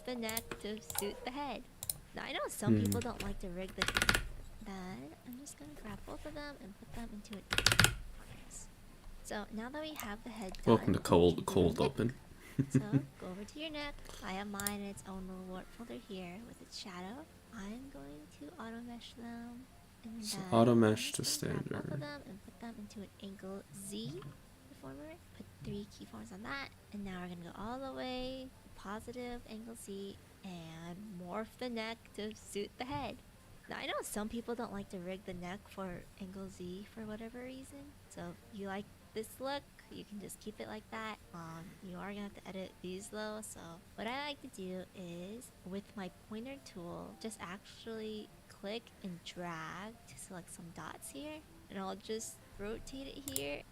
the neck to suit the head. Now I know some people don't like to rig the then I'm just gonna grab both of them and put them into it. So now that we have the head done, Welcome to Cold Open. So go over to your neck. I have mine in its own little warp folder here with its shadow. I'm going to auto mesh them. And So then auto I'm mesh just to gonna grab both of standard. them and put them into an angle Z deformer. Put 3 keyforms on that. And now we're gonna go all the way positive angle Z and morph the neck to suit the head. Now I know some people don't like to rig the neck for angle Z for whatever reason. So if you like this look, you can just keep it like that. You are gonna have to edit these though, so what I like to do is with my pointer tool just actually click and drag to select some dots here, and I'll just rotate it here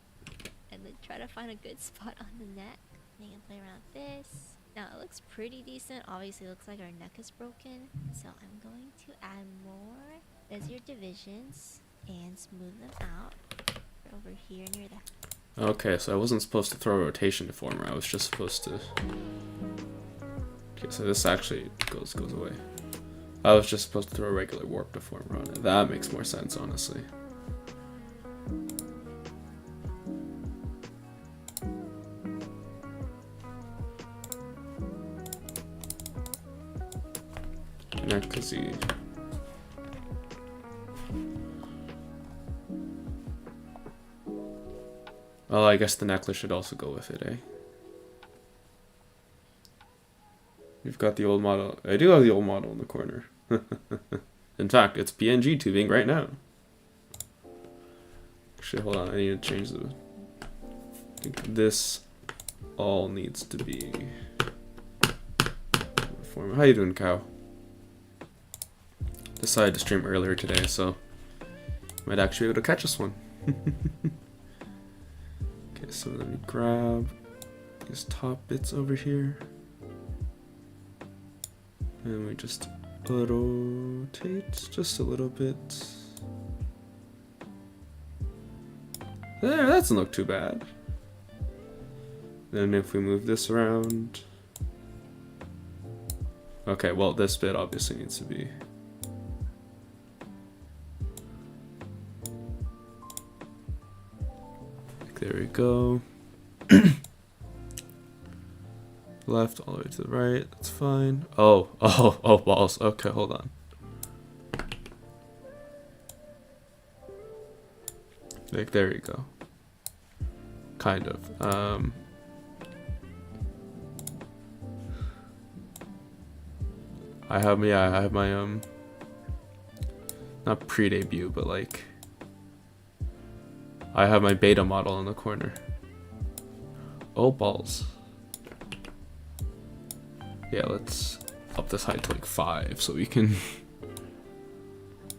and then try to find a good spot on the neck. And you can play around with this. Now it looks pretty decent. Obviously it looks like our neck is broken, so I'm going to add more Bezier divisions and smooth them out over here near the. Okay, so I wasn't supposed to throw a rotation deformer. I was just supposed to. Okay, so this actually goes away. I was just supposed to throw a regular warp deformer on it. That makes more sense, honestly. Neck Z. Well, I guess the necklace should also go with it, eh? You've got the old model. I do have the old model in the corner. In fact, it's PNG tubing right now. Actually, hold on. I need to change the. I think this all needs to be. How you doing, cow? Decided to stream earlier today, so might actually be able to catch this one. Okay, so let me grab these top bits over here. And we just rotate just a little bit. There, that doesn't look too bad. Then if we move this around. Okay, well, this bit obviously needs to be. There we go. Left all the way to the right. That's fine. Oh, balls. Okay, hold on. Like, there you go. Kind of. I have my not pre-debut, but like I have my beta model in the corner. Oh balls. Yeah, let's up this height to like 5 so we can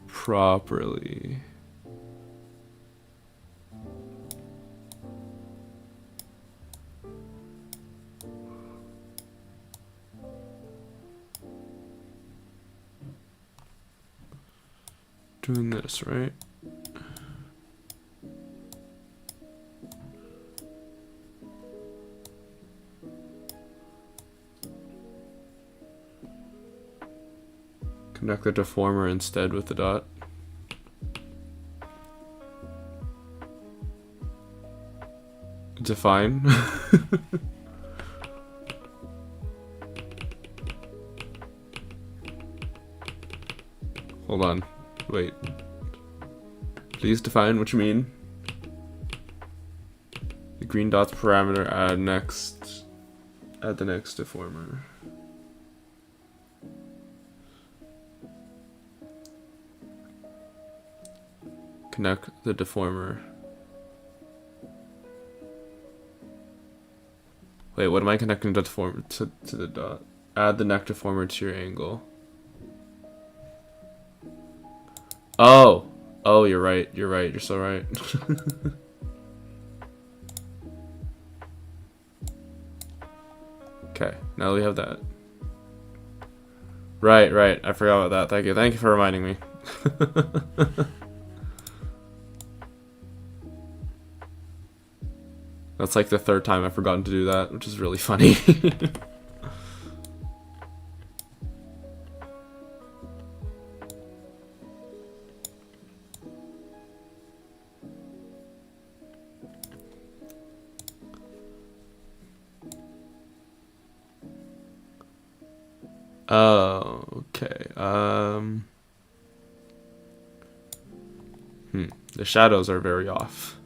properly. Doing this, right? Connect the deformer instead with the dot. Define. Hold on. Wait. Please define what you mean. The green dot's parameter, add the next deformer. Connect the deformer. Wait, what am I connecting the deformer to the dot? Add the neck deformer to your angle. Oh, you're right. You're so right. Okay, now we have that. Right. I forgot about that. Thank you for reminding me. That's like the 3rd time I've forgotten to do that, which is really funny. Oh, okay. The shadows are very off.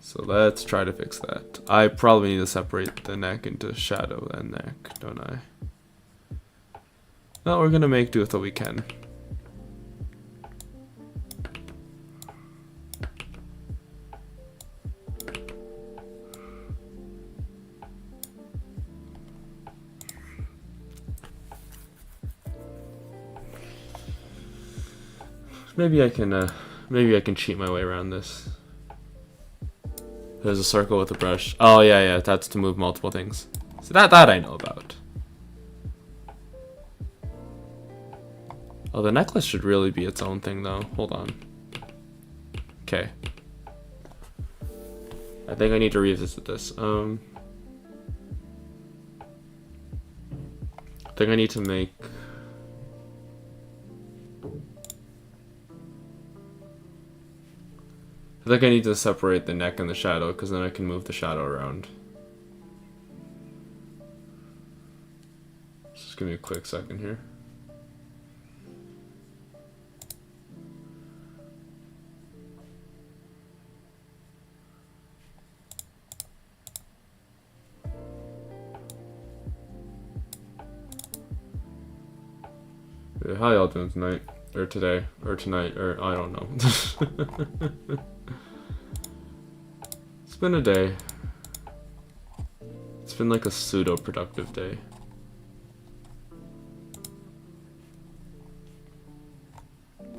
So let's try to fix that. I probably need to separate the neck into shadow and neck, don't I? No, we're gonna make do with what we can. Maybe I can cheat my way around this. There's a circle with a brush. Oh yeah, that's to move multiple things. So that I know about. Oh, the necklace should really be its own thing though. Hold on. Okay. I think I need to revisit this. I think I need to make. I think I need to separate the neck and the shadow because then I can move the shadow around. Just give me a quick second here. Yeah, how y'all doing tonight? Or today? Or tonight? Or I don't know. It's been a day. It's been like a pseudo-productive day.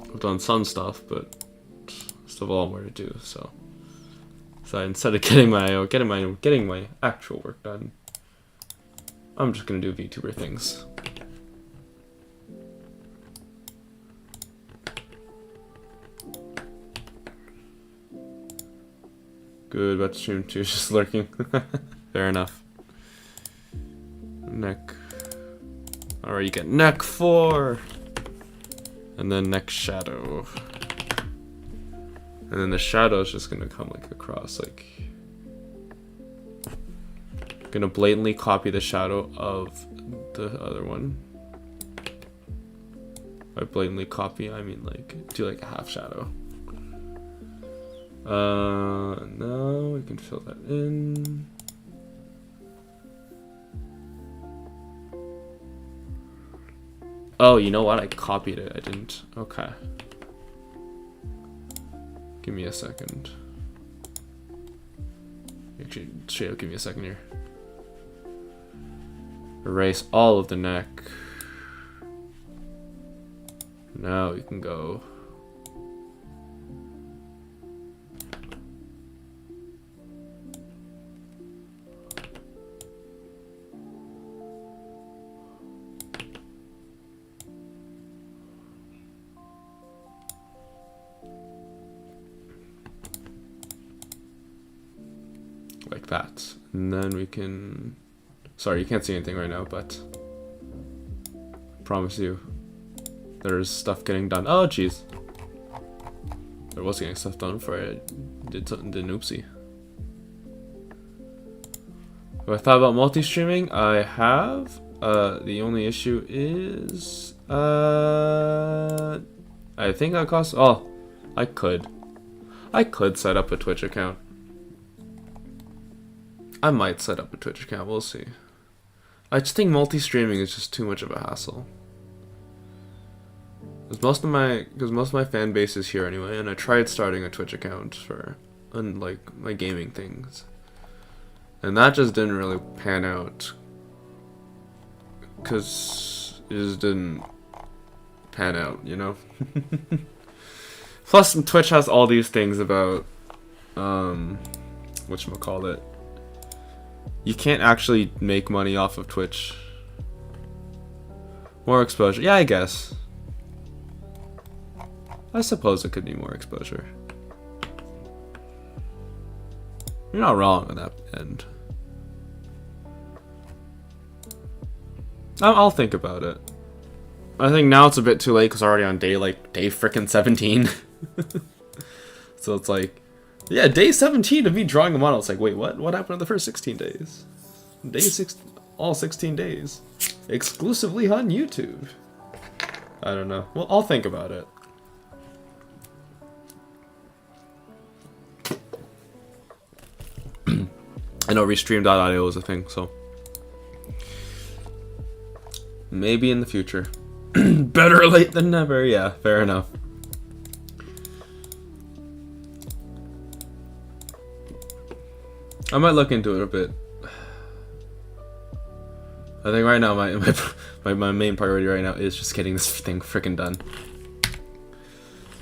I've done some stuff, but still have a lot more to do. So instead of getting my actual work done, I'm just gonna do VTuber things. Good, about to stream too, just lurking. Fair enough. Neck. Alright, you get neck 4! And then neck shadow. And then the shadow is just gonna come like across, like. Gonna blatantly copy the shadow of the other one. By blatantly copy, I mean like, do like a half shadow. Now we can fill that in. Oh, you know what? I copied it. I didn't. Okay. Give me a second. Actually, straight up, give me a second here. Erase all of the neck. Now we can go. Like that. And then we can... Sorry, you can't see anything right now, but... I promise you, there's stuff getting done. Oh, jeez. There was getting stuff done before I did an oopsie. Have I thought about multi-streaming? I have. The only issue is... I think that costs... Oh, I could. I could set up a Twitch account. I might set up a Twitch account, we'll see. I just think multi-streaming is just too much of a hassle. Because most of my fan base is here anyway, and I tried starting a Twitch account for like my gaming things. And that just didn't really pan out. Cause it just didn't pan out, you know? Plus Twitch has all these things about whatchamacallit. You can't actually make money off of Twitch. More exposure. Yeah, I guess. I suppose it could be more exposure. You're not wrong on that end. I'll think about it. I think now it's a bit too late because I'm already on day frickin' 17. So it's like, yeah, day 17 of me drawing a model. It's like, wait, what? What happened in the first 16 days? Day 6. all 16 days. Exclusively on YouTube. I don't know. Well, I'll think about it. I know Restream.io is a thing, so maybe in the future. Better late than never. Yeah, fair enough. I might look into it a bit. I think right now my main priority right now is just getting this thing freaking done.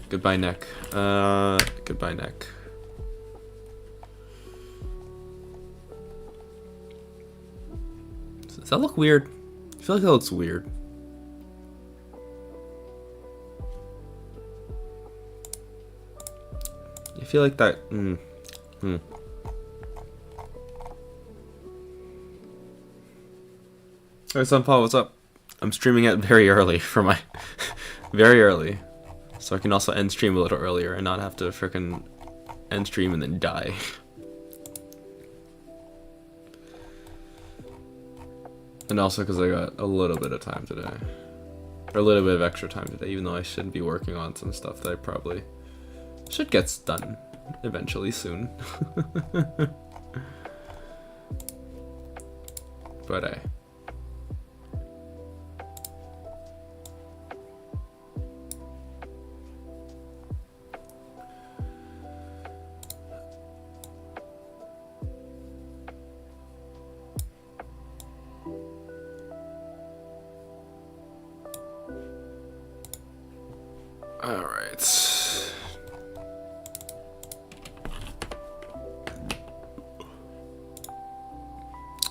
Goodbye, neck. Goodbye, neck. Does that look weird? I feel like that looks weird. I feel like that. Hey, Sunpaw, what's up? I'm streaming it very early for my very early, so I can also end stream a little earlier and not have to frickin' end stream and then die. And also because I got a little bit of time today. Or a little bit of extra time today, even though I should be working on some stuff that I probably should get done eventually soon. But hey. Alright.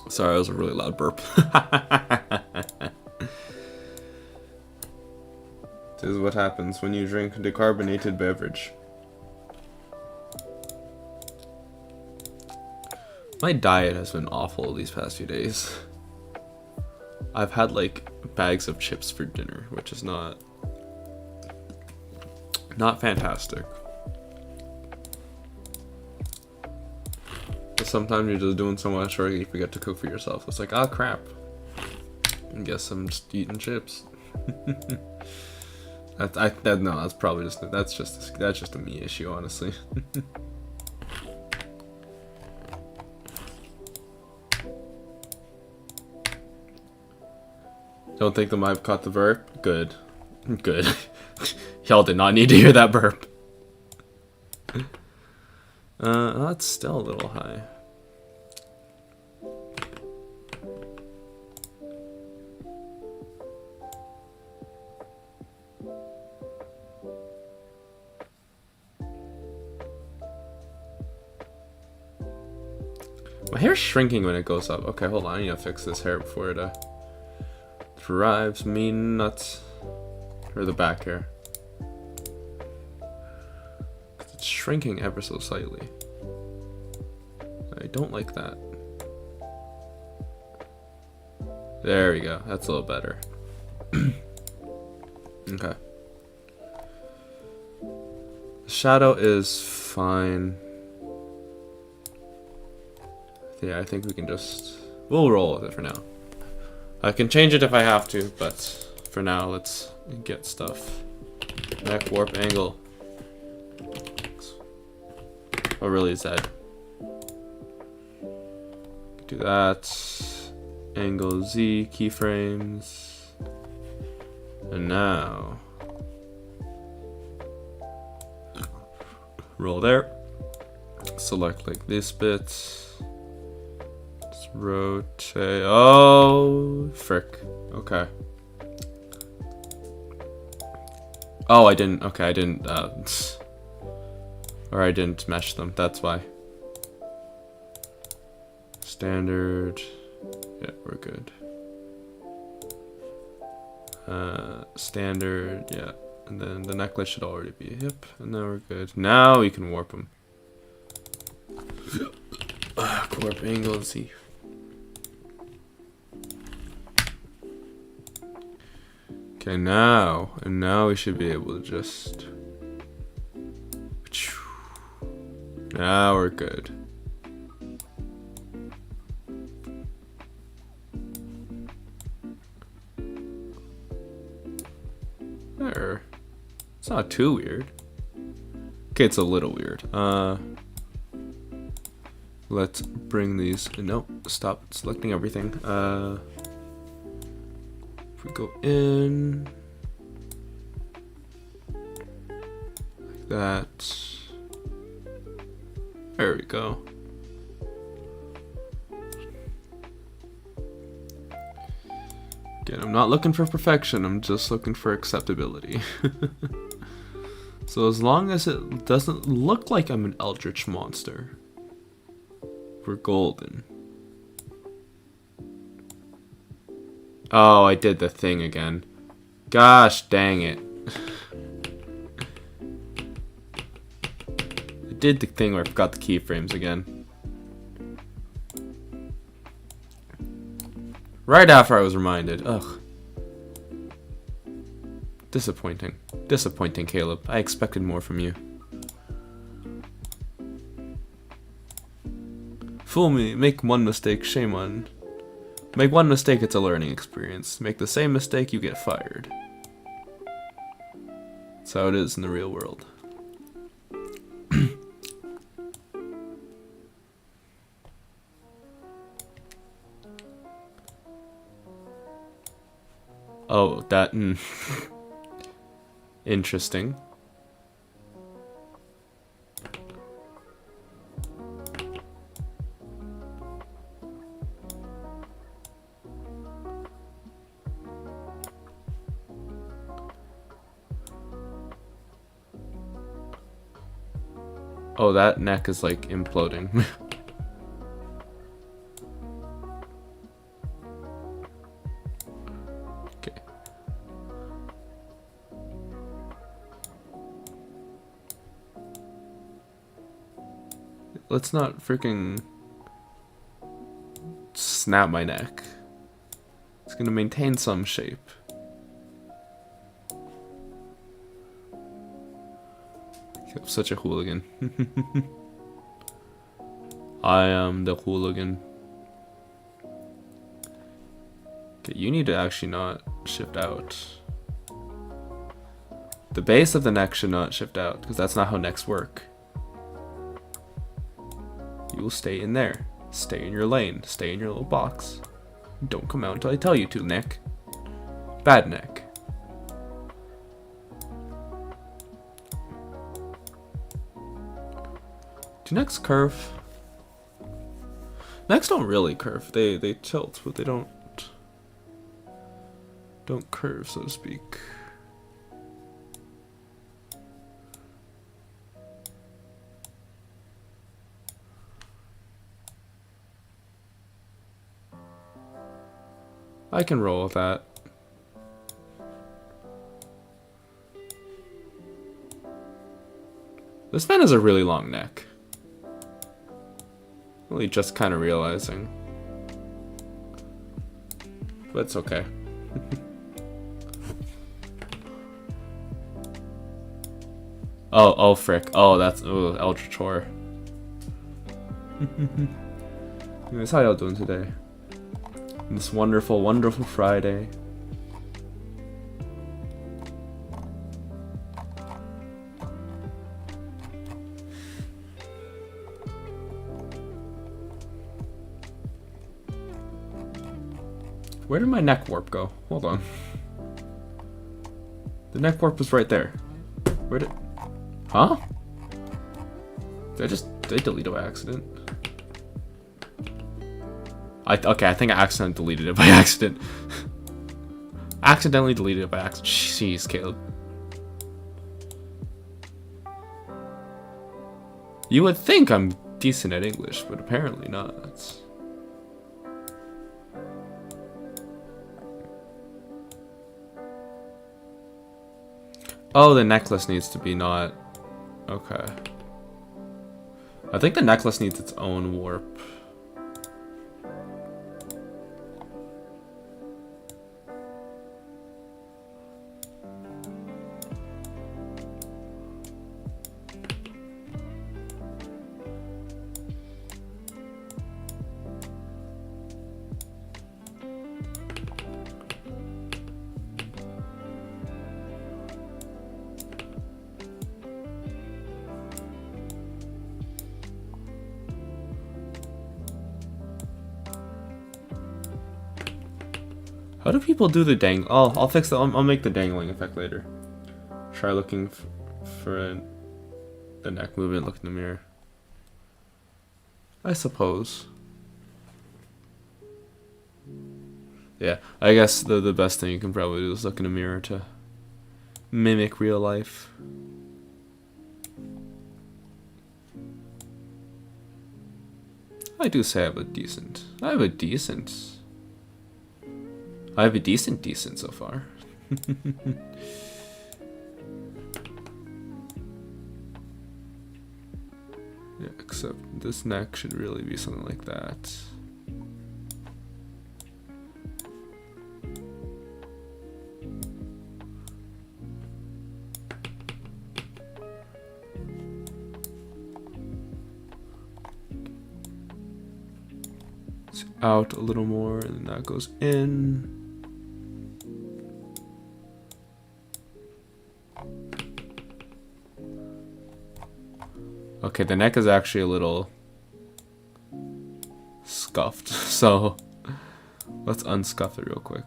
Sorry, that was a really loud burp. This is what happens when you drink decarbonated beverage. My diet has been awful these past few days. I've had like bags of chips for dinner, which is not fantastic. But sometimes you're just doing so much work you forget to cook for yourself. It's like, oh crap. I guess I'm just eating chips. No, that's probably that's just a me issue, honestly. Don't think the mic caught the burp? Good. Good. Y'all did not need to hear that burp. That's still a little high. My hair's shrinking when it goes up. Okay, hold on. I need to fix this hair before it drives me nuts. Or the back hair. It's shrinking ever so slightly. I don't like that. There we go. That's a little better. Okay. Shadow is fine. Yeah, I think we can we'll roll with it for now. I can change it if I have to, but for now, let's get stuff. Neck warp angle. Oh, really, Z. Do that. Angle Z, keyframes. And now. Roll there. Select like this bit. Rotate. Oh, frick. Okay. Oh, I didn't. Okay, I didn't. Or I didn't mesh them. That's why. Standard. Yeah, we're good. Standard. Yeah. And then the necklace should already be hip. And then we're good. Now we can warp them. Warp angle and see. Okay, now we should be able to just. Now we're good. It's not too weird. Okay, it's a little weird. Let's bring these. Nope, stop selecting everything. If we go in like that, there we go. Again, I'm not looking for perfection. I'm just looking for acceptability. So as long as it doesn't look like I'm an eldritch monster, we're golden. Oh, I did the thing again. Gosh dang it. I did the thing where I forgot the keyframes again. Right after I was reminded. Ugh. Disappointing. Disappointing, Caleb. I expected more from you. Fool me. Make one mistake, shame on. Make one mistake, it's a learning experience. Make the same mistake, you get fired. That's how it is in the real world. Oh, that... Interesting. Oh, that neck is like imploding. Okay. Let's not freaking snap my neck. It's gonna maintain some shape. I'm such a hooligan. I am the hooligan. Okay, you need to actually not shift out. The base of the neck should not shift out, because that's not how necks work. You will stay in there. Stay in your lane. Stay in your little box. Don't come out until I tell you to, neck. Bad neck. Do necks curve? Necks don't really curve. They tilt, but they don't curve, so to speak. I can roll with that. This man has a really long neck. Really just kind of realizing. But it's okay. Oh frick. Oh, that's Eldritch Horror. Anyways, how y'all doing today? This wonderful, wonderful Friday. Where did my neck warp go? Hold on. The neck warp was right there. Where did... Huh? Did I delete it by accident? Okay, I think I accidentally deleted it by accident. Accidentally deleted it by accident. Jeez, Caleb. You would think I'm decent at English, but apparently not. Oh, the necklace needs to be not... Okay. I think the necklace needs its own warp. How do people do the dang? Oh, I'll fix the. I'll make the dangling effect later. Try looking for the neck movement. Look in the mirror. I suppose. Yeah, I guess the best thing you can probably do is look in a mirror to mimic real life. I do say I have a decent decent so far. Yeah, except this neck should really be something like that. It's out a little more, and then that goes in. Okay, the neck is actually a little scuffed, so let's unscuff it real quick.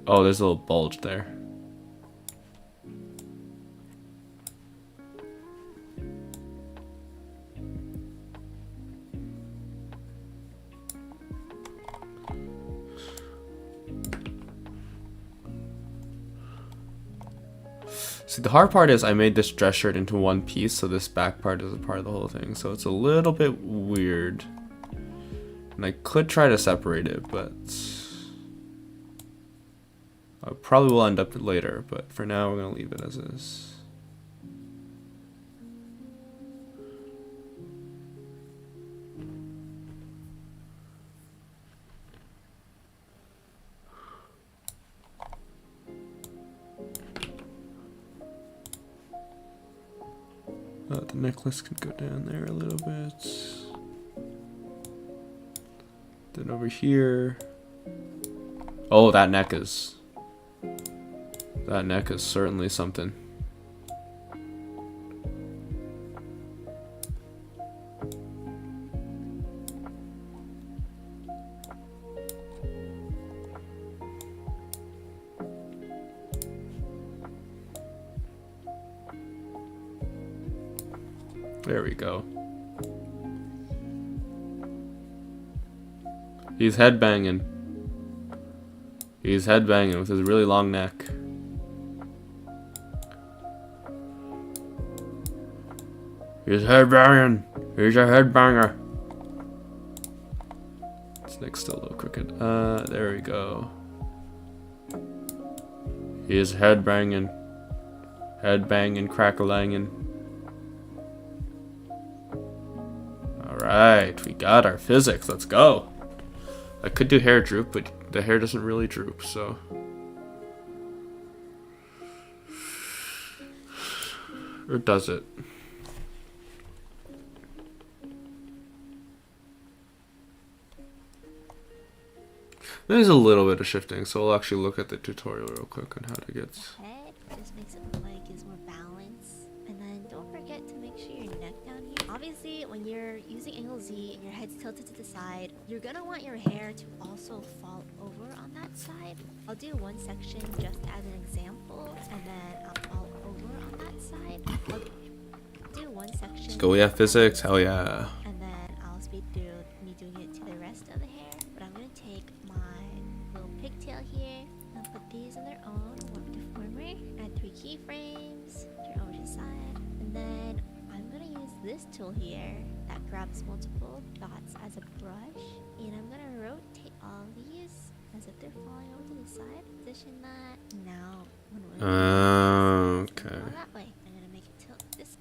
Oh, there's a little bulge there. See, the hard part is I made this dress shirt into one piece, so this back part is a part of the whole thing. So it's a little bit weird. And I could try to separate it, but I probably will end up later. But for now, we're going to leave it as is. The necklace could go down there a little bit. Then over here. Oh, that neck is certainly something. There we go. He's headbanging. He's headbanging with his really long neck. He's headbanging. He's a headbanger. This neck's still a little crooked. There we go. He's headbanging. Headbanging, crackalanging. Alright, we got our physics. Let's go. I could do hair droop, but the hair doesn't really droop, so. Or does it? There's a little bit of shifting, so we'll actually look at the tutorial real quick on how to get. Head just makes it look like it's more balance. And then don't forget to make sure your neck down here. Obviously, when you're using angle Z and your head's tilted to the side, you're gonna want your hair to also fall over on that side. I'll do one section just as an example, and then I'll fall over on that side. I'll do one section. Let's go, yeah, physics, hell yeah. And then I'll speed through me doing it to the rest of the hair. But I'm gonna take my little pigtail here and put these in their own warp deformer. Add 3 keyframes, turn over to the side, and then I'm gonna use this tool here that grabs multiple dots as a brush, and I'm gonna rotate all these as if they're falling over to the side. Position that. Now, when we're Okay. that way, I'm gonna make it tilt this.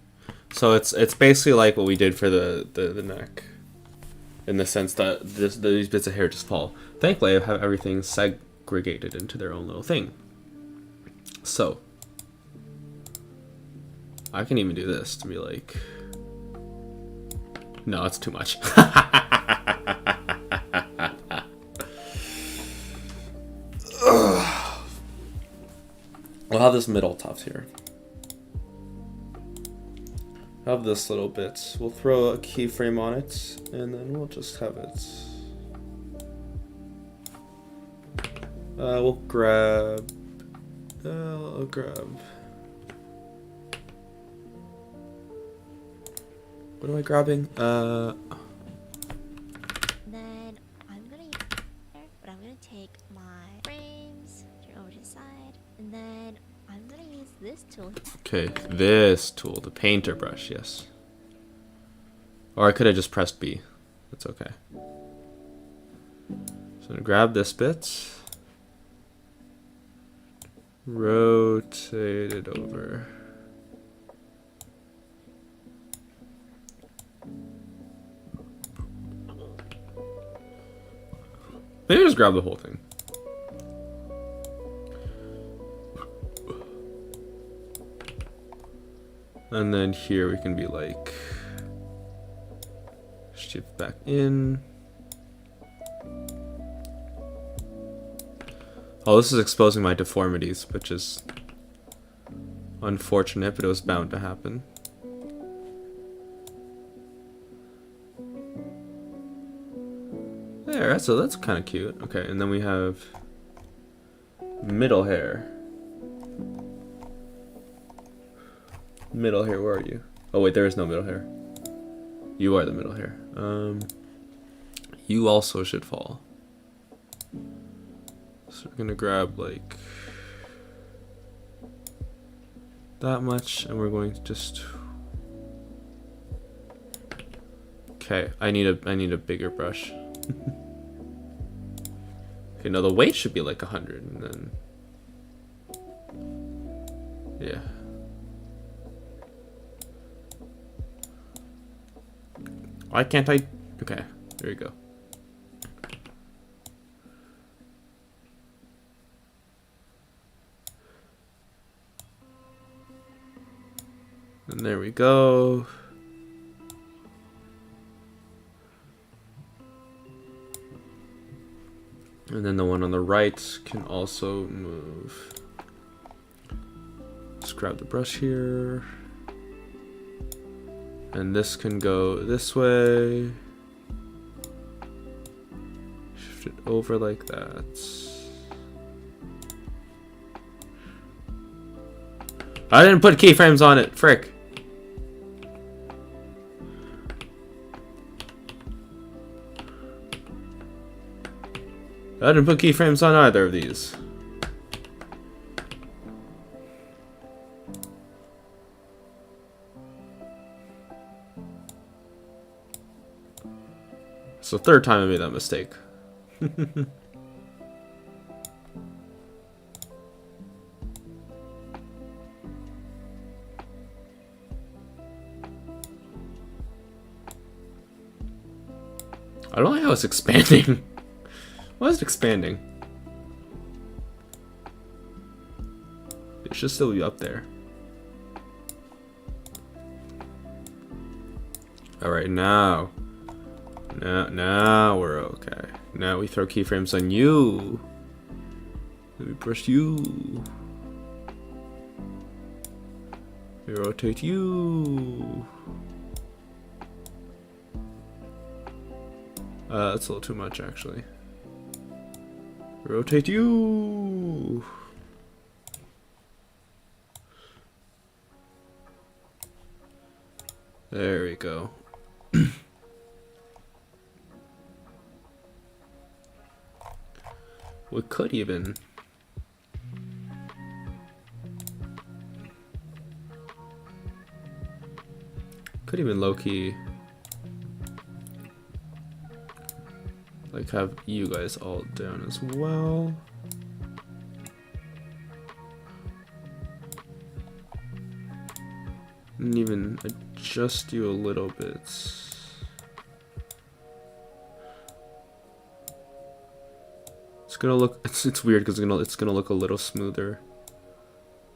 So it's basically like what we did for the neck, in the sense that these bits of hair just fall. Thankfully, I have everything segregated into their own little thing. So I can even do this to be like, no, it's too much. We'll have this middle tuft here. have this little bit. We'll throw a keyframe on it, and then we'll just have it. We'll grab. I'll grab. What am I grabbing? Then I'm gonna use there, but I'm gonna take my frames, turn over to the side, and then I'm gonna use this tool. Okay, this tool, the painter brush, yes. Or I could have just pressed B. That's okay. So I'm gonna grab this bit, rotate it over. Maybe just grab the whole thing. And then here we can be like, shift back in. Oh, this is exposing my deformities, which is unfortunate, but it was bound to happen. There, so that's kind of cute. Okay, and then we have middle hair. Middle hair, where are you? Oh wait, there is no middle hair. You are the middle hair. You also should fall. So we're gonna grab like that much, and we're going to just. Okay, I need a bigger brush. Okay, no, the weight should be like 100, and then yeah. Why can't I? Okay, there you go. And there we go. And then the one on the right can also move. Let's grab the brush here. And this can go this way. Shift it over like that. I didn't put keyframes on it, frick. I didn't put keyframes on either of these. It's the third time I made that mistake. I don't like how it's expanding. Why is it expanding? It should still be up there. Alright, now we're okay. Now we throw keyframes on you. Let me brush you. We rotate you. That's a little too much, actually. Rotate you. There we go. We could even low-key like have you guys all down as well. And even adjust you a little bit. It's gonna look, it's weird because it's gonna look a little smoother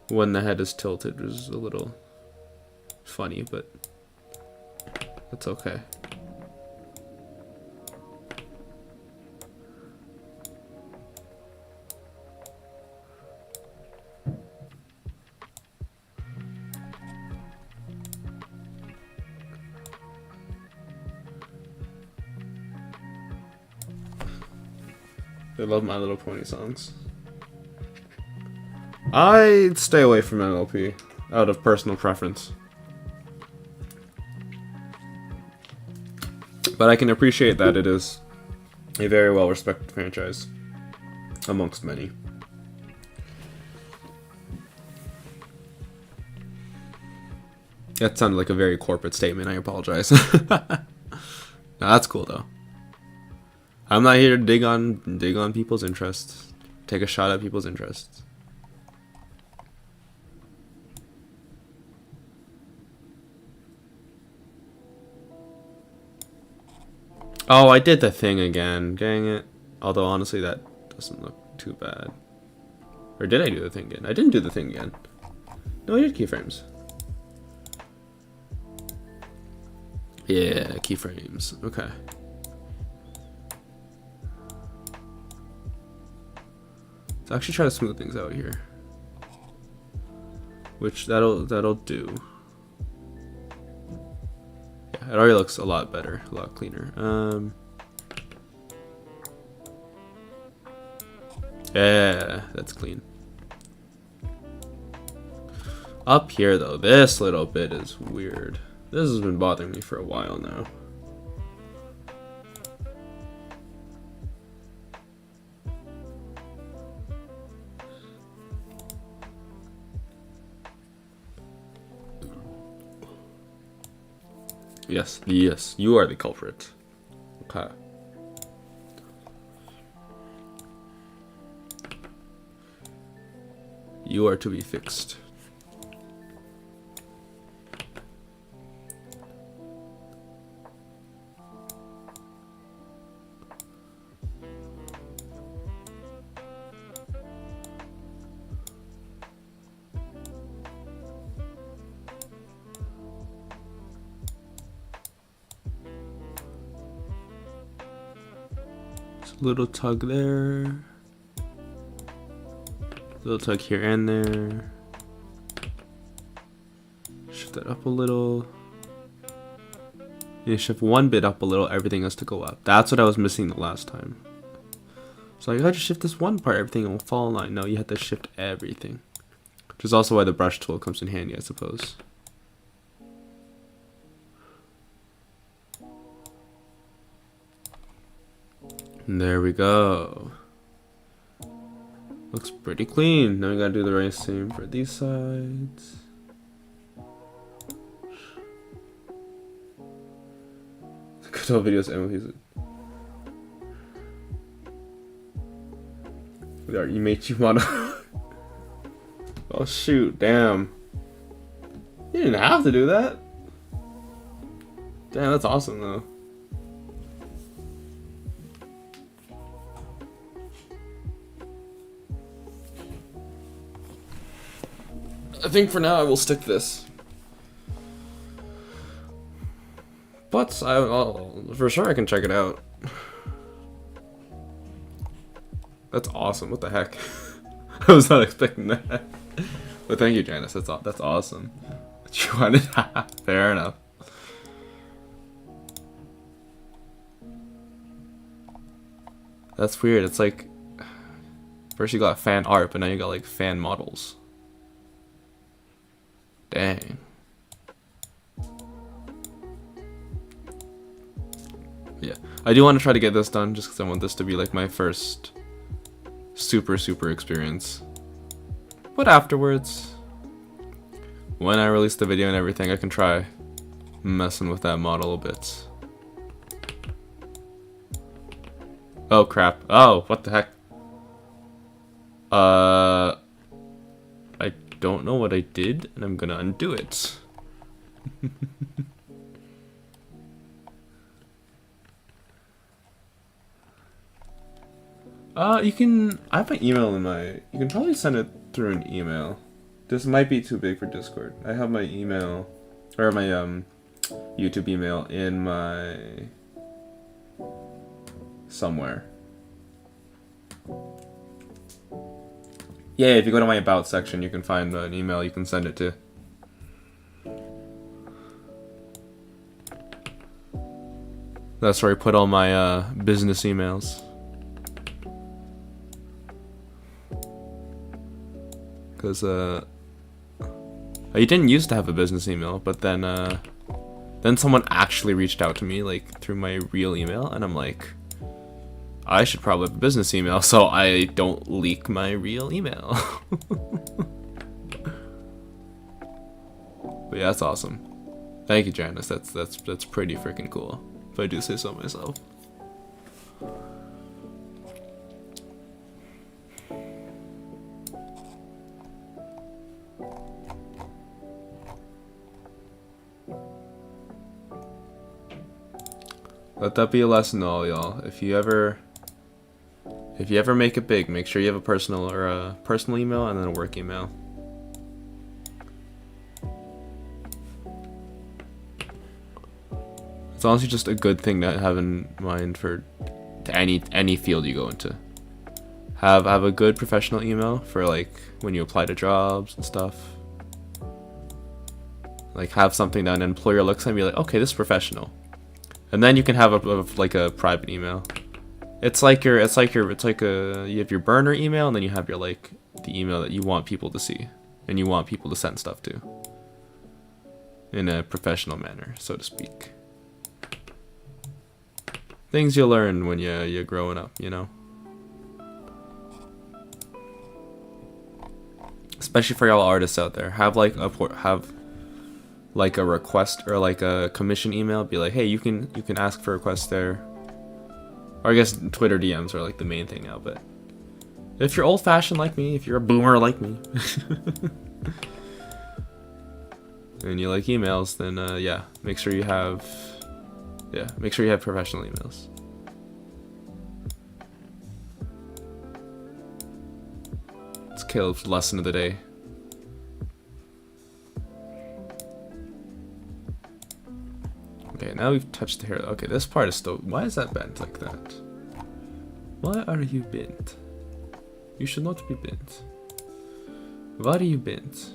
when the head is tilted, which is a little funny, but that's okay. They love My Little Pony songs. I'd stay away from NLP out of personal preference. But I can appreciate that it is a very well-respected franchise amongst many. That sounded like a very corporate statement. I apologize. No, that's cool though. I'm not here to dig on people's interests. Take a shot at people's interests. Oh, I did the thing again. Dang it. Although honestly that doesn't look too bad. Or did I do the thing again? I didn't do the thing again. No, I did keyframes. Yeah, keyframes. Okay. Let's actually try to smooth things out here. Which that'll do. Yeah, it already looks a lot better, a lot cleaner. Yeah, that's clean. Up here though, this little bit is weird. This has been bothering me for a while now. Yes, yes, you are the culprit. Okay. You are to be fixed. Little tug there. Little tug here and there. Shift that up a little. You shift one bit up a little, everything has to go up. That's what I was missing the last time. So I gotta shift this one part, everything will fall in line. No, you have to shift everything. Which is also why the brush tool comes in handy, I suppose. And there we go. Looks pretty clean. Now we gotta do the right same for these sides. Good old videos, MMHs. You made you wanna. Oh shoot! Damn. You didn't have to do that. Damn, that's awesome though. I think for now I will stick to this. But for sure I can check it out. That's awesome. What the heck? I was not expecting that. But thank you, Janice. That's awesome. You wanted. Fair enough. That's weird. It's like first you got fan art, but now you got like fan models. Dang. Yeah, I do want to try to get this done just because I want this to be like my first super experience. But afterwards, when I release the video and everything, I can try messing with that model a bit. Oh crap. Oh, what the heck? I don't know what I did, and I'm gonna undo it. You can. I have my email in my. You can probably send it through an email. This might be too big for Discord. I have my email, or my YouTube email in my somewhere. Yeah, if you go to my about section, you can find an email you can send it to. That's where I put all my business emails. Because I didn't used to have a business email, but then someone actually reached out to me like through my real email, and I'm like, I should probably have a business email so I don't leak my real email. But yeah, that's awesome. Thank you, Janice. That's pretty freaking cool, if I do say so myself. Let that be a lesson to all y'all. If you ever make it big, make sure you have a personal email and then a work email. It's honestly just a good thing to have in mind for any field you go into. Have a good professional email for like when you apply to jobs and stuff. Like have something that an employer looks at and be like, okay, this is professional. And then you can have a private email. You have your burner email, and then you have your the email that you want people to see and you want people to send stuff to in a professional manner, so to speak. Things you learn when you're growing up, you know. Especially for y'all artists out there, have a request or like a commission email. Be like, hey, you can ask for requests there. Or I guess Twitter DMs are like the main thing now. But if you're old-fashioned like me, if you're a boomer like me, and you like emails, then yeah, make sure you have professional emails. It's Caleb's lesson of the day. Okay, now we've touched the hair. Okay, this part is still... Why is that bent like that? Why are you bent? You should not be bent. Why are you bent?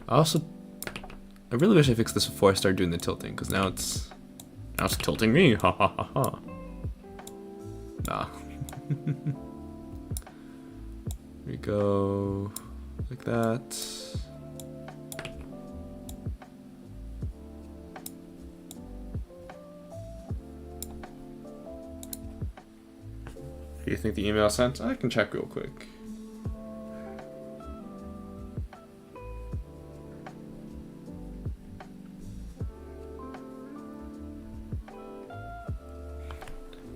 I really wish I fixed this before I started doing the tilting, because now it's tilting me. Ha ha ha ha. Nah. Here we go. Like that. Do you think the email sent? I can check real quick.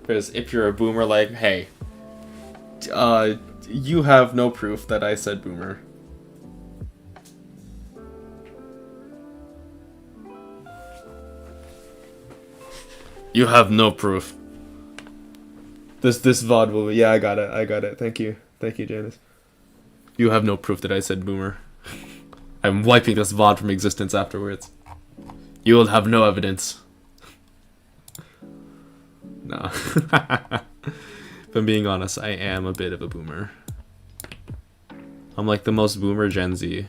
Because if you're a boomer, like, hey, you have no proof that I said boomer. You have no proof. This VOD will be... Yeah, I got it. Thank you, Janice. You have no proof that I said boomer. I'm wiping this VOD from existence afterwards. You will have no evidence. No. If I'm being honest, I am a bit of a boomer. I'm like the most boomer Gen Z.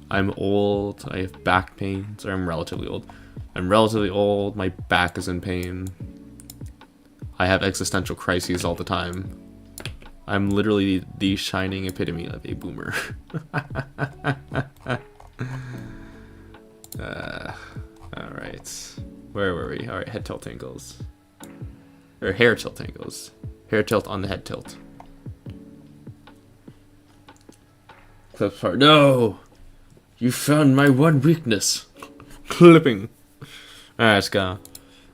I'm old, I have back pains, or I'm relatively old. My back is in pain. I have existential crises all the time. I'm literally the shining epitome of a boomer. Alright. Where were we? Alright, head tilt angles. Or hair tilt angles. Hair tilt on the head tilt. Clip part. No! You found my one weakness. Clipping. Alright, let's go.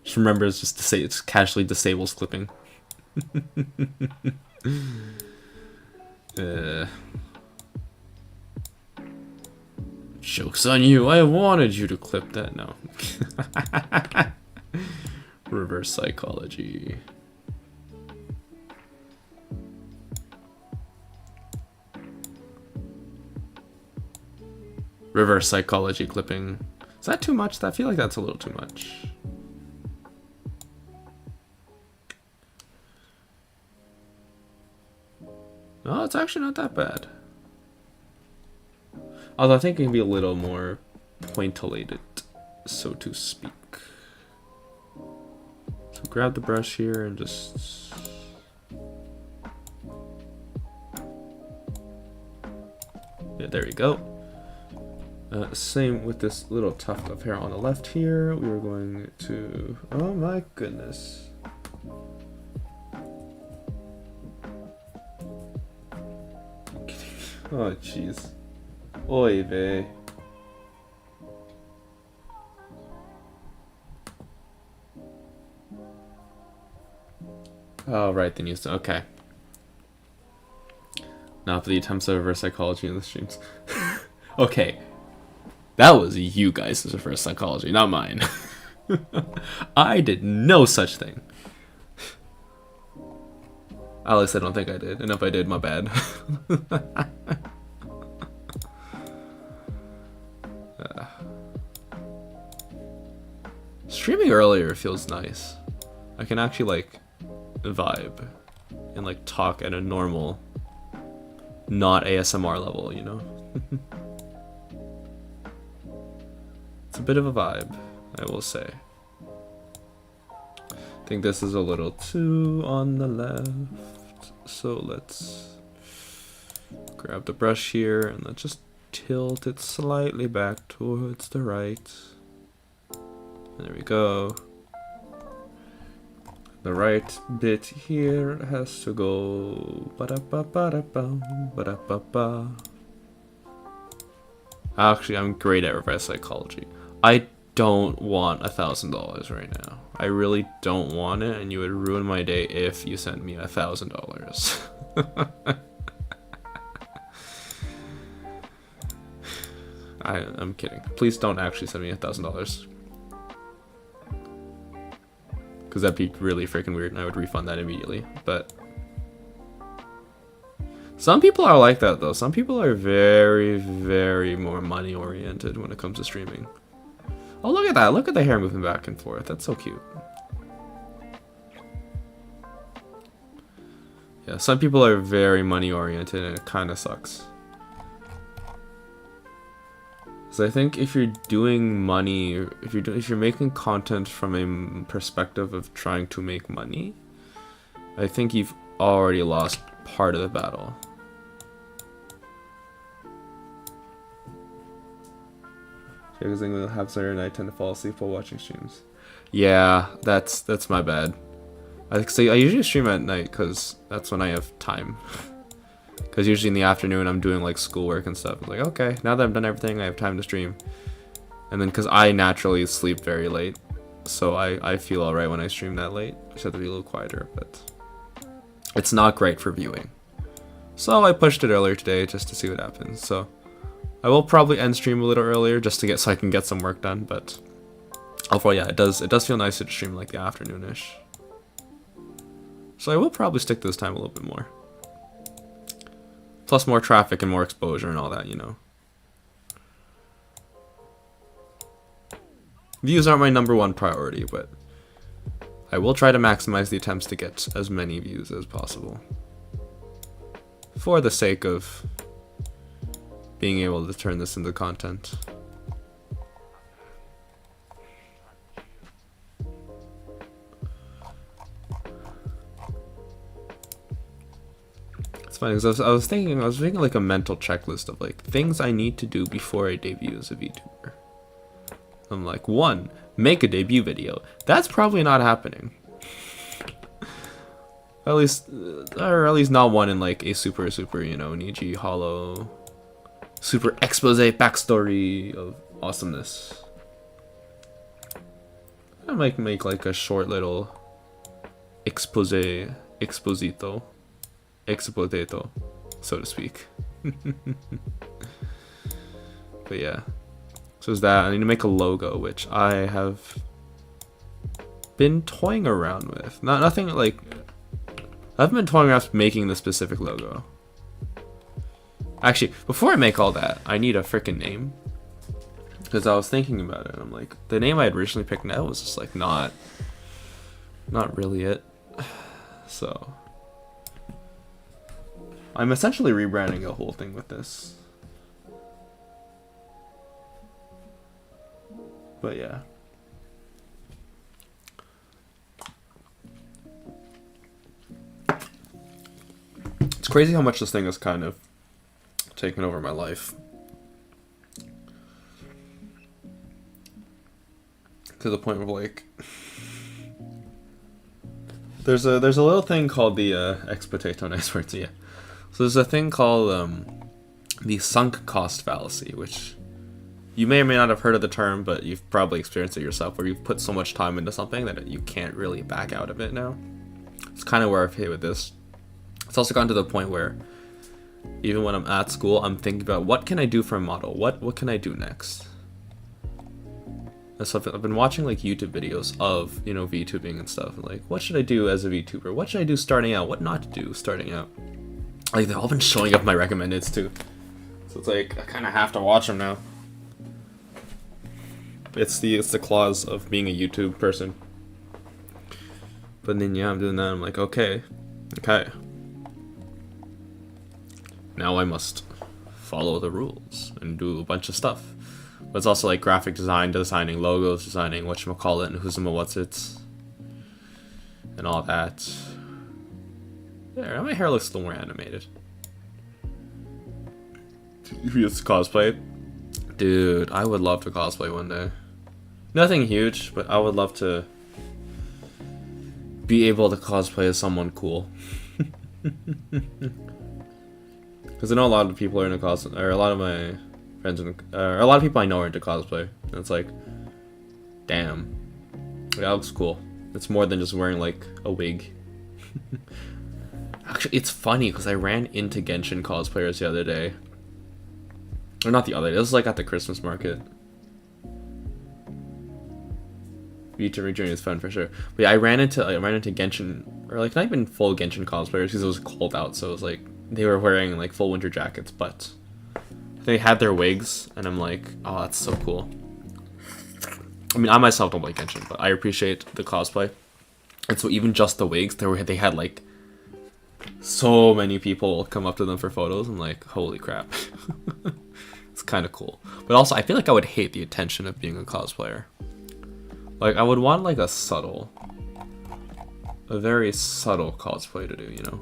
Just remember, it's casually disables clipping. Joke's on you. I wanted you to clip that. No. Reverse psychology. Reverse psychology clipping. Is that too much? I feel like that's a little too much. No, it's actually not that bad. Although I think it can be a little more pointillated, so to speak. grab the brush here and just... Yeah, there we go. Same with this little tuft of hair on the left here. We are going to... Oh my goodness. Oh jeez. Oy vey. Oh right, the news. Okay. Now for the attempts of reverse psychology in the streams. Okay. That was you guys' reverse psychology, not mine. I did no such thing. At least I don't think I did. And if I did, my bad. Streaming earlier feels nice. I can actually like vibe and like talk at a normal, not ASMR level, you know? It's a bit of a vibe, I will say. I think this is a little too on the left. So let's grab the brush here and let's just tilt it slightly back towards the right. There we go. The right bit here has to go ba-da-ba-ba-da-ba, ba-da-ba-ba. Actually, I'm great at reverse psychology. I don't want $1,000 right now. I really don't want it, and you would ruin my day if you sent me $1,000. I'm kidding. Please don't actually send me $1,000. Because that'd be really freaking weird, and I would refund that immediately. But some people are like that, though. Some people are very, very more money-oriented when it comes to streaming. Oh, look at that. Look at the hair moving back and forth. That's so cute. Yeah, some people are very money-oriented, and it kind of sucks. So I think if you're doing money, if you're making content from a perspective of trying to make money, I think you've already lost part of the battle. Because I'm gonna have Saturday night, tend to fall asleep while watching streams. Yeah, that's my bad. I usually stream at night because that's when I have time. Because usually in the afternoon I'm doing like schoolwork and stuff. It's like, okay, now that I've done everything, I have time to stream. And then because I naturally sleep very late, so I feel alright when I stream that late. I just have to be a little quieter, but it's not great for viewing. So I pushed it earlier today just to see what happens. So I will probably end stream a little earlier just to get so I can get some work done. But overall, yeah, it does feel nicer to stream like the afternoonish. So I will probably stick to this time a little bit more. Plus more traffic and more exposure and all that, you know. Views aren't my #1 priority, but I will try to maximize the attempts to get as many views as possible. For the sake of being able to turn this into content. It's funny because I was thinking like a mental checklist of like things I need to do before I debut as a VTuber. I'm like, 1, make a debut video. That's probably not happening. At least not one in like a super, you know, Niji hollow, super expose backstory of awesomeness. I might make like a short little exposito, so to speak. But yeah, so is that I need to make a logo, which I have been toying around with. Nothing like I haven't been toying around with making the specific logo. Actually, before I make all that, I need a freaking name. Because I was thinking about it, and I'm like, the name I had originally picked out was just like not really it. So I'm essentially rebranding the whole thing with this. But yeah. It's crazy how much this thing has kind of taken over my life. To the point of like, there's a little thing called the ex potato nice words, yeah. So there's a thing called the sunk cost fallacy, which you may or may not have heard of the term, but you've probably experienced it yourself, where you've put so much time into something that you can't really back out of it now. It's kind of where I've hit with this. It's also gotten to the point where even when I'm at school, I'm thinking about what can I do for a model? What can I do next? And so I've been watching like YouTube videos of, you know, VTubing and stuff. And like, what should I do as a VTuber? What should I do starting out? What not to do starting out? Like, they've all been showing up my recommendeds too. So it's like, I kind of have to watch them now. It's the clause of being a YouTube person. But then yeah, I'm doing that. I'm like, okay. Now I must follow the rules and do a bunch of stuff. But it's also like graphic design, designing logos, designing whatchamacallit and who's what's it, and all that. There, my hair looks still more animated. If you used to cosplay, dude, I would love to cosplay one day. Nothing huge, but I would love to be able to cosplay as someone cool. Because I know a lot of people are into cosplay, or a lot of my friends, a lot of people I know are into cosplay. And it's like, damn, that looks cool. It's more than just wearing like a wig. Actually, it's funny because I ran into Genshin cosplayers the other day. Or not the other day, this was like at the Christmas market. VTuber journey is fun for sure. But yeah, I ran into Genshin, or like not even full Genshin cosplayers because it was cold out, so it was like they were wearing like full winter jackets, but they had their wigs, and I'm like, oh, that's so cool. I mean, I myself don't like Genshin, but I appreciate the cosplay. And so even just the wigs, they had like so many people come up to them for photos. I'm like, holy crap. It's kind of cool. But also, I feel like I would hate the attention of being a cosplayer. Like, I would want like a very subtle cosplay to do, you know?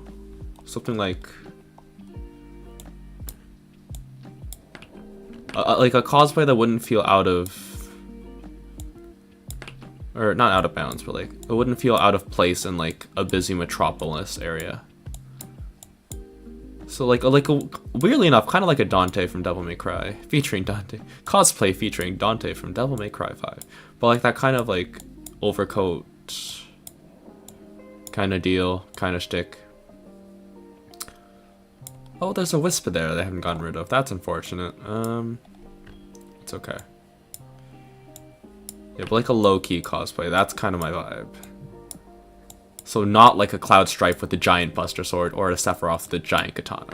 Something like a cosplay that wouldn't feel out of, or not out of bounds, but like it wouldn't feel out of place in like a busy metropolis area. So like weirdly enough, kind of like a Dante from Devil May Cry, featuring Dante, cosplay featuring Dante from Devil May Cry 5, but like that kind of like overcoat kind of deal, kind of shtick. Oh, there's a Whisper there they haven't gotten rid of. That's unfortunate. It's okay. Yeah, but like a low-key cosplay, that's kind of my vibe. So not like a Cloud Strife with the giant Buster Sword or a Sephiroth with the giant katana.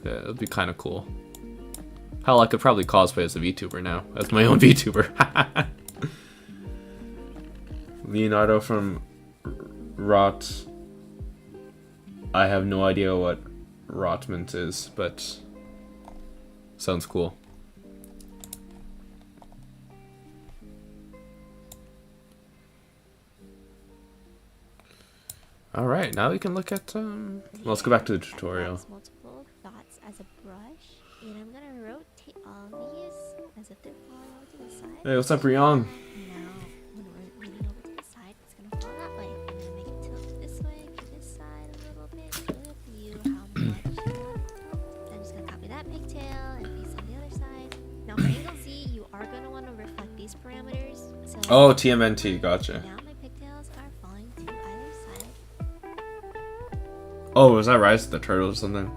Yeah, it'd be kind of cool. Hell, I could probably cosplay as a VTuber now. As my own VTuber. Leonardo from Rot. I have no idea what Rotment is, but sounds cool. Alright, now we can look at, let's go back to the tutorial. Multiple dots as a brush, and I'm gonna rotate all these as if they're falling over to the side. Hey, what's up, Ryong? Now, when we're leaning over to the side, it's gonna fall that way. I'm gonna make it tilt this way, to this side a little bit, share with you how much you want. I'm just gonna copy that pigtail and paste on the other side. Now, for angle Z, you are gonna want to reflect these parameters. So Oh, TMNT, gotcha. now my pigtails are falling to either side. Oh, was that Rise of the Turtles or something?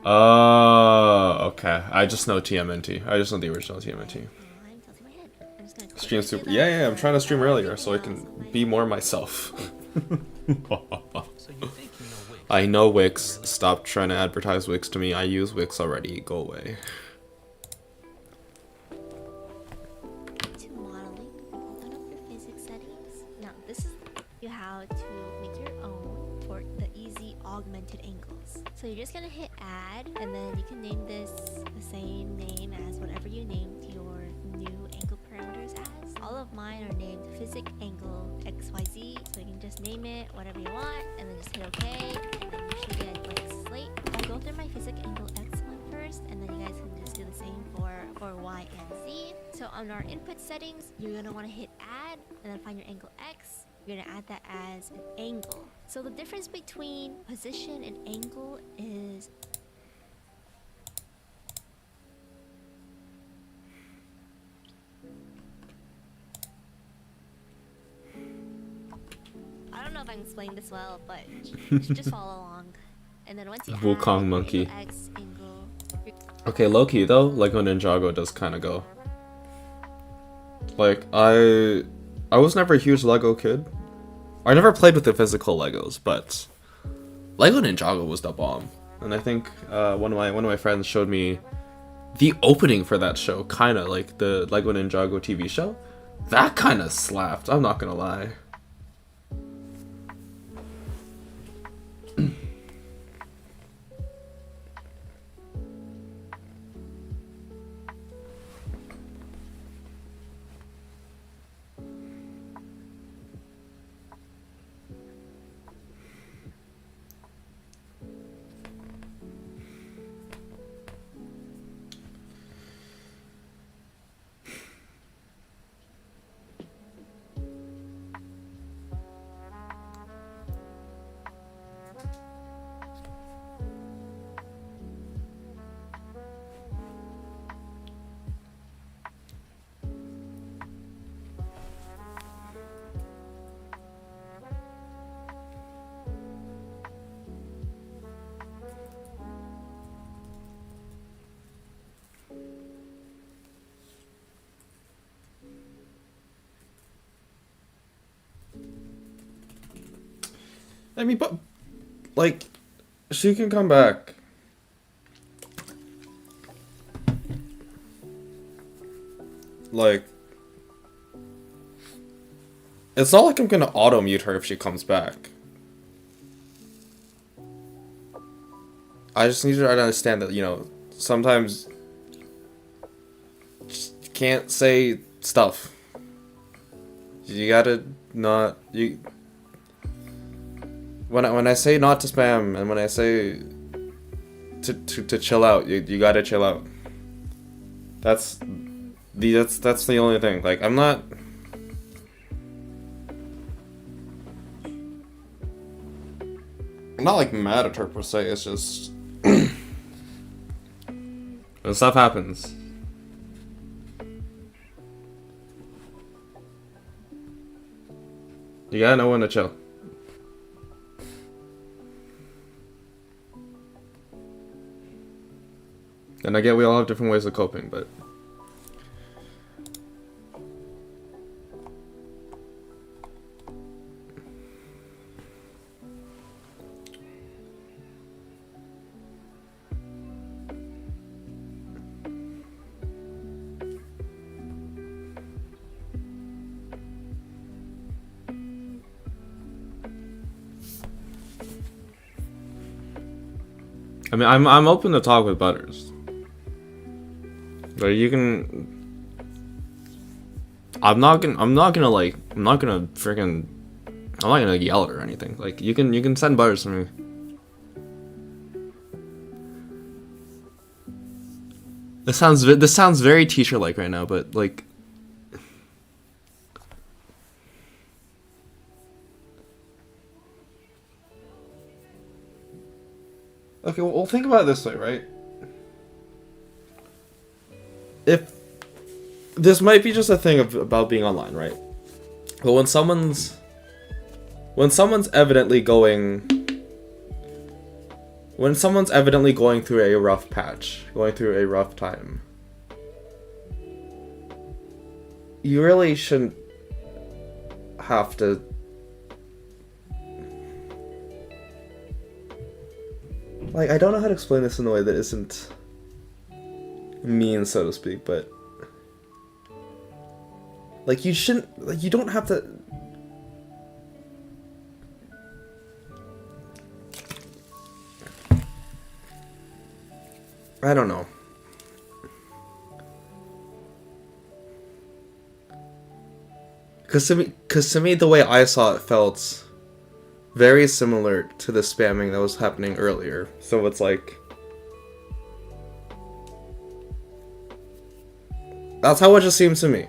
Oh, okay. I just know TMNT. I just know the original TMNT. I'm tilting my head. I'm just gonna Stream super. Yeah, I'm trying to stream earlier so I can be more myself. I know Wix. Stop trying to advertise Wix to me. I use Wix already. Go away. To modeling, open up your physics settings. Now, this is how to make your own for the easy augmented angles. So you're just gonna hit add, and then you can name this the same name as whatever you named your new angle parameters as. All of mine are named physic angle XYZ, so you can just name it whatever you want, and then just hit OK, and then you should get a blank slate. I'll go through my physic angle X one first, and then you guys can just do the same for Y and Z. So on our input settings, you're gonna want to hit add, and then find your angle X. You're gonna add that as an angle. So the difference between position and angle is I don't know if I can explain this well, but you should just follow along. And then once you Wukong add monkey. angle X, angle... Okay, low-key though, Lego Ninjago does kind of go. Like, I was never a huge Lego kid. I never played with the physical Legos, but Lego Ninjago was the bomb. And I think one of my friends showed me the opening for that show, kind of like the Lego Ninjago TV show. That kind of slapped, I'm not gonna lie. I mean, but, like, she can come back. Like, it's not like I'm gonna auto-mute her if she comes back. I just need her to understand that, you know, sometimes you can't say stuff. You gotta not... When I say not to spam, and when I say to chill out, you gotta chill out. That's the only thing. Like, I'm not like mad at her per se. It's just when stuff happens. You gotta know when to chill. And I get we all have different ways of coping, but... I mean, I'm open to talk with Butters. But you can... I'm not gonna yell at her or anything. Like, you can send Butters to me. This sounds very teacher-like right now, but, like... Okay, well, think about it this way, right? If this might be just a thing about being online, right? But when someone's evidently going through a rough patch, going through a rough time, you really shouldn't have to like, I don't know how to explain this in a way that isn't mean, so to speak, but like, you don't have to I don't know. Because to me, the way I saw it felt very similar to the spamming that was happening earlier. So it's like, that's how it just seemed to me.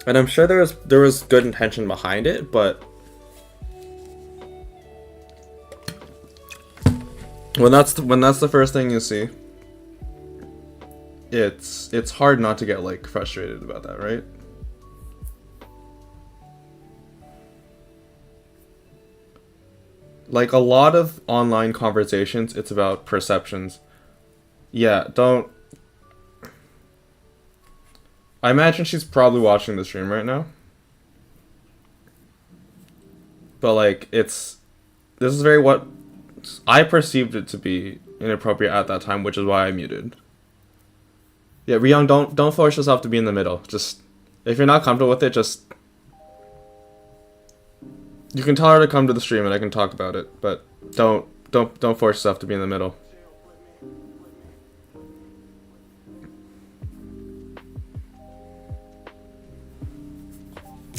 And I'm sure there was good intention behind it, but when that's the first thing you see, it's hard not to get like frustrated about that, right? Like a lot of online conversations, it's about perceptions. Yeah, don't. I imagine she's probably watching the stream right now. But like, this is very what I perceived it to be inappropriate at that time, which is why I muted. Yeah, Ryung, don't force yourself to be in the middle. Just, if you're not comfortable with it, just, you can tell her to come to the stream and I can talk about it, but don't force yourself to be in the middle.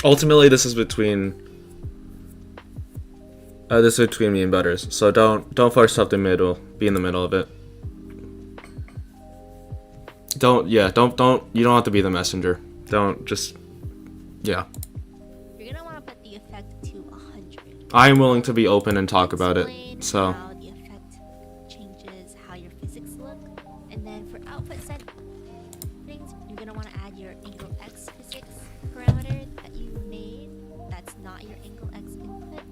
Ultimately, this is between me and Butters, so don't force yourself to be in the middle of it. You don't have to be the messenger. Yeah. You're gonna want to put the effect to 100. I am willing to be open and talk about it, so. How the effect changes how your physics look, and then for output settings, you're gonna want to add your angle x physics parameter that you made. That's not your angle x input,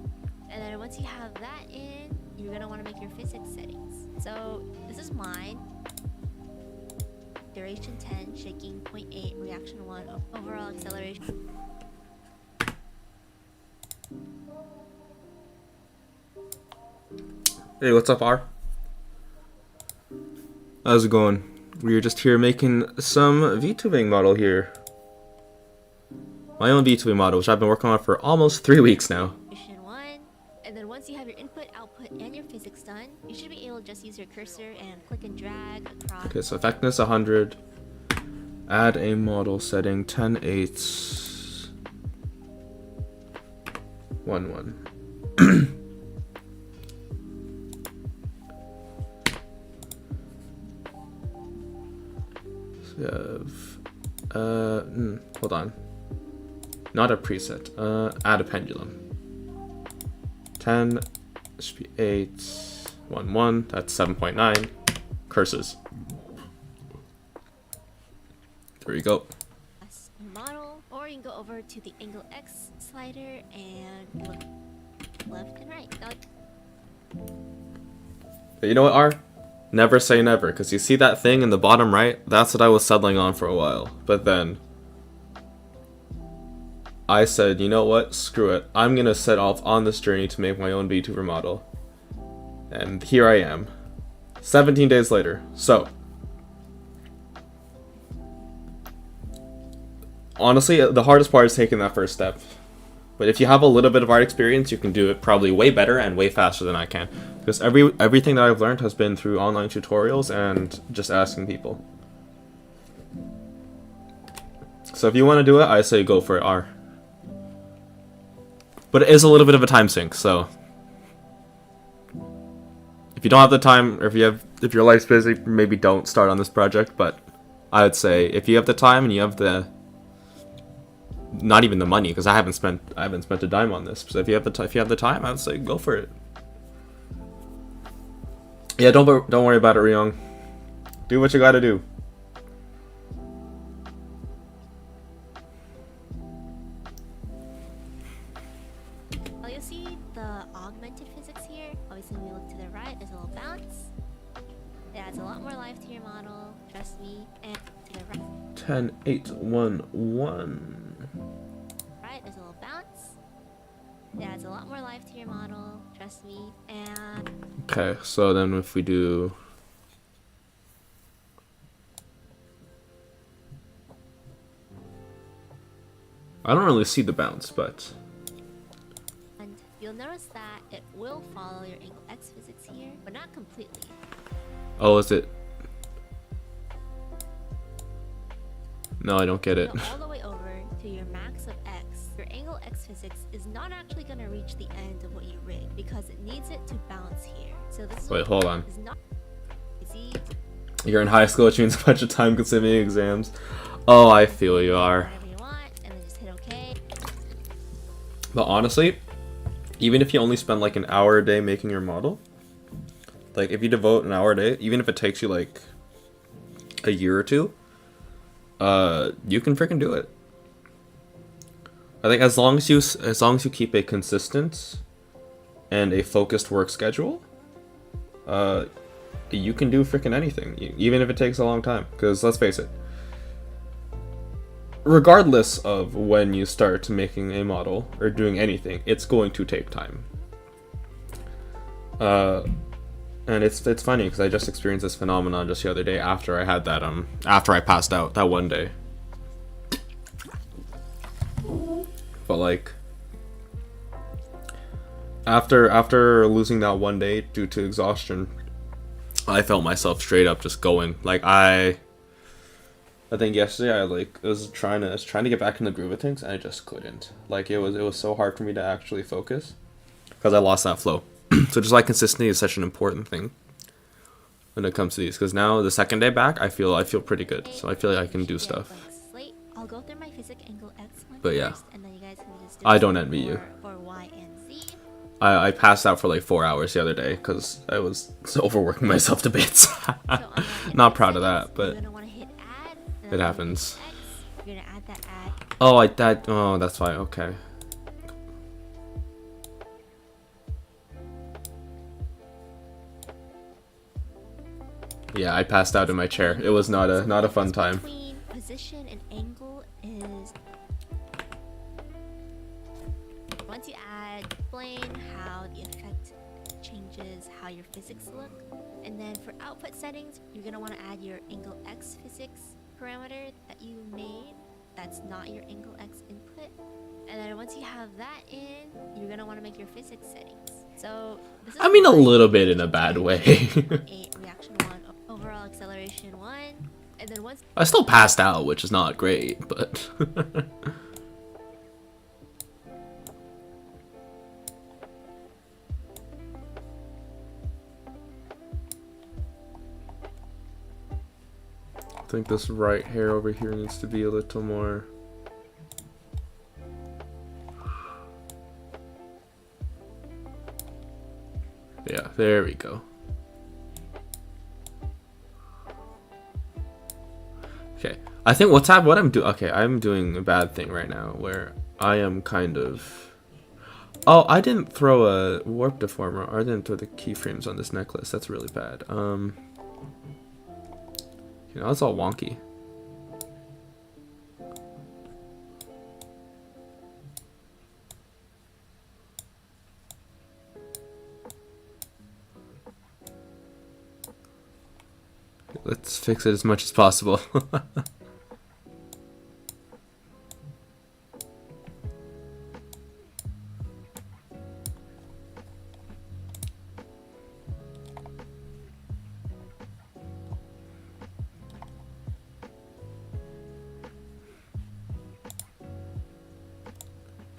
and then once you have that in, you're gonna want to make your physics settings. So this is mine. Duration 10, shaking 0.8, reaction 1, overall acceleration. Hey, what's up, R? How's it going? We're just here making some VTubing model here. My own VTubing model, which I've been working on for almost 3 weeks now. Duration 1, and then once you have your input, output, and your physics done, you should be able to just use your cursor and click and drag across. Okay, so effectiveness 100. Add a model setting 10.8. 1.1. So we have, hold on. Not a preset. Add a pendulum. 10 should be 8. 1.1. That's 7.9. Curses. There you go. Model, or you can go over to the angle X slider and look left and right. But you know what, R? Never say never, because you see that thing in the bottom right? That's what I was settling on for a while. But then I said, you know what? Screw it. I'm going to set off on this journey to make my own VTuber model. And here I am. 17 days later. So, honestly, the hardest part is taking that first step. But if you have a little bit of art experience, you can do it probably way better and way faster than I can. Because everything that I've learned has been through online tutorials and just asking people. So if you want to do it, I say go for it, R. But it is a little bit of a time sink, so if you don't have the time, or if your life's busy, maybe don't start on this project. But I would say if you have the time and you have the, not even the money, because I haven't spent a dime on this. So if you have the time, I would say go for it. Yeah, don't worry about it, Ryung. Do what you gotta do. Well, you'll see the augmented physics here. Obviously, when we look to the right, there's a little bounce. It adds a lot more life to your model, trust me. And to the right. 10, 8, 1, 1. Right, there's a little bounce. It adds a lot more life to your model, trust me. And Okay, so then if we do, I don't really see the bounce, but you'll notice that it will follow your angle X physics here, but not completely. oh, is it? No, I don't get it. Go all the way over to your max of x. Your angle x physics is not actually going to reach the end of what you rigged because it needs it to bounce here. So this Wait, hold on. is not easy. You're in high school, which means a bunch of time-consuming exams. Oh, I feel you are. Whatever you want, and then just hit OK. But honestly, even if you only spend like an hour a day making your model, like if you devote an hour a day, even if it takes you like a year or two, you can freaking do it. I think as long as you keep a consistent and a focused work schedule, you can do freaking anything, even if it takes a long time. Because let's face it, regardless of when you start making a model or doing anything, it's going to take time. And it's funny because I just experienced this phenomenon just the other day after I had that after I passed out that one day. But like after losing that one day due to exhaustion, I felt myself straight up just going. Like I think yesterday I was trying to get back in the groove of things and I just couldn't. Like it was so hard for me to actually focus because I lost that flow. So just like consistency is such an important thing when it comes to these, because now the second day back I feel pretty good, so I feel like I can do stuff. I'll go through my physic angle x one But yeah, first, and then you guys can just do I don't envy you. For y and z. I passed out for like 4 hours the other day because I was overworking myself to bits. Not proud of that, but you're gonna want to hit add, it happens. X, you're gonna add that add. Oh, that's fine. Okay. Yeah, I passed out in my chair. It was not a fun time. Between position and angle is once you add, explain how the effect changes how your physics look, and then for output settings, you're gonna want to add your angle x physics parameter that you made. That's not your angle x input. And then once you have that in, you're gonna want to make your physics settings. So this is I mean, a little bit in a bad way. a reaction 1, overall acceleration 1, and then once I still passed out, which is not great, but I think this right hair over here needs to be a little more. Yeah, there we go. Okay, I think what I'm doing. Okay, I'm doing a bad thing right now where I am kind of. Oh, I didn't throw a warp deformer. Or I didn't throw the keyframes on this necklace. That's really bad. You know, it's all wonky. Let's fix it as much as possible.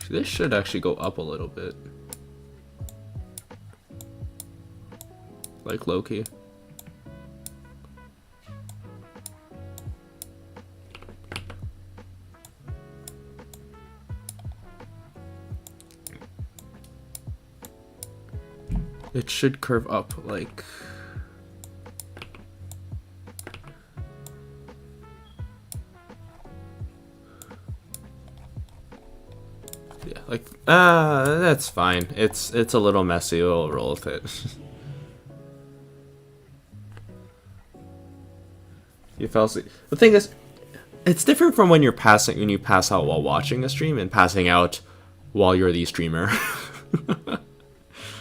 This should actually go up a little bit. Like Loki. It should curve up like... Yeah, like, that's fine. It's a little messy, we'll roll with it. You fell asleep. The thing is, it's different from when you pass out while watching a stream and passing out while you're the streamer.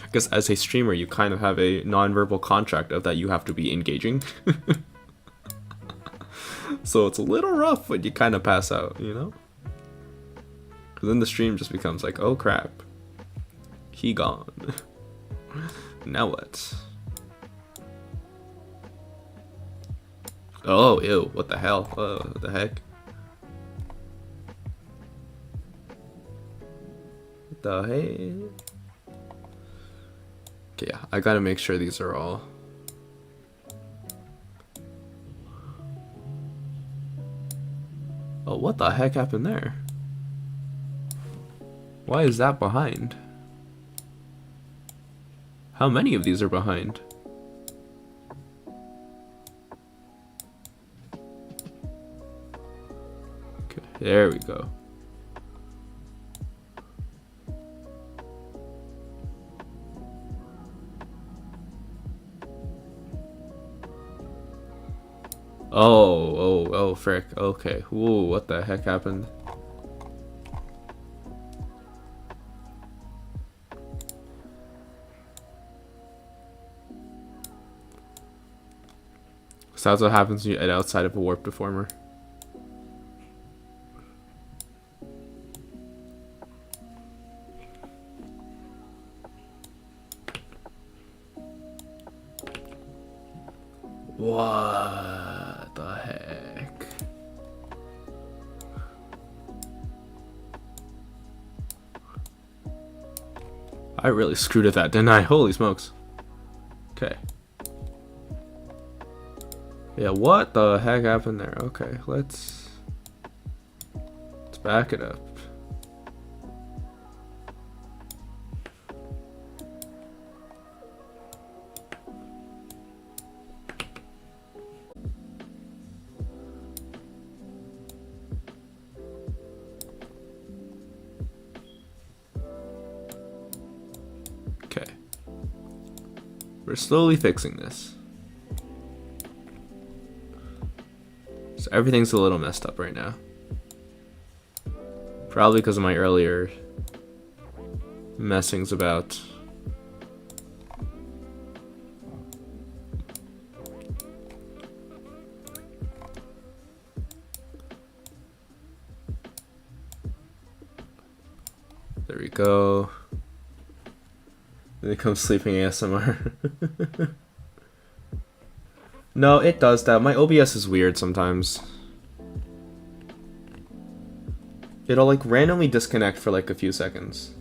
Because as a streamer, you kind of have a non-verbal contract of that you have to be engaging. So it's a little rough when you kind of pass out, you know? Because then the stream just becomes like, oh crap, he gone. Now what? Oh, ew, what the hell? What the heck? the hey? Okay, yeah, I gotta make sure these are all. Oh, what the heck happened there? Why is that behind? How many of these are behind? Okay, there we go. Oh, frick. Okay. Whoa, what the heck happened? So that's what happens when you edit outside of a warp deformer. What the heck? I really screwed at that, didn't I? Holy smokes. Okay. Yeah, what the heck happened there? Okay, let's back it up. Okay. We're slowly fixing this. So everything's a little messed up right now. Probably because of my earlier messings about. There we go. Then it comes sleeping ASMR. No, it does that. My OBS is weird sometimes. It'll like randomly disconnect for like a few seconds.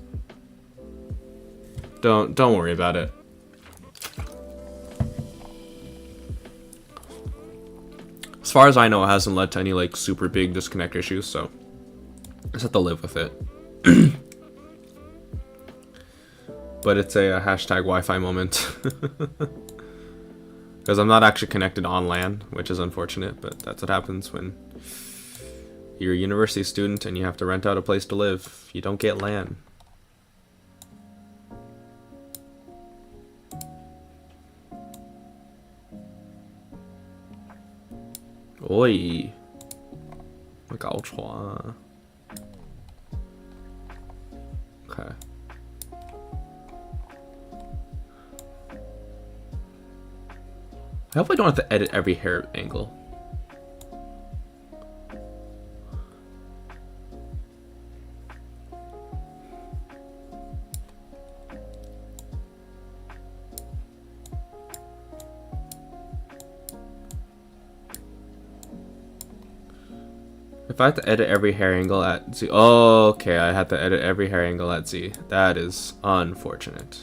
Don't worry about it. As far as I know, it hasn't led to any like super big disconnect issues, so I just have to live with it. But it's a hashtag Wi-Fi moment. Because I'm not actually connected on LAN, which is unfortunate, but that's what happens when you're a university student and you have to rent out a place to live. You don't get LAN. Oi. 我搞错啊. Okay. I hope I don't have to edit every hair angle. If I have to edit every hair angle at Z. Oh, okay, I had to edit every hair angle at Z. That is unfortunate.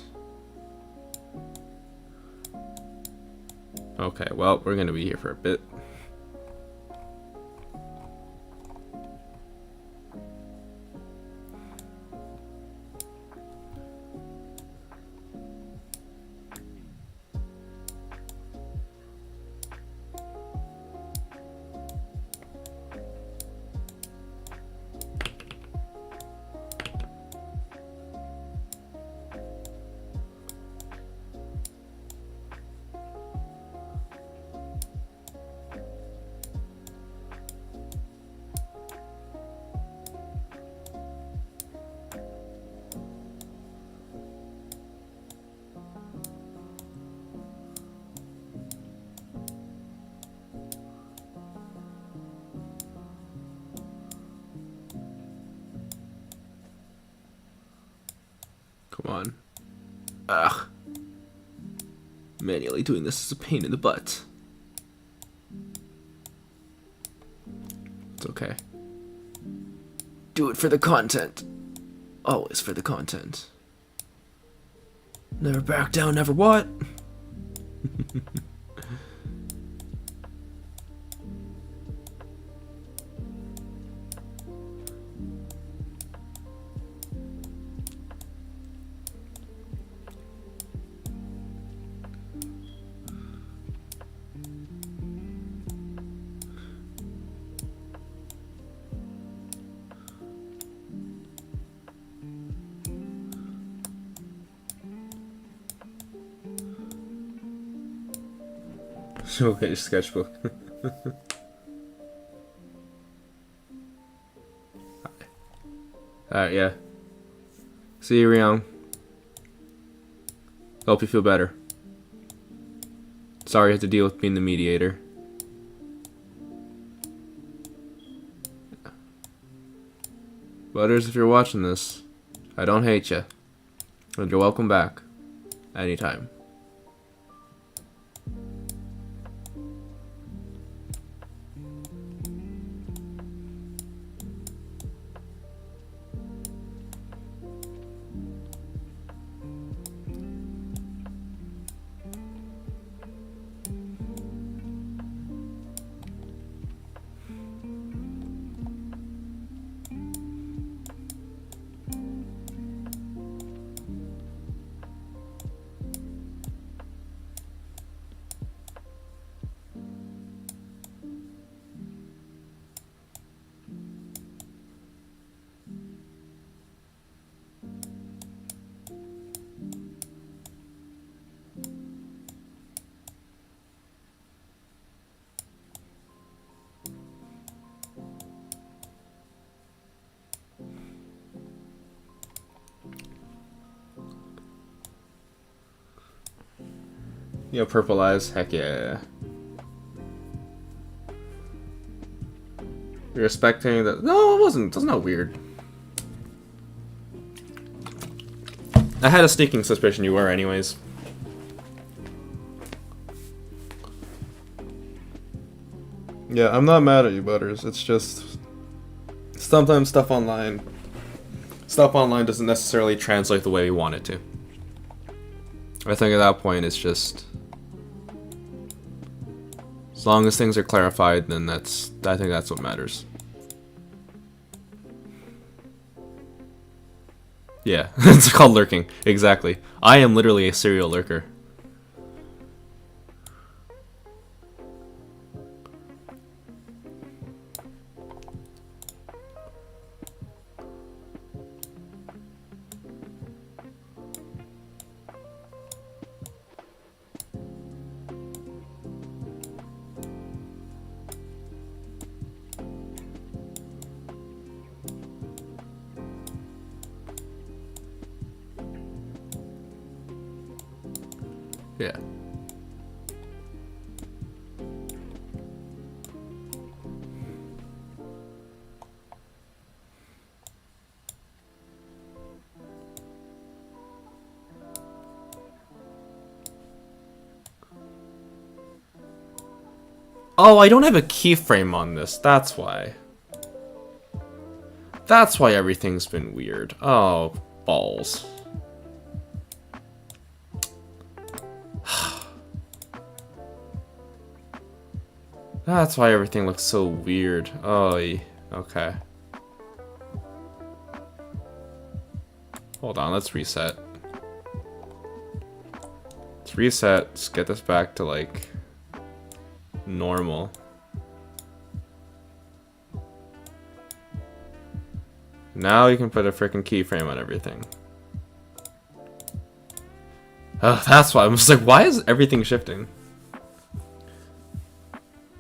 Okay, well, we're gonna be here for a bit. Come on. Ugh. Manually doing this is a pain in the butt. It's okay. Do it for the content. Always for the content. Never back down, never what? Okay, sketchbook. Alright, yeah. See you, Ryong. Hope you feel better. Sorry you had to deal with being the mediator. Butters, if you're watching this, I don't hate you. And you're welcome back. Anytime. Yo, purple eyes, heck yeah. You're spectating that? No, it wasn't. That's not weird. I had a sneaking suspicion you were, anyways. Yeah, I'm not mad at you, Butters. It's just sometimes stuff online doesn't necessarily translate the way we want it to. I think at that point it's just, as long as things are clarified, then I think that's what matters. Yeah, it's called lurking. Exactly. I am literally a serial lurker. Yeah. Oh, I don't have a keyframe on this. That's why. That's why everything's been weird. Oh, balls. That's why everything looks so weird. Oh, okay. Hold on, let's reset. Let's reset. Let's get this back to, like, normal. Now you can put a freaking keyframe on everything. Oh, that's why. I'm just like, why is everything shifting?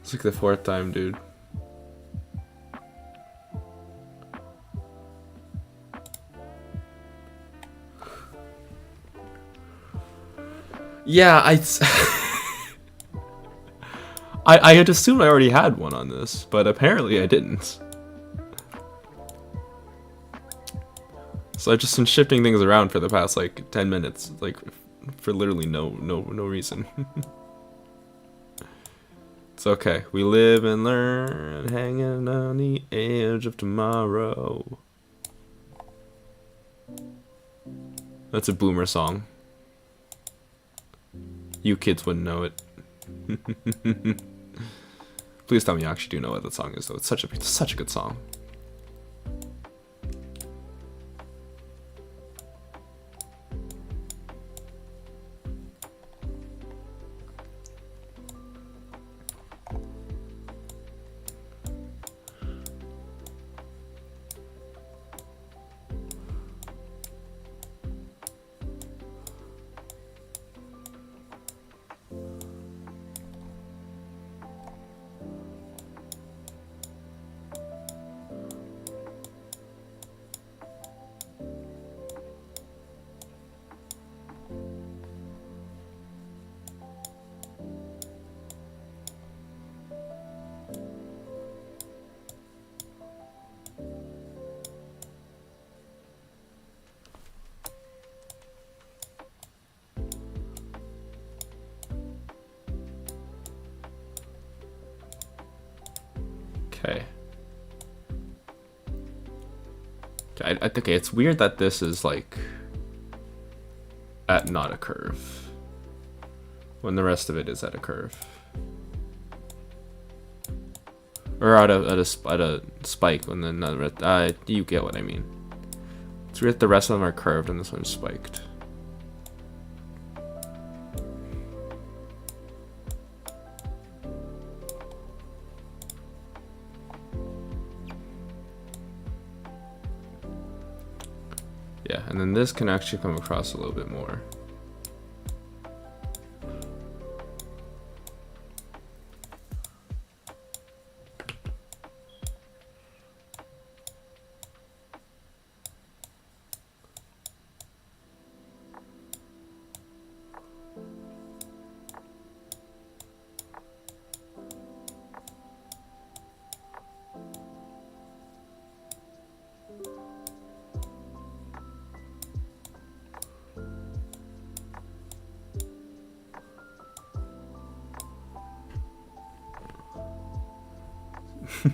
It's like the 4th time, dude. Yeah, I had assumed I already had one on this, but apparently I didn't. So I've just been shifting things around for the past like 10 minutes, like for literally no reason. It's okay. We live and learn, hanging on the edge of tomorrow. That's a boomer song. You kids wouldn't know it. Please tell me you actually do know what that song is, though. It's such a good song. Okay. Okay, it's weird that this is like at not a curve when the rest of it is at a curve, or at a spike when the other. You get what I mean. It's weird that the rest of them are curved and this one's spiked. Yeah, and then this can actually come across a little bit more.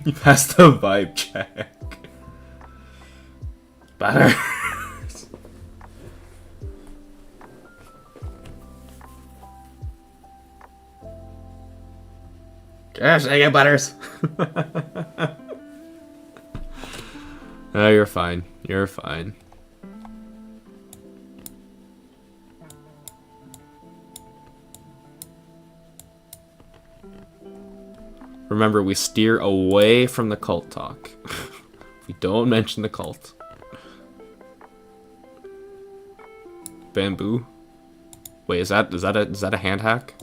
You passed the vibe check. Better. Yes, I get butters. No, you're fine. You're fine. Remember, we steer away from the cult talk. We don't mention the cult. Bamboo. Wait, is that a hand hack?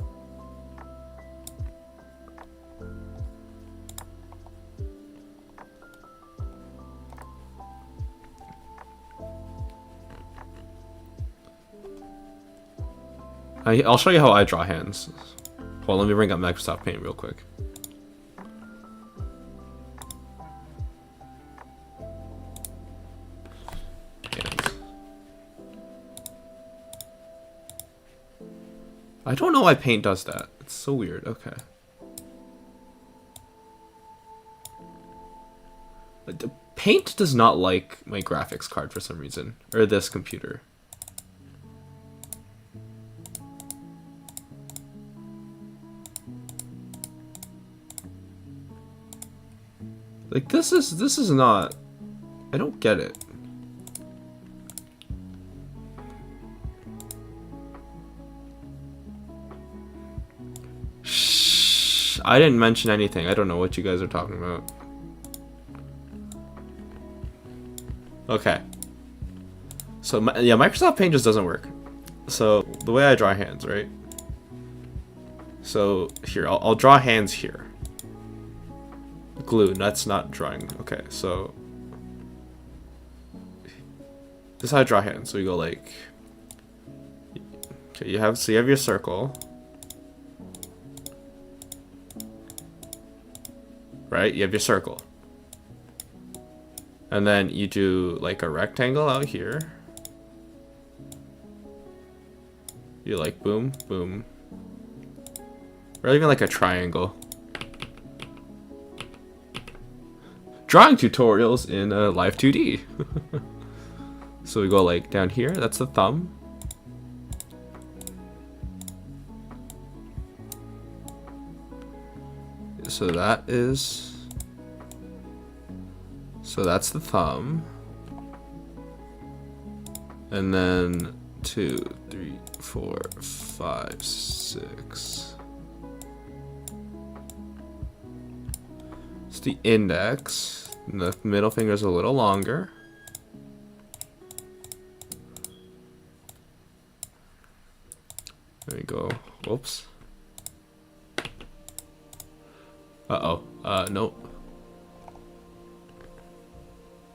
I'll show you how I draw hands. Hold on, let me bring up Microsoft Paint real quick. I don't know why Paint does that. It's so weird. Okay. The Paint does not like my graphics card for some reason. Or this computer. Like, this is not... I don't get it. I didn't mention anything. I don't know what you guys are talking about. Okay. So, yeah, Microsoft Paint just doesn't work. So, the way I draw hands, right? So, here, I'll draw hands here. Glue, that's not drawing. Okay, so... this is how I draw hands. So, you go like... okay, you have your circle. Right? You have your circle. And then you do like a rectangle out here. You like boom, boom. Or even like a triangle. Drawing tutorials in Live 2D. So we go like down here, that's the thumb. So that's the thumb. And then 2, 3, 4, 5, 6. It's the index. And the middle finger is a little longer. There we go. Whoops. Uh-oh. Nope.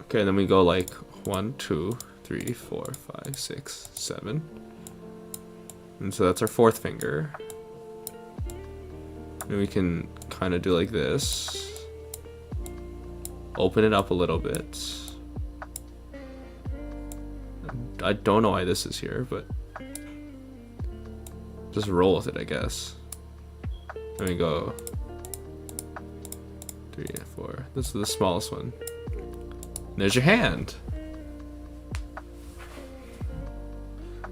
Okay, then we go like 1, 2, 3, 4, 5, 6, 7. And so that's our fourth finger. And we can kind of do like this. Open it up a little bit. I don't know why this is here, but just roll with it, I guess. There we go. 3 and 4. This is the smallest one. And there's your hand.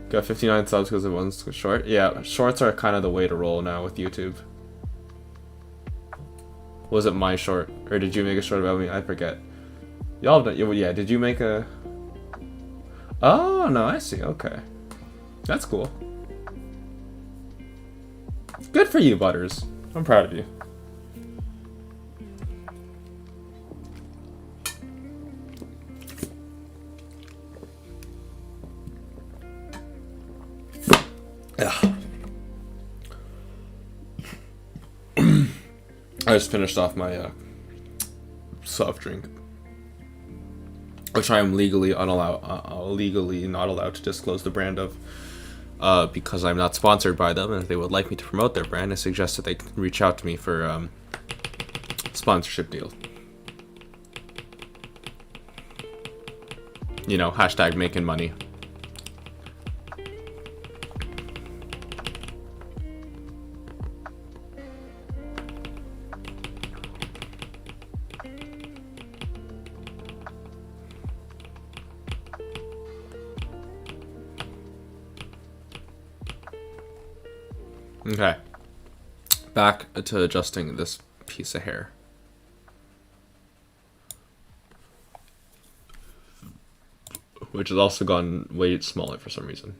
Got 59 subs because it one's short. Yeah, shorts are kind of the way to roll now with YouTube. Was it my short? Or did you make a short about me? I forget. Y'all have done, yeah, did you make a... Oh, no, I see. Okay. That's cool. Good for you, Butters. I'm proud of you. I just finished off my soft drink, which I am legally not allowed to disclose the brand of, because I'm not sponsored by them. And if they would like me to promote their brand, I suggest that they reach out to me for sponsorship deal. You know, hashtag making money. Okay, back to adjusting this piece of hair. Which has also gone way smaller for some reason.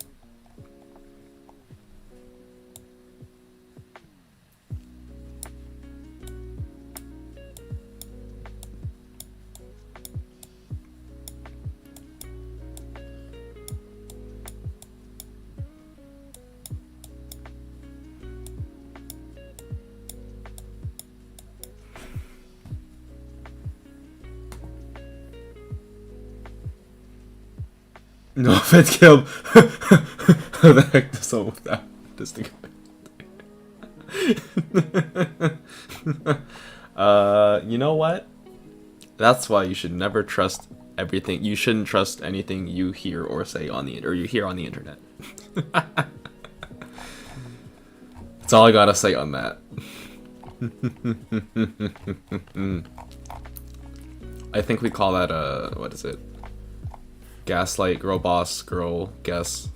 No offense, Caleb. How the heck does someone with that distinct? You know what? That's why you should never trust everything. You shouldn't trust anything you hear or say on the you hear on the internet. That's all I gotta say on that. I think we call that what is it? Gaslight, girl boss, girl guess.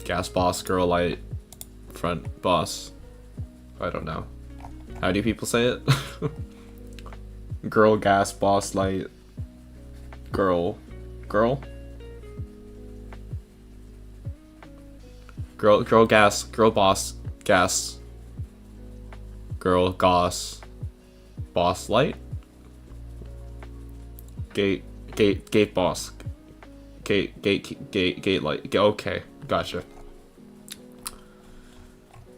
Gas boss, girl light, front boss. I don't know. How do people say it? Girl gas boss light. Girl. Girl gas, girl boss, gas. Girl goss. Boss light. Gate boss. Gate light. Okay, gotcha.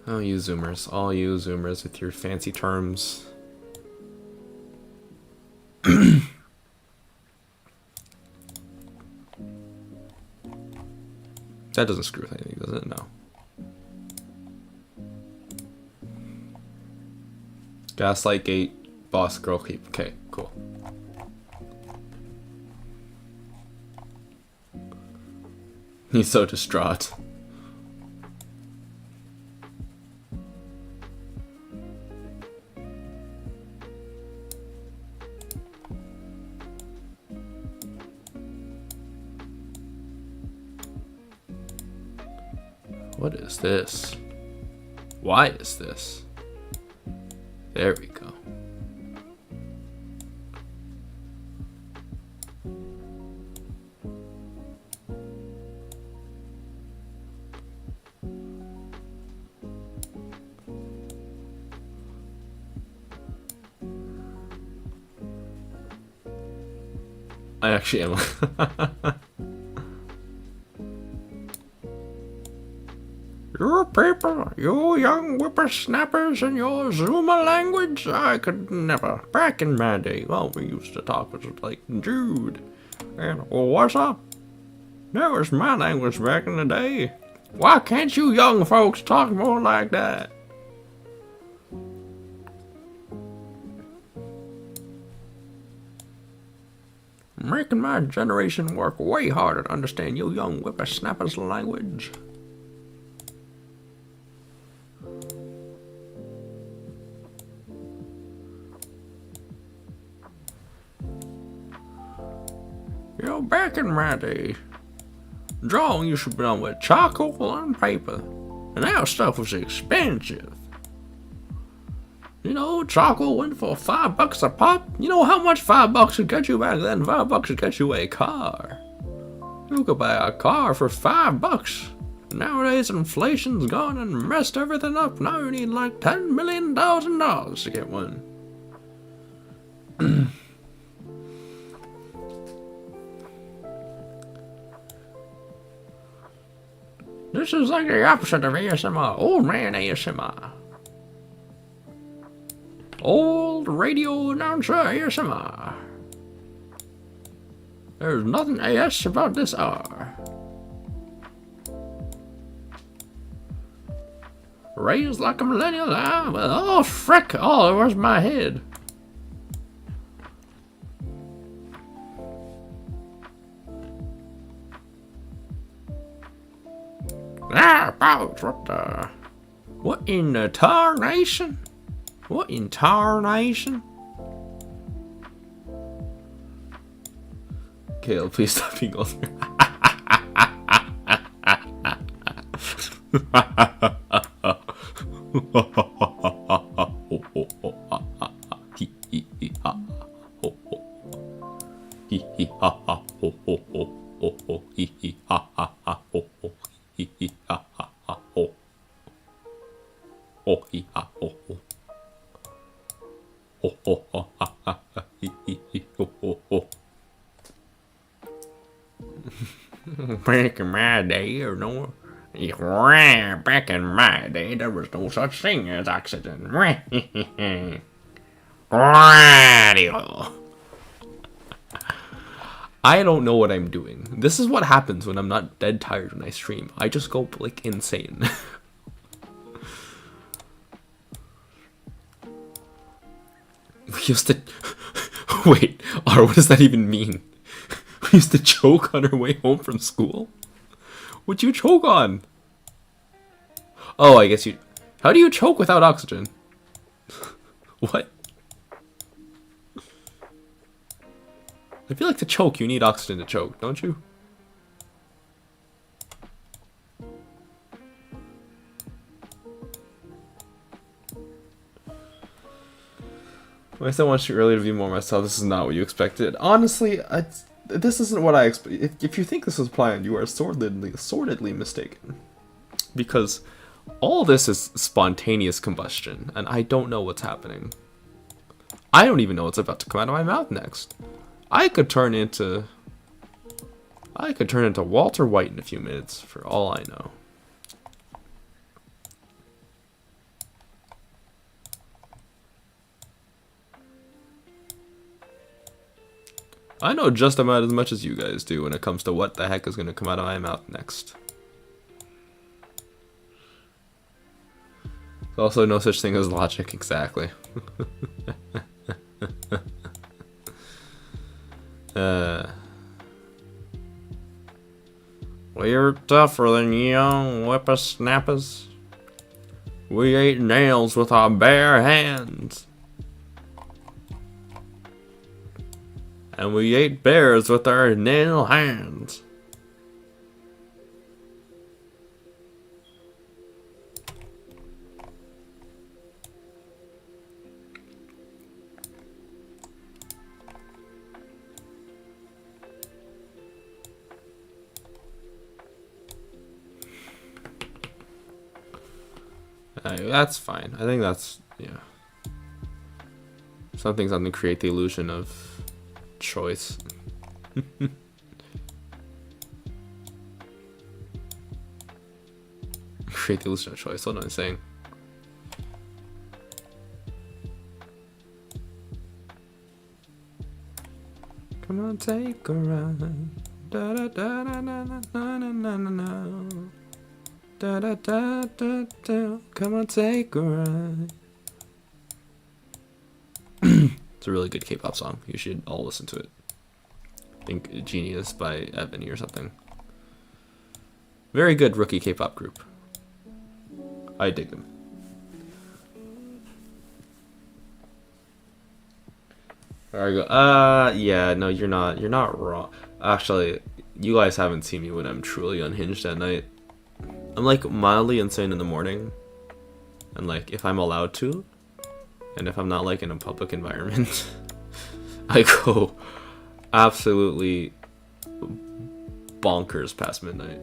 Oh, you Zoomers. All you Zoomers with your fancy terms. That doesn't screw with anything, does it? No. Gaslight, gate, boss, girl, keep. Okay, cool. He's so distraught. What is this? Why is this? There we go. I actually am. You people, you young whippersnappers and your Zuma language, I could never. Back in my day, well, we used to talk as like Jude. And what's up? That was my language back in the day. Why can't you young folks talk more like that? Making my generation work way harder to understand you young whippersnappers' language. You know, back in my day, drawing used to be done with charcoal and paper, and that stuff was expensive. You know, charcoal went for $5 a pop. You know how much $5 would get you back then? $5 would get you a car. You could buy a car for $5. Nowadays, inflation's gone and messed everything up. Now you need like $10 million to get one. This is like the opposite of ASMR. Old man ASMR. Old radio announcer ASMR. There's nothing AS about this R. Raised like a millennial. Oh, frick. Oh, where's my head? About what the... What in the tarnation? What in tarnation? Kale, please stop being older. Back in my day, or no, back in my day, there was no such thing as oxygen. Radio. I don't know what I'm doing. This is what happens when I'm not dead tired when I stream. I just go like insane. We used to wait. What does that even mean? We used to choke on our way home from school? What'd you choke on? Oh, I guess you... How do you choke without oxygen? What? I feel like to choke, you need oxygen to choke, don't you? I still want you early to be more myself. This is not what you expected. Honestly, this isn't what I expect. If you think this was planned, you are sordidly mistaken. Because all this is spontaneous combustion, and I don't know what's happening. I don't even know what's about to come out of my mouth next. I could turn into Walter White in a few minutes, for all I know. I know just about as much as you guys do when it comes to what the heck is going to come out of my mouth next. There's also no such thing as logic, exactly. We're tougher than young whippersnappers. We ate nails with our bare hands. And we ate bears with our nail hands. That's fine. I think that's, yeah. Some things have to create the illusion of choice. Create the illusion of choice. What am I saying? Come on, take a ride. Da da da da da da da da da da. Da da da da da. Come on, take a ride. It's a really good K-pop song. You should all listen to it. I think Genius by Ebony or something. Very good rookie K-pop group. I dig them. There I go. Yeah, no, you're not. You're not wrong. Actually, you guys haven't seen me when I'm truly unhinged at night. I'm like mildly insane in the morning, and like if I'm allowed to, and if I'm not like in a public environment, I go absolutely bonkers past midnight.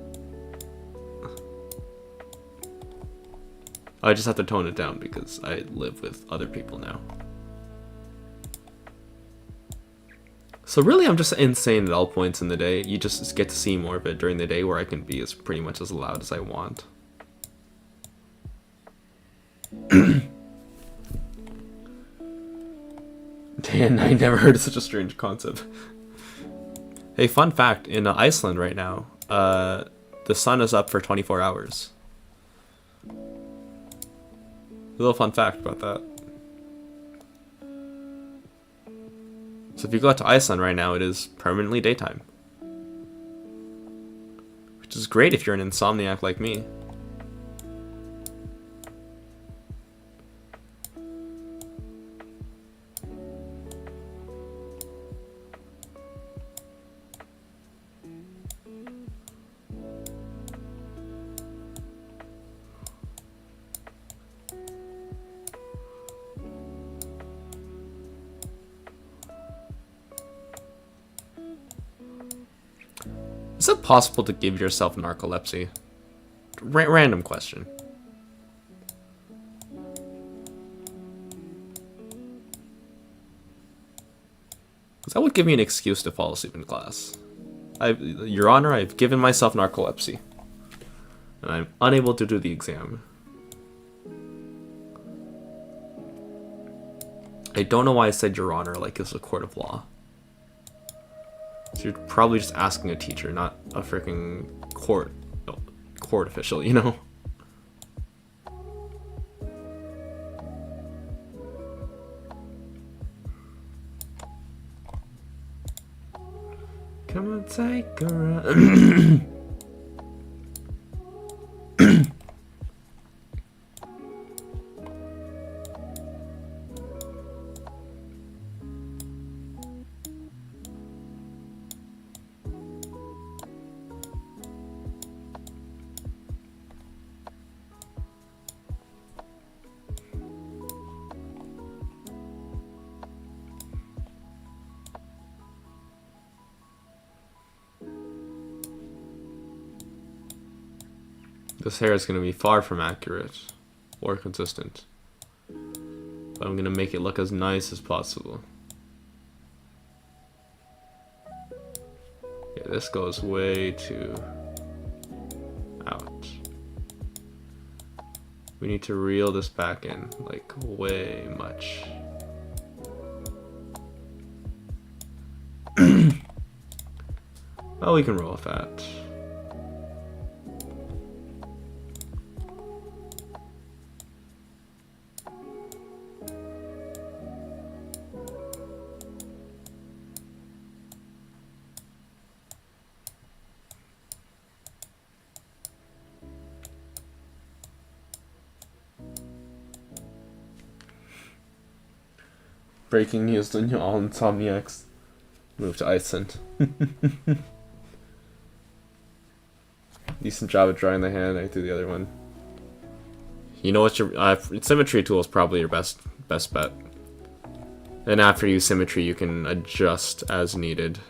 I just have to tone it down because I live with other people now. So really, I'm just insane at all points in the day. You just get to see more of it during the day, where I can be as pretty much as loud as I want. Dan, I never heard of such a strange concept. Hey, fun fact, in Iceland right now, the sun is up for 24 hours. A little fun fact about that. So if you go out to Iceland right now, it is permanently daytime. Which is great if you're an insomniac like me. Is it possible to give yourself narcolepsy? Random question. That would give me an excuse to fall asleep in class. Your Honor, I've given myself narcolepsy. And I'm unable to do the exam. I don't know why I said Your Honor like it's a court of law. So you're probably just asking a teacher, not a freaking court official, you know? Come on, take a run. This hair is going to be far from accurate or consistent, but I'm going to make it look as nice as possible. Yeah, this goes way too out. We need to reel this back in, like, way much. Well, we can roll with that. Breaking news to all insomniacs. Move to Iceland. Decent job at drawing the hand. I do the other one. You know what? Your symmetry tool is probably your best bet. And after you use symmetry, you can adjust as needed.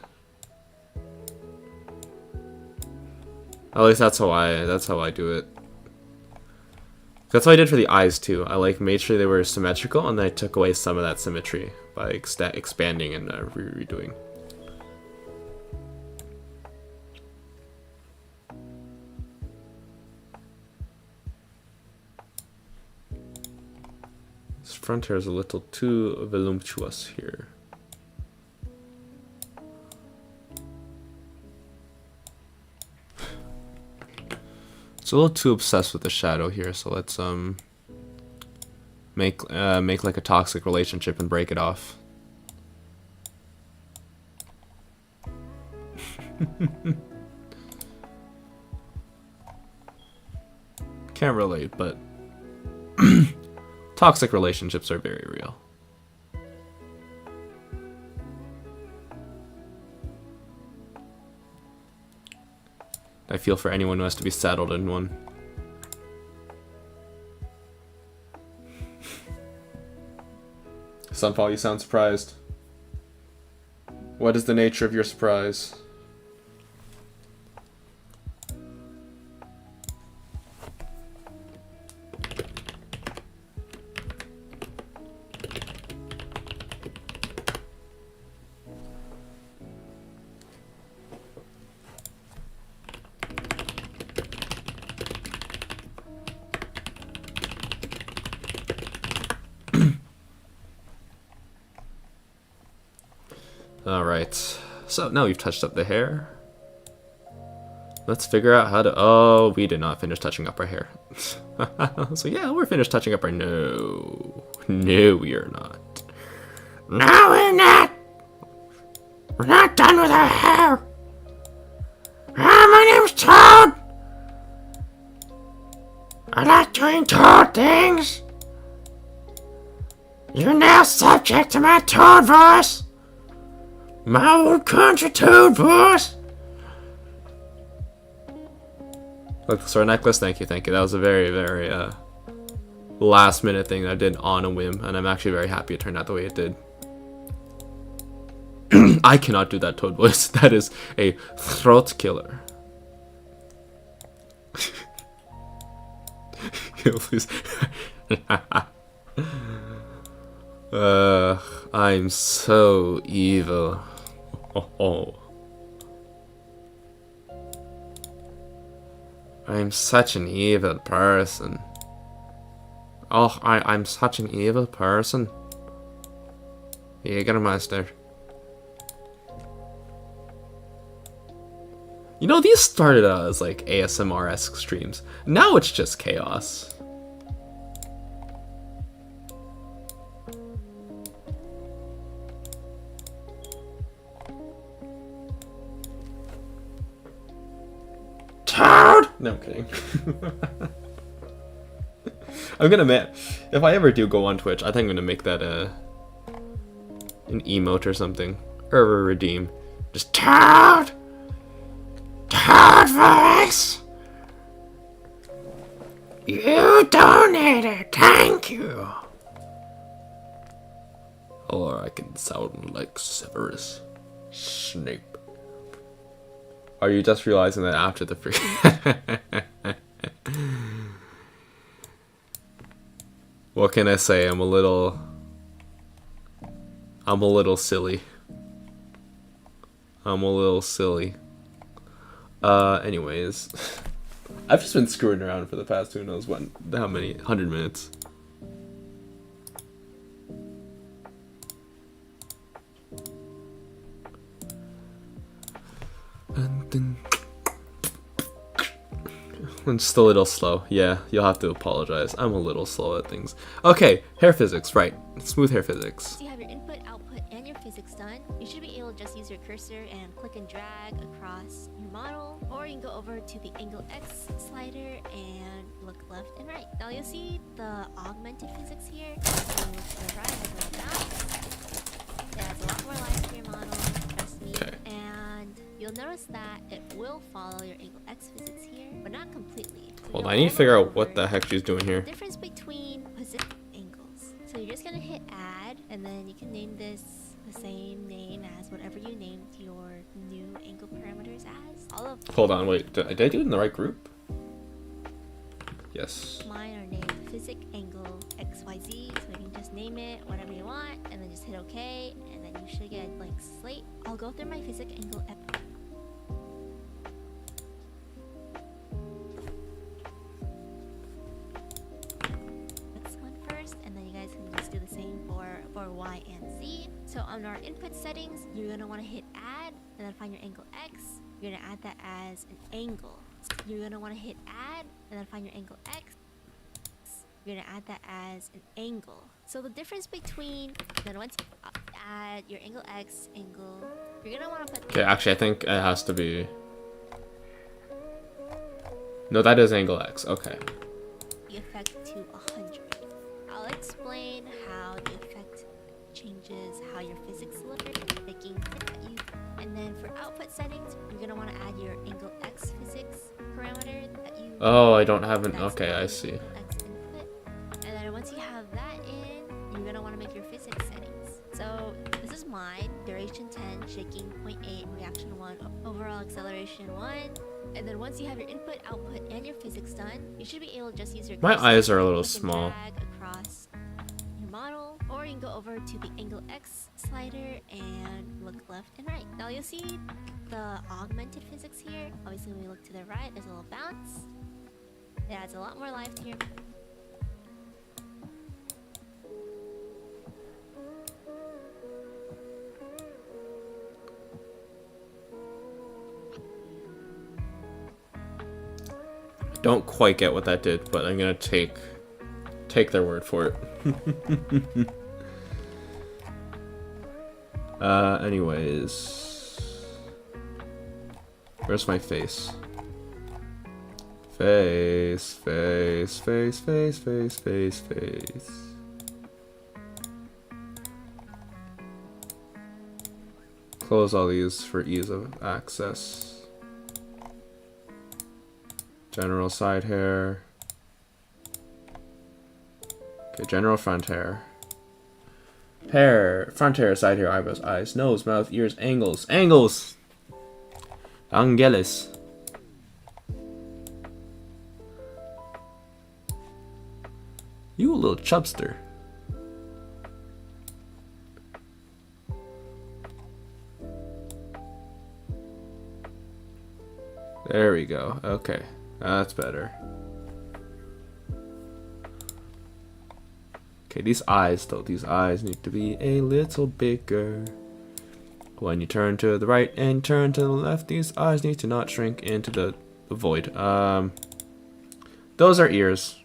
At least that's how I do it. That's what I did for the eyes too. I like made sure they were symmetrical, and then I took away some of that symmetry by expanding and redoing. This front hair is a little too voluptuous here. It's a little too obsessed with the shadow here, so let's make like a toxic relationship and break it off. Can't relate, but toxic relationships are very real. I feel for anyone who has to be saddled in one. Sunfall, you sound surprised. What is the nature of your surprise? Alright, so now we've touched up the hair. Let's figure out how to... Oh, we did not finish touching up our hair. So yeah, we're finished touching up our... No, we are not. No, we're not! We're not done with our hair! Ah, my name's Toad! I like doing Toad things! You're now subject to my Toad voice! My old country Toad voice! Look, the sword necklace, thank you. That was a very, very, last minute thing that I did on a whim, and I'm actually very happy it turned out the way it did. I cannot do that Toad voice. That is a throat killer. Please. I'm so evil. Oh. I'm such an evil person. Oh, I'm such an evil person. Jägermeister. You know, these started out as like ASMR-esque streams. Now it's just chaos. Toad! No, I'm kidding. I'm gonna make... If I ever do go on Twitch, I think I'm gonna make that an emote or something. Or a redeem. Just Toad! Toad voice! You donated, thank you! Or I can sound like Severus Snape. Are you just realizing that after the free? What can I say? I'm a little silly. Anyways, I've just been screwing around for the past who knows how many 100 minutes. I'm just a little slow. Yeah, you'll have to apologize. I'm a little slow at things. Okay, hair physics, right. Smooth hair physics. So you have your input, output, and your physics done. You should be able to just use your cursor and click and drag across your model. Or you can go over to the angle X slider and look left and right. Now you'll see the augmented physics here. So to the right has a little bounce. It adds a lot more life to your model, trust me. Okay. And you'll notice that it will follow your angle X physics here, but not completely. So Hold on, I need to figure out what the heck she's doing here. the difference between position angles. So you're just gonna hit add, and then you can name this the same name as whatever you named your new angle parameters as. All of Hold on, wait. Did I do it in the right group? Yes. mine are named physics angle XYZ, so you can just name it whatever you want, and then just hit OK, and then you should get a blank slate. I'll go through my physics angle one first, and then you guys can just do the same for Y and Z. So on our input settings, you're gonna want to hit add, and then find your angle X. You're gonna add that as an angle. You're gonna want to hit add, and then find your angle X. You're gonna add that as an angle. So the difference between, then once you add your angle X angle, you're gonna want to put. Okay, actually, I think it has to be. No, that is angle X. Okay. The effect to 100. I'll explain how the effect changes how your physics look, making you. And then for output settings, you're gonna want to add your angle X physics parameter that you. Oh, I don't have an. Okay, I see. X input. And then once you have that in, you're gonna want to make your physics settings. So this is mine: duration 10, shaking 0.8, reaction 1, overall acceleration 1. And then once you have your input, output, and your physics done, you should be able to just use your. My eyes are a little click and small. drag across your model, or you can go over to the angle X slider and look left and right. Now you'll see the augmented physics here. Obviously, when we look to the right, there's a little bounce. It adds a lot more life to your. Don't quite get what that did, but I'm gonna take their word for it. Anyways, where's my face? Face. Close all these for ease of access. General side hair. Okay, general front hair. Front hair, side hair, eyebrows, eyes, nose, mouth, ears, angles. Angles! Angeles. You a little chubster. There we go. Okay. That's better. Okay, these eyes though, these eyes need to be a little bigger. When you turn to the right and turn to the left, these eyes need to not shrink into the void. Those are ears.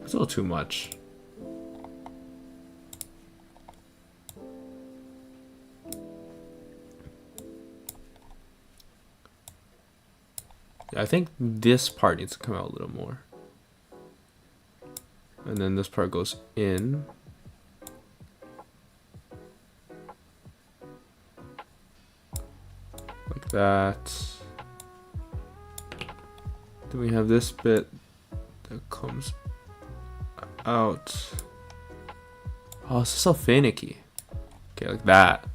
It's a little too much. Yeah, I think this part needs to come out a little more. And then this part goes in. Like that. Then we have this bit that comes out. Oh, this is so finicky. Okay, like that.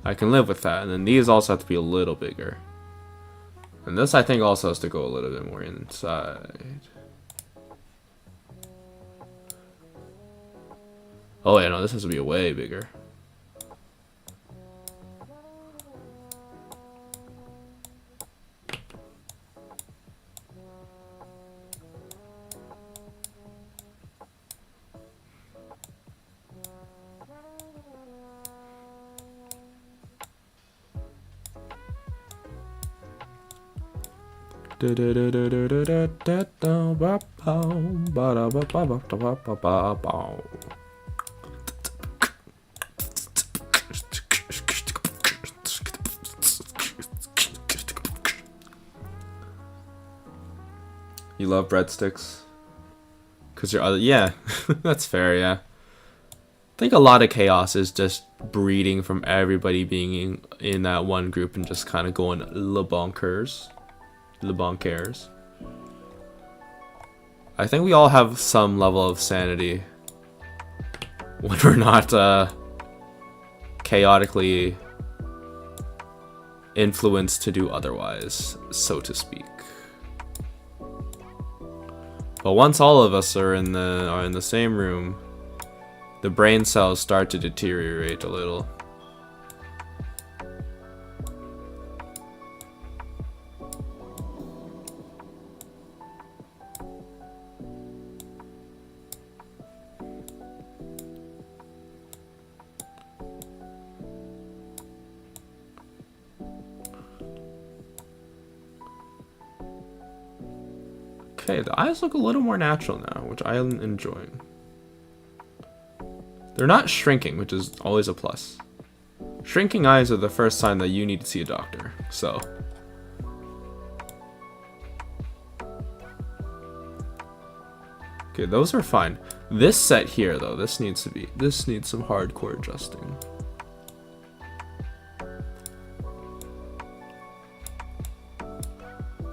I can live with that. And then these also have to be a little bigger. And this, I think, also has to go a little bit more inside. Oh, yeah, no, this has to be way bigger. You love breadsticks? Cause you're other, yeah, that's fair, yeah. I think a lot of chaos is just breeding from everybody being in that one group and just kind of going le bonkers. Le bonkers. I think we all have some level of sanity when we're not chaotically influenced to do otherwise, so to speak. But once all of us are in the same room, the brain cells start to deteriorate a little. Okay, the eyes look a little more natural now, which I am enjoying. They're not shrinking, which is always a plus. Shrinking eyes are the first sign that you need to see a doctor, so. Okay, those are fine. This set here, though, this needs some hardcore adjusting.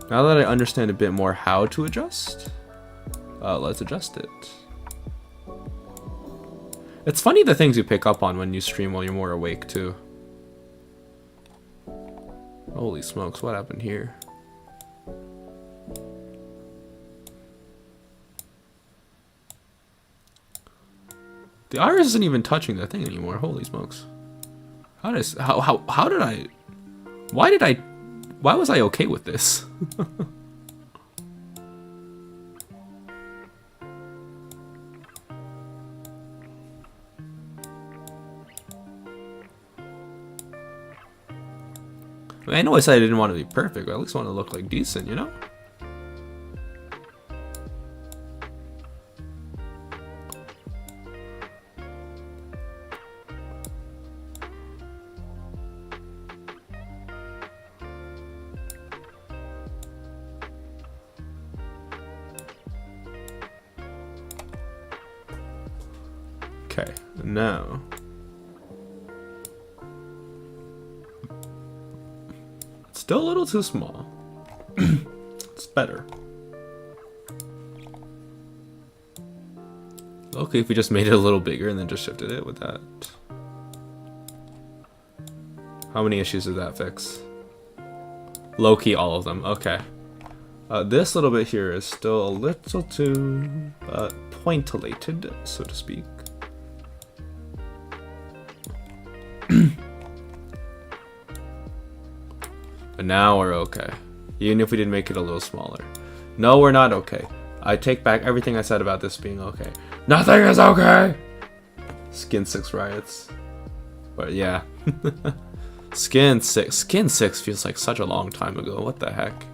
Now that I understand a bit more how to adjust, let's adjust it. It's funny the things you pick up on when you stream while you're more awake, too. Holy smokes, what happened here? The iris isn't even touching the thing anymore, holy smokes. Why was I okay with this? I know I said I didn't want to be perfect, but I at least want to look like decent, you know? Okay, now it's still a little too small. It's better. Okay, if we just made it a little bigger and then just shifted it with that. How many issues did that fix? Low-key, all of them. Okay. This little bit here is still a little too pointillated, so to speak. But now we're okay. Even if we did make it a little smaller. No, we're not okay. I take back everything I said about this being okay. Nothing is okay! Skin 6 riots. But yeah. Skin 6. Skin 6 feels like such a long time ago. What the heck?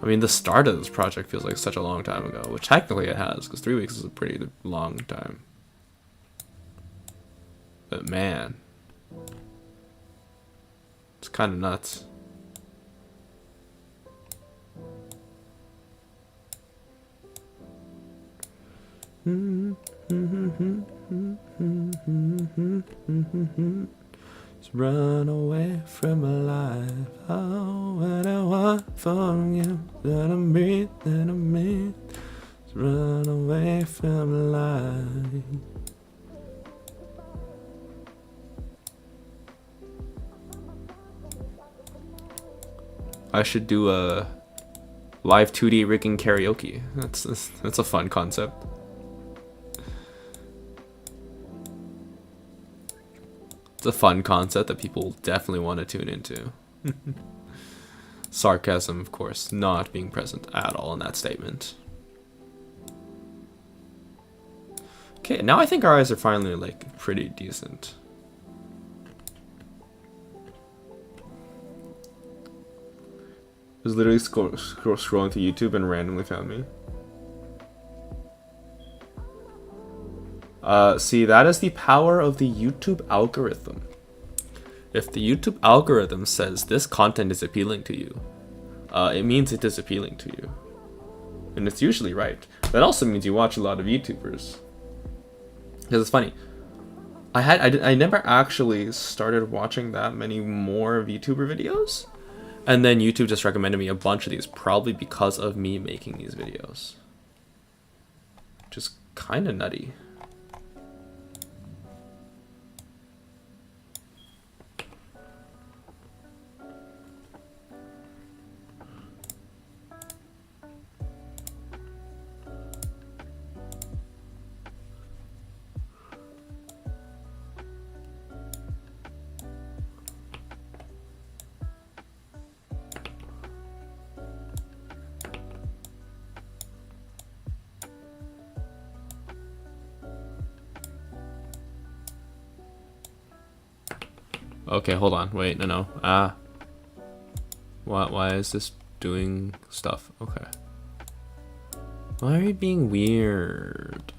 I mean, the start of this project feels like such a long time ago. Which technically it has, because 3 weeks is a pretty long time. But man. It's kind of nuts. Just run away from my life. Oh, what I want from you. Let 'em breathe, let 'em breathe. Just run away from life. I should do a live 2D rigging karaoke. That's a fun concept. It's a fun concept that people definitely want to tune into. Sarcasm, of course, not being present at all in that statement. Okay, now I think our eyes are finally like pretty decent. was literally scrolling through YouTube and randomly found me. See, that is the power of the YouTube algorithm. If the YouTube algorithm says this content is appealing to you, it means it is appealing to you. And it's usually right. That also means you watch a lot of YouTubers. Because it's funny. I never actually started watching that many more VTuber videos. And then YouTube just recommended me a bunch of these, probably because of me making these videos. Just kind of nutty. Okay, hold on. Wait, no. Why is this doing stuff? Okay. Why are you being weird?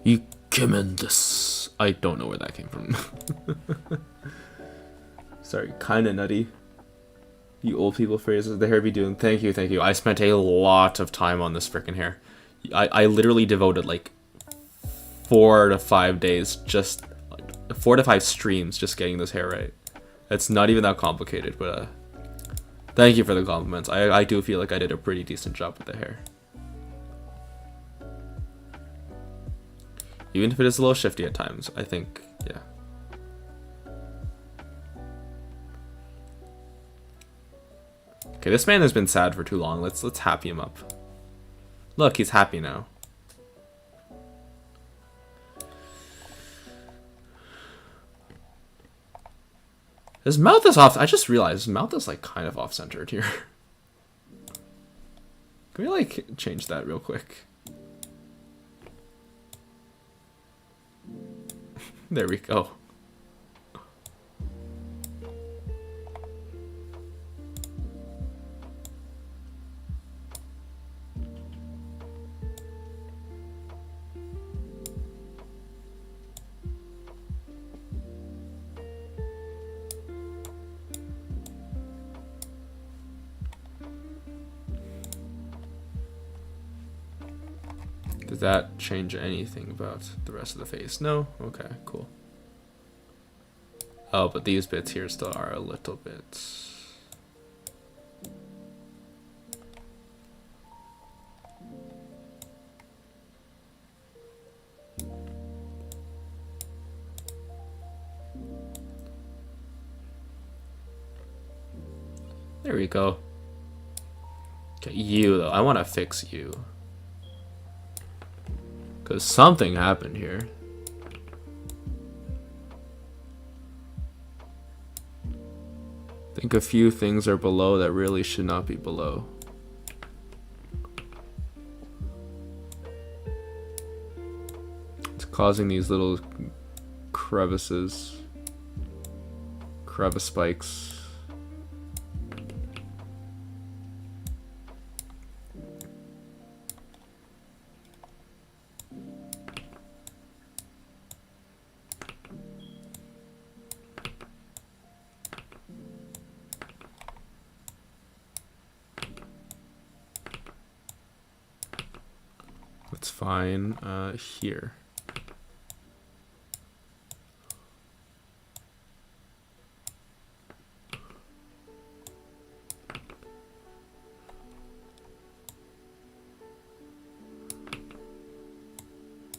You tremendous. I don't know where that came from. Sorry, kinda nutty. You old people phrases, the hair be doing. Thank you. I spent a lot of time on this freaking hair. I literally devoted like 4 to 5 days, just 4 to 5 streams just getting this hair right. It's not even that complicated, but thank you for the compliments. I do feel like I did a pretty decent job with the hair. Even if it is a little shifty at times, I think, yeah. Okay, this man has been sad for too long. Let's happy him up. Look, he's happy now. His mouth is off. I just realized his mouth is like kind of off-centered here. Can we like change that real quick? There we go. Does that change anything about the rest of the face? No? Okay, cool. Oh, but these bits here still are a little bit... There we go. Okay, you though. I want to fix you. Because something happened here. I think a few things are below that really should not be below. It's causing these little crevice spikes. That's fine. Here.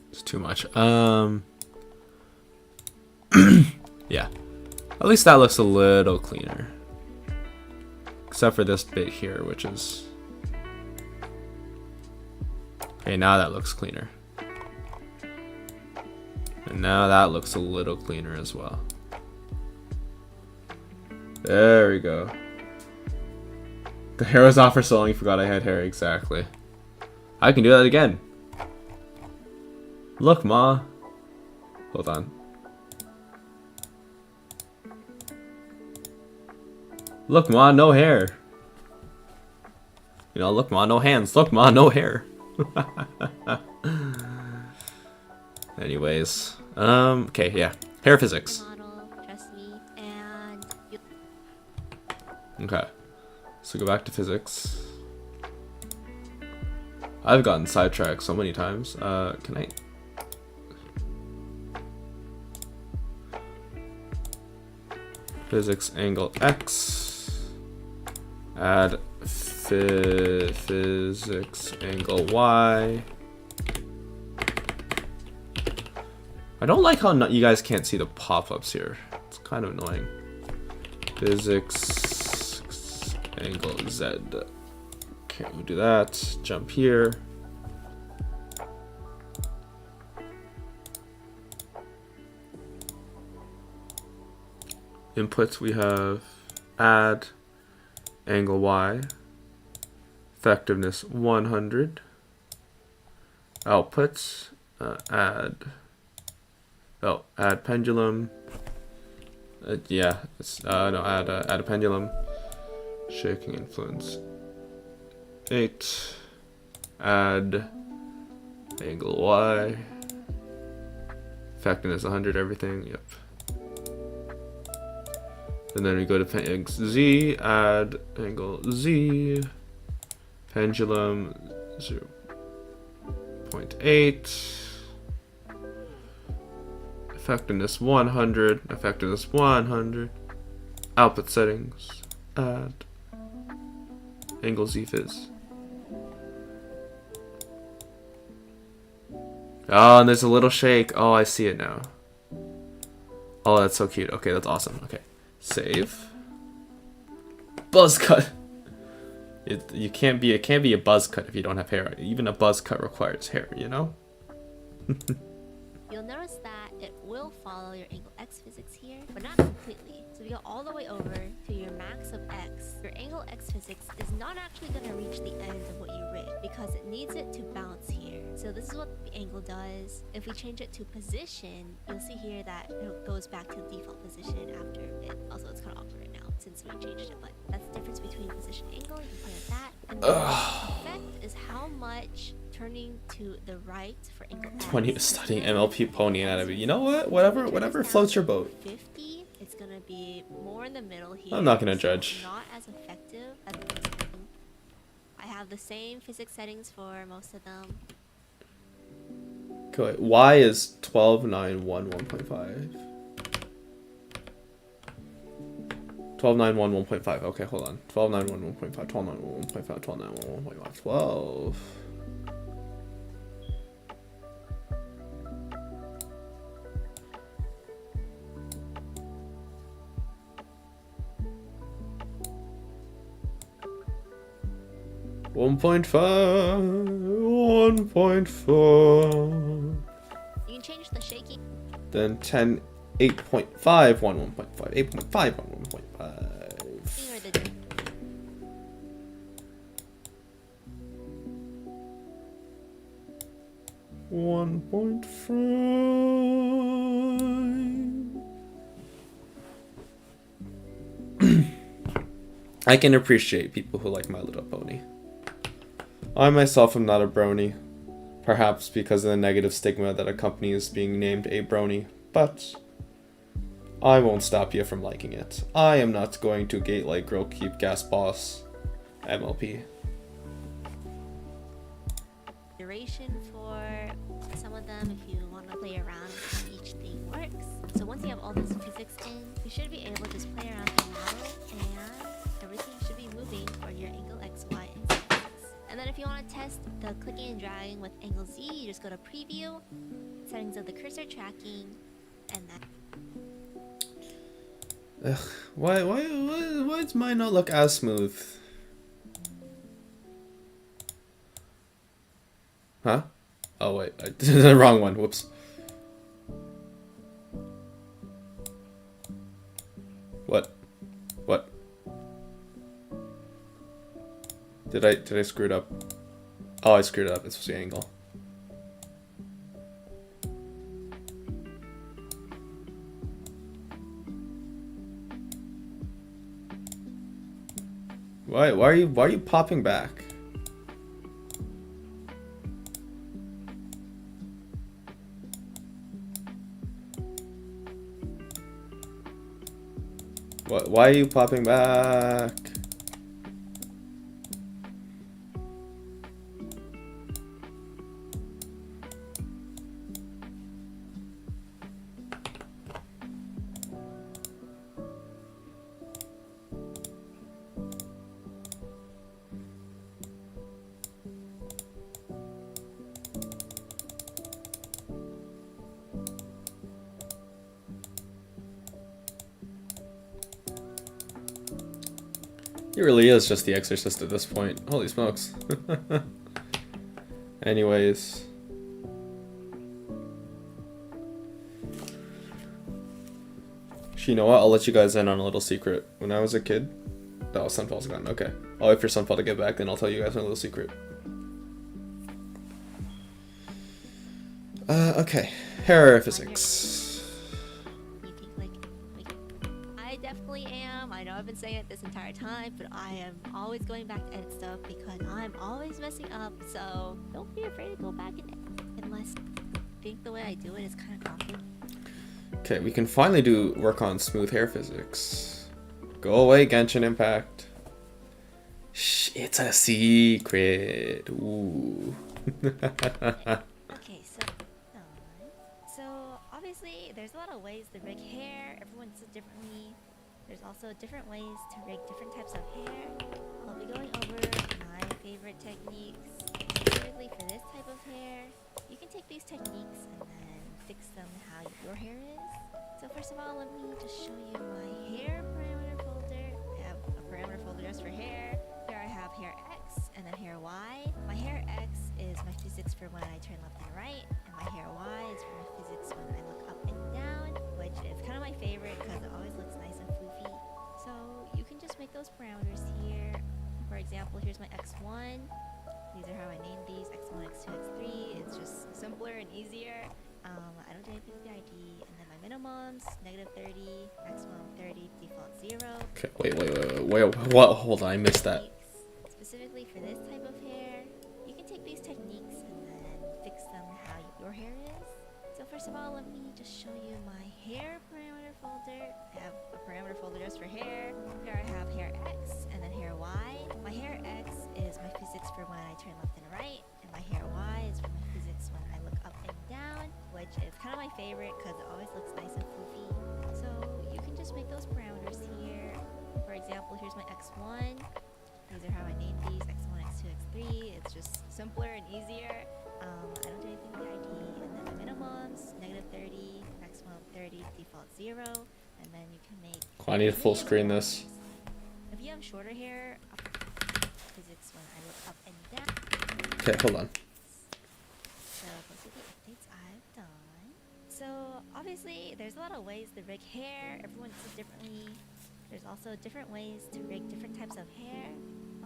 It's too much. Yeah. At least that looks a little cleaner. Except for this bit here, which is... Okay, now that looks cleaner. And now that looks a little cleaner as well. There we go. The hair was off for so long you forgot I had hair. Exactly. I can do that again. Look, Ma. Hold on. Look, Ma, no hair. You know, look, Ma, no hands. Look, Ma, no hair. Anyways. Okay, yeah. Hair physics. Model, trust me, and you. Okay. So go back to physics. I've gotten sidetracked so many times. Can I? Physics angle X. Add physics angle Y. I don't like how you guys can't see the pop-ups here. It's kind of annoying. Physics angle Z. Okay, we'll do that. Jump here. Inputs we have add angle Y. Effectiveness 100. Outputs add pendulum. Yeah, it's no, add a pendulum. Shaking influence 8. Add angle Y. Effectiveness 100. Everything. Yep. And then we go to Z. Add angle Z. Pendulum 0.8. Effectiveness 100. Effectiveness 100. Output settings. Add angle Z fizz. Oh, and there's a little shake. Oh, I see it now. Oh, that's so cute. Okay, that's awesome. Okay, save. Buzz cut. It can't be a buzz cut if you don't have hair. Even a buzz cut requires hair, you know. You'll notice that it will follow your angle X physics here, but not completely. So if you go all the way over to your max of X, your angle X physics is not actually going to reach the end of what you rigged because it needs it to bounce here. So this is what the angle does. If we change it to position, you'll see here that it goes back to the default position after it. Also, it's kind of awkward right now since we changed it, but that's the difference between position and angle. You can play with that. And then effect is how much turning to the right for angle X. When you're studying MLP pony anatomy, you know what? Whatever floats your boat. 50, it's gonna be more in the middle here. I'm not gonna so judge. Not as effective as I have the same physics settings for most of them. Okay, Y is 12.911.5. 12.911.5. Okay, hold on. 12.911.5. 12.911.5. 12.911.5. 12. 1.5. You can change the shaking. Then 10, 8.5, 1.5, 8.5, 1.5. Or the 1.5. I can appreciate people who like My Little Pony. I myself am not a brony, perhaps because of the negative stigma that accompanies being named a brony, but I won't stop you from liking it. I am not going to gate like Girl Keep Gas Boss MLP. duration for some of them if you want to play around with how each thing works. So once you have all this physics in, you should be able to just play around with the model and everything should be moving for your angle X, Y, and Z. And then if you want to test the clicking and dragging with angle Z, you just go to preview, settings of the cursor tracking, and then Ugh, why does mine not look as smooth? Huh? Oh wait, I did the wrong one. Whoops. What? What? Did I screw it up? Oh, I screwed it up. It's supposed to be angle. Why are you popping back? Why are you popping back? He really is just the exorcist at this point. Holy smokes. Anyways. You know what? I'll let you guys in on a little secret. When I was a kid... Oh, Sunfall's gone. Okay. I'll wait for Sunfall to get back, then I'll tell you guys my little secret. Okay. Hair physics. You think like I definitely am. I know I've been saying it this entire time, but I am always going back to edit stuff because I'm always messing up. So don't be afraid to go back and edit unless you think the way I do it is kind of complicated. Okay, we can finally do work on smooth hair physics. Go away, Genshin Impact. Shh, it's a secret. Ooh. Okay, so obviously there's a lot of ways to rig hair. Everyone does it differently. There's also different ways to rig different types of hair. I'll be going over my favorite techniques specifically for this type of hair. You can take these techniques and then fix them how your hair is. So first of all, let me just show you my hair parameter folder. I have a parameter folder just for hair. Here I have hair X and then hair Y. My hair X is my physics for when I turn left and right, and my hair Y is for my physics when I look up and down, which is kind of my favorite because it always looks nice and floofy. So you can just make those parameters here. For example, here's my X1. These are how I named these, X1, X2, X3. It's just simpler and easier. I don't do anything with the ID. And then my minimums, -30, maximum 30, default 0. Okay, wait, what? Hold on, I missed that. Specifically for this type of hair, you can take these techniques and then fix them how your hair is. So first of all, let me just show you my hair parameter folder. I have a parameter folder just for hair. Here I have hair X and then hair Y. My hair X is my physics for when I turn left and right, and my hair Y is for my physics when I look up and down, which is kind of my favorite because it always looks nice and floofy. So you can just make those parameters here. For example, here's my X1. These are how I named these, X1, X2, X3. It's just simpler and easier. I don't do anything with the ID. And then my minimums, -30, maximum 30, default 0. And then you can make... I need to full screen this. If you have shorter hair, physics when I look up and down. Okay, hold on. So those are the updates I've done. So obviously there's a lot of ways to rig hair. Everyone does it differently. There's also different ways to rig different types of hair.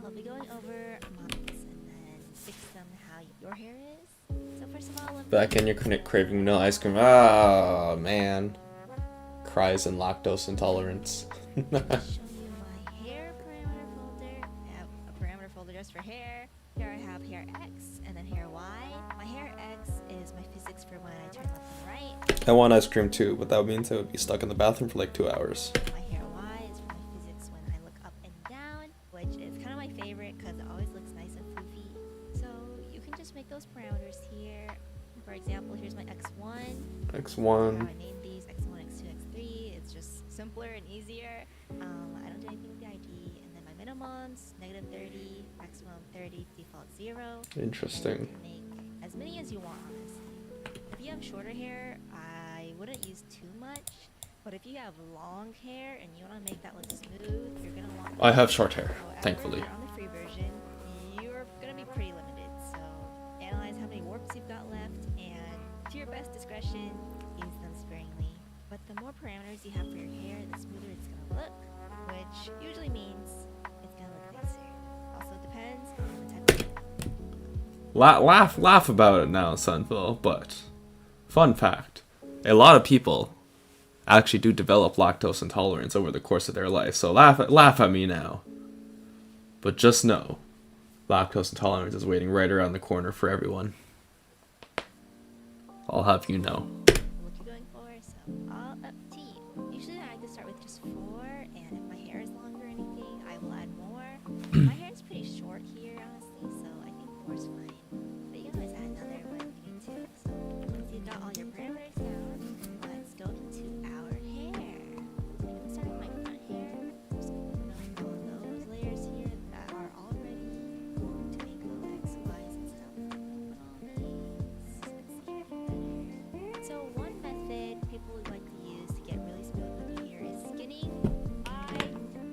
I'll be going over mines and then fix them how your hair is. So first of all, Back in, you're craving vanilla ice cream. Ah, man. Cries and lactose intolerance. show you my hair parameter folder. I have a parameter folder just for hair. Here I have hair X and then hair Y. My hair X is my physics for when I turn left and right. I want ice cream too, but that means I would be stuck in the bathroom for like 2 hours. My hair Y is for my physics when I look up and down, which is kind of my favorite because it always looks nice and floofy. So you can just make those parameters here. For example, here's my X1. X1. How I named these, X1, X2, X3. It's just simpler and easier. I don't do anything with the ID. And then my minimums, -30, maximum 30, default 0. Interesting. And you can make as many as you want, honestly. If you have shorter hair, I wouldn't use too much. But if you have long hair and you want to make that look smooth, you're going to want... I have short hair, However, thankfully. on the free version, you're going to be pretty limited. So analyze how many warps you've got left, and to your best discretion, use them sparingly. But the more parameters you have for your hair, the smoother it's going to look. Laugh about it now, Sunville, but fun fact. A lot of people actually do develop lactose intolerance over the course of their life, so laugh at me now. But just know, lactose intolerance is waiting right around the corner for everyone. I'll have you know. What you're going for, so all up to you. Usually I like to start with just 4, and if my hair is longer or anything, I will add more. My hair is pretty short here, honestly, so I think 4 is fine. But you can always add another one if you need to. So once you've got all your parameters down, let's go into our hair. I'm gonna start with my front hair. I'm just gonna put on all those layers here that are already going to ankle X, Y's, and stuff. Put all these. Let's see if better. So one method people would like to use to get really smooth with your hair is skinning. I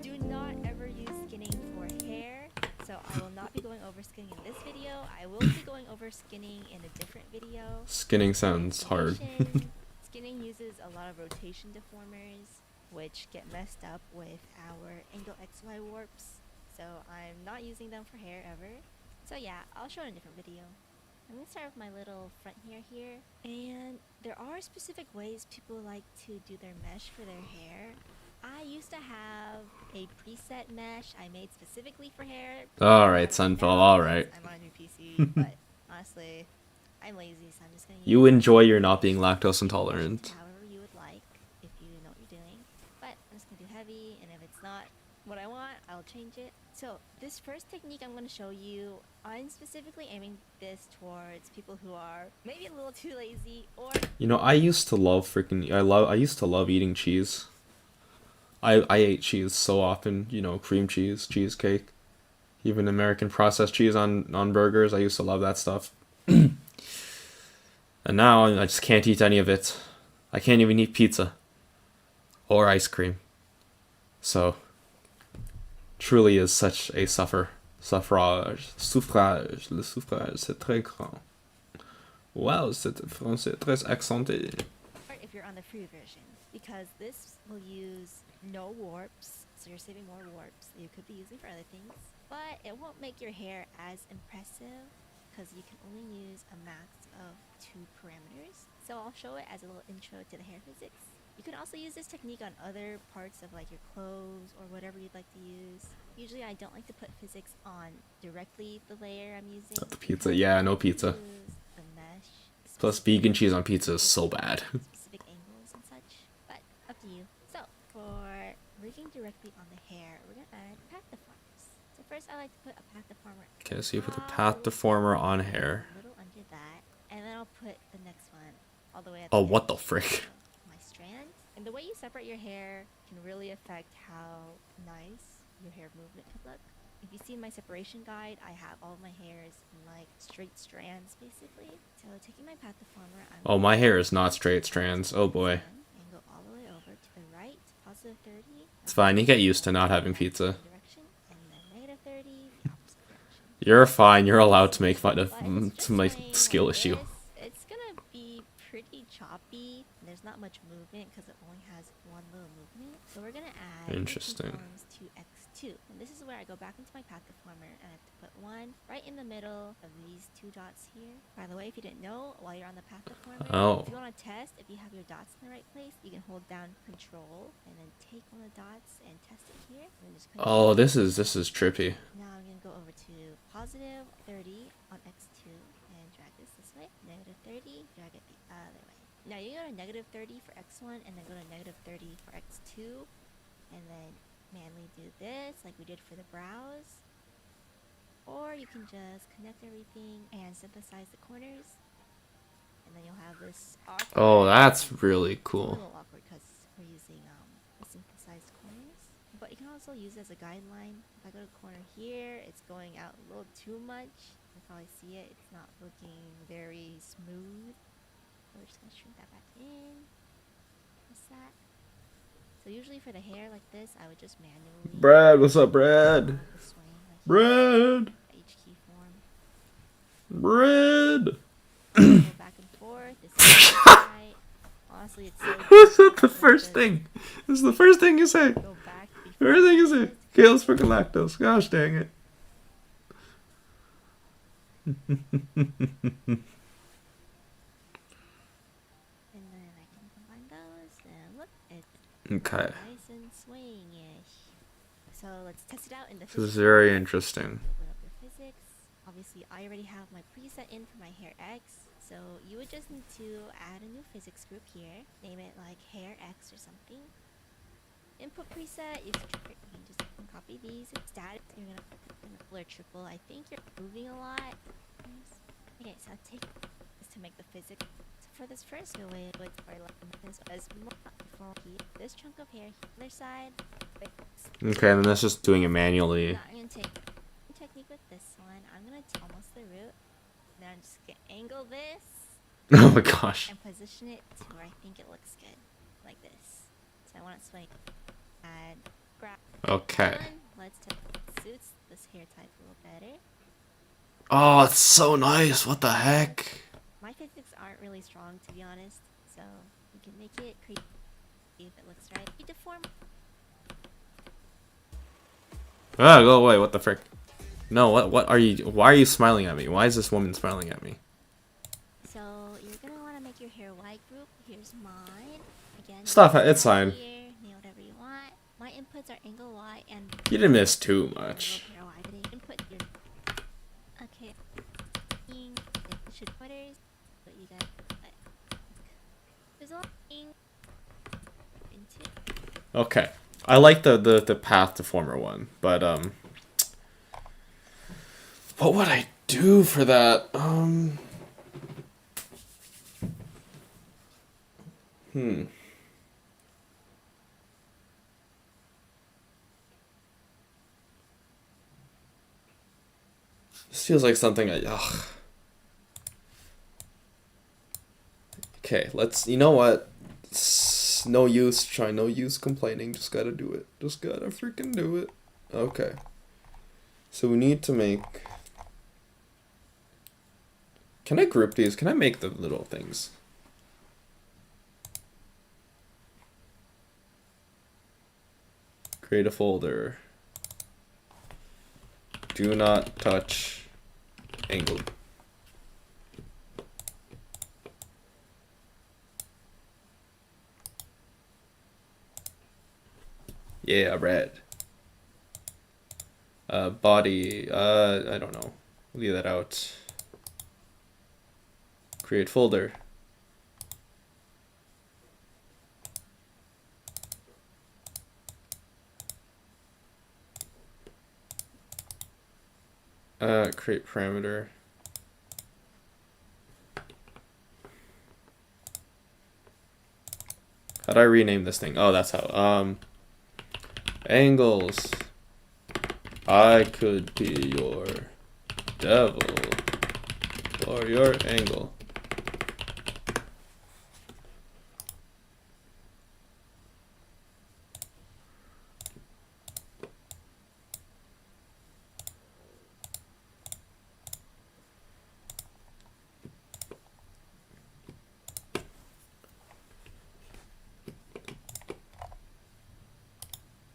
do not ever use skinning for hair, so I will not be going over skinning in this video. I will be going over skinning in a different video. Skinning sounds hard. Skinning uses a lot of rotation deformers, which get messed up with our angle XY warps, so I'm not using them for hair ever. So yeah, I'll show it in a different video. I'm gonna start with my little front hair here, and there are specific ways people like to do their mesh for their hair. I used to have a preset mesh I made specifically for hair. Alright, Sunfell, alright. I'm on a new PC, but honestly, I'm lazy, so I'm just gonna use You enjoy your not being lactose intolerant. however you would like, if you know what you're doing. But I'm just gonna do heavy, and if it's not what I want, I'll change it. So this first technique I'm gonna show you, I'm specifically aiming this towards people who are maybe a little too lazy, or You know, I used to love eating cheese. I ate cheese so often, you know, cream cheese, cheesecake, even American processed cheese on burgers. I used to love that stuff. And now I just can't eat any of it. I can't even eat pizza or ice cream. So, truly is such a suffrage. Le suffrage, c'est très grand. Wow, c'est français très accenté. if you're on the free version, because this will use no warps, so you're saving more warps that you could be using for other things, but it won't make your hair as impressive because you can only use a max of 2 parameters. So I'll show it as a little intro to the hair physics. You can also use this technique on other parts of like your clothes or whatever you'd like to use. Usually I don't like to put physics on directly the layer I'm using. Not the pizza, yeah, no pizza. Use the mesh. Plus, vegan cheese on pizza is so bad. Specific angles and such, but up to you. So for rigging directly on the hair, we're gonna add path deformers. So first I like to put a path deformer. Okay, so you put the path deformer on hair. A little under that, and then I'll put the next one all the way at Oh, the what end the frick? of my strand. And the way you separate your hair can really affect how nice your hair movement could look. If you see in my separation guide, I have all of my hairs in like straight strands basically. So taking my path deformer, I'm Oh, my hair is not straight strands. Oh boy. and go all the way over to the right, positive 30. It's fine, you get used to not having pizza. Direction, and then negative 30, the opposite direction. You're fine, you're allowed to make fun of But it's just my playing skill like issue. this. It's gonna be pretty choppy. There's not much movement because it only has one little movement. So we're gonna add Interesting. keyforms to X2. And this is where I go back into my path deformer and I have to put one right in the middle of these 2 dots here. By the way, if you didn't know, while you're on the path deformer, Oh. if you want to test if you have your dots in the right place, you can hold down Control and then take one of the dots and test it here. And then just Oh, this is trippy. now I'm gonna go over to positive 30 on X2 and drag this way. Negative 30, drag it the other way. Now you go to negative 30 for X1 and then go to negative 30 for X2 and then manually do this like we did for the brows. Or you can just connect everything and synthesize the corners. And then you'll have this awkward. Oh, that's really It's a cool. little awkward because we're using the synthesized corners. But you can also use it as a guideline. If I go to the corner here, it's going out a little too much. You can probably see it. It's not looking very smooth. So we're just going to shrink that back in. What's that? So usually for the hair like this, I would just manually Brad, what's up, Brad? the swing like here, Brad! each key form. Brad! Go back and forth. This is right. Honestly, it's so Is that the easy. first Just thing? This is the first thing you say. Go back before First thing you this. say. Kale's freaking lactose. Gosh dang it. And then I can combine those, and look, it's Okay. nice and swing-ish. So let's test it out in the This is physics very editor. interesting. Open up your physics. Obviously, I already have my preset in for my hair X, so you would just need to add a new physics group here. Name it like hair X or something. Input preset, you can just copy these. It's static. You're gonna blur triple. I think you're moving a lot. Okay, so I'll take this to make the physics. So for this first go away with our this as before this chunk of hair here, other side. Okay, then that's just doing it manually. Now I'm gonna take technique with this one. I'm gonna take almost the root. Then I'm just gonna angle this. Oh my gosh. And position it to where I think it looks good, like this. So I want it swing. Add grab. Okay. Let's test it suits this hair type a little better. Oh, it's so nice. What the heck? My physics aren't really strong, to be honest, so you can make it creepy if it looks right. You deform. Ah, go away. What the frick? No, what are you? Why are you smiling at me? Why is this woman smiling at me? So you're gonna want to make your hair white group. Here's mine. Again, Stop it. It's fine. here, name whatever you want. My inputs are angle Y and. You didn't miss too much. Input your. Okay. It should butters, but you got. There's a lot of into. Okay. I like the path to former one, but what would I do for that? This feels like something ugh. Okay, let's, you know what? No use trying, no use complaining, just gotta do it. Just gotta freaking do it. Okay. So we need to make... Can I group these? Can I make the little things? Create a folder. Do not touch angle. Yeah, red. Body, I don't know. Leave that out. Create folder. Create parameter. How do I rename this thing? Oh, that's how. Angles. I could be your devil or your angle.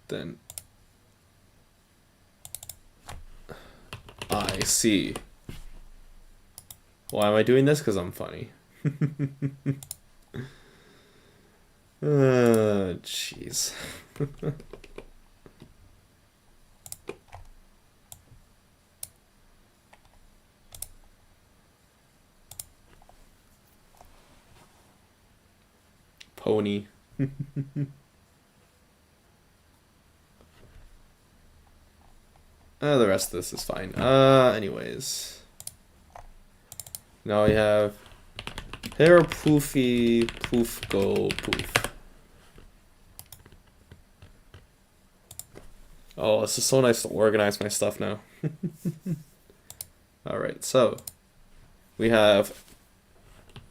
Then I see. Why am I doing this? Because I'm funny. Jeez. Pony. The rest of this is fine. Anyways. Now we have hair poofy, poof, go, poof. Oh, this is so nice to organize my stuff now. Alright, so we have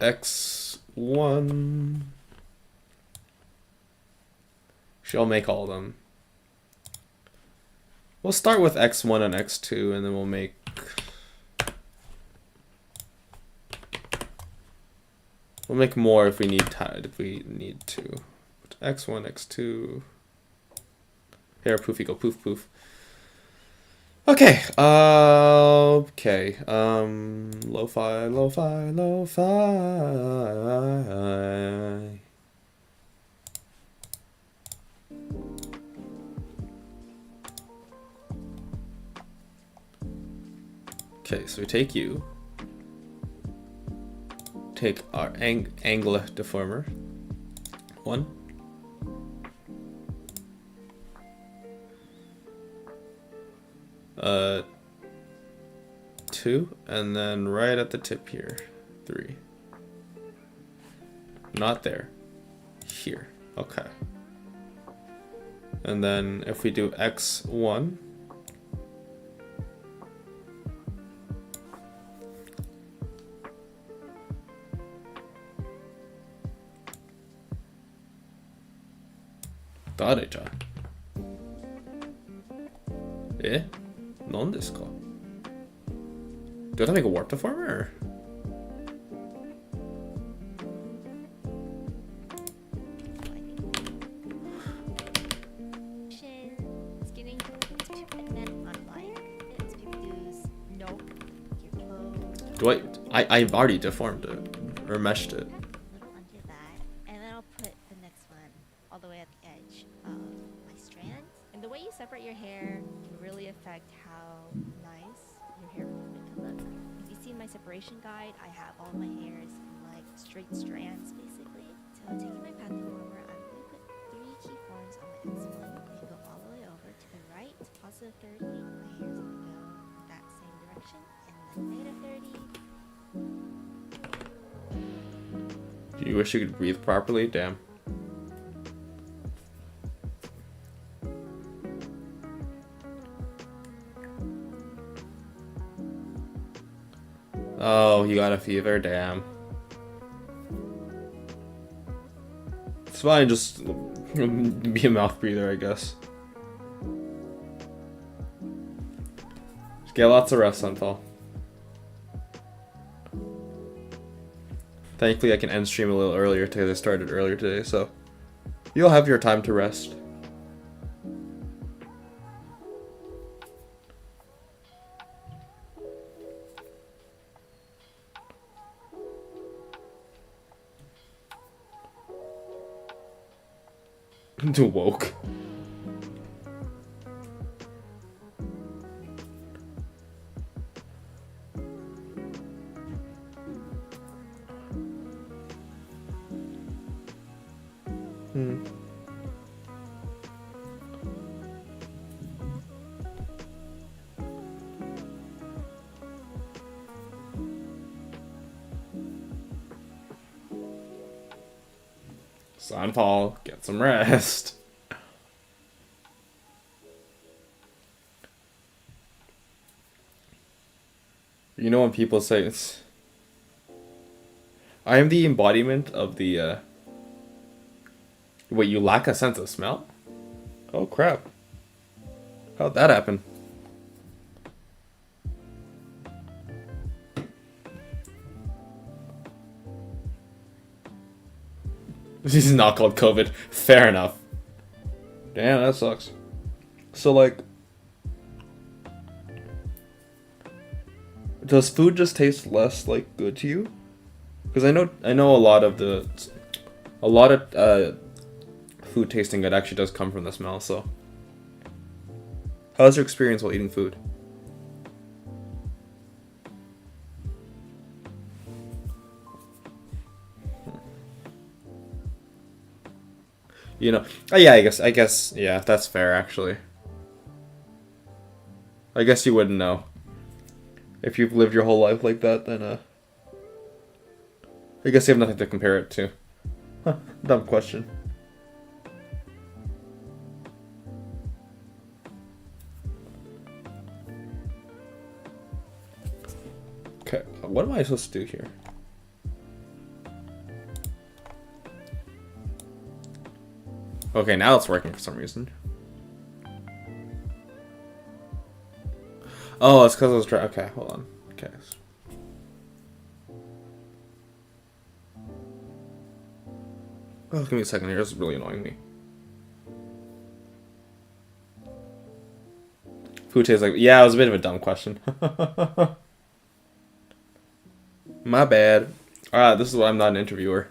X1. She'll make all of them. We'll start with X1 and X2, and then we'll make... We'll make more if we need to. X1, X2... Hair poofy, go poof poof. Okay. Okay. Lo-fi, lo-fi, lo-fi. Okay, so we take you. Take our angle deformer. 1. Uh, 2, and then right at the tip here, 3. Not there. Here. Okay. And then if we do x1,誰じゃえ何ですか Do I have to make a warp deformer? Or? It's getting and then unlike it's because nope, you're closed. Do I've already deformed it. Or meshed it. A little under that, and then I'll put the next one all the way at the edge of my strands. And the way you separate your hair can really affect how nice your hair movement can look. If you see my separation guide, I have all my hairs in like straight strands basically. So taking my path deformer, I'm going to put 3 keyforms on the X1 and go all the way over to the right, positive 30. My hair's going to go that same direction, and then negative 30. Do you wish you could breathe properly? Damn. Oh, you got a fever? Damn. It's fine, just be a mouth breather, I guess. Just get lots of rest, Sunfall. Thankfully, I can end stream a little earlier because I started earlier today, so you'll have your time to rest. Too woke. Sunfall, get some rest. You know when people say it's... I am the embodiment of the, Wait, you lack a sense of smell? Oh crap. How'd that happen? This is not called COVID. Fair enough. Damn, that sucks. So, like... Does food just taste less, like, good to you? Because I know a lot of the... A lot of, food tasting good actually does come from the smell, so... How's your experience while eating food? You know, oh yeah, I guess, yeah, that's fair, actually. I guess you wouldn't know. If you've lived your whole life like that, then, I guess you have nothing to compare it to. Huh, dumb question. Okay, what am I supposed to do here? Okay, now it's working for some reason. Oh, it's because I was trying. Okay, hold on. Okay. Oh, give me a second here. This is really annoying me. Food tastes like... Yeah, it was a bit of a dumb question. My bad. This is why I'm not an interviewer.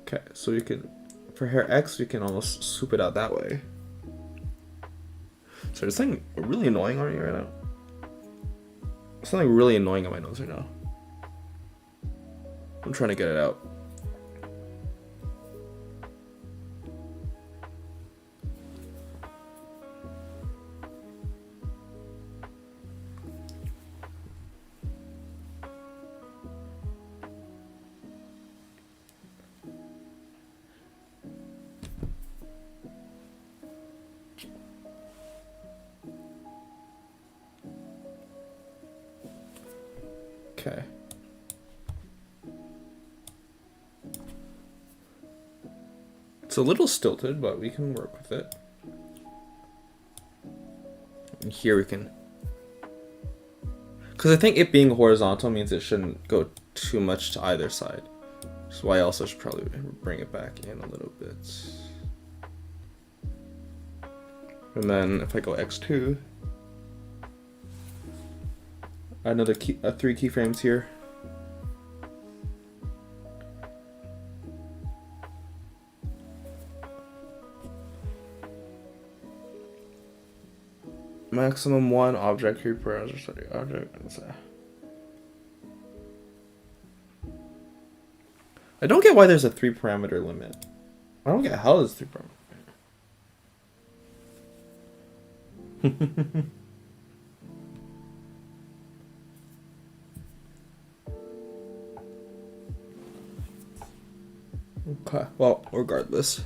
Okay, so you can... For hair X, we can almost swoop it out that way. So there's something really annoying on me right now. Something really annoying on my nose right now. I'm trying to get it out. Okay. It's a little stilted, but we can work with it. And here we can... Because I think it being horizontal means it shouldn't go too much to either side. That's why I also should probably bring it back in a little bit. And then if I go X2, another 3 keyframes here. Maximum 1 object here per object. I don't get why there's a 3 parameter limit. I don't get how there's 3 parameter. Okay, well, regardless.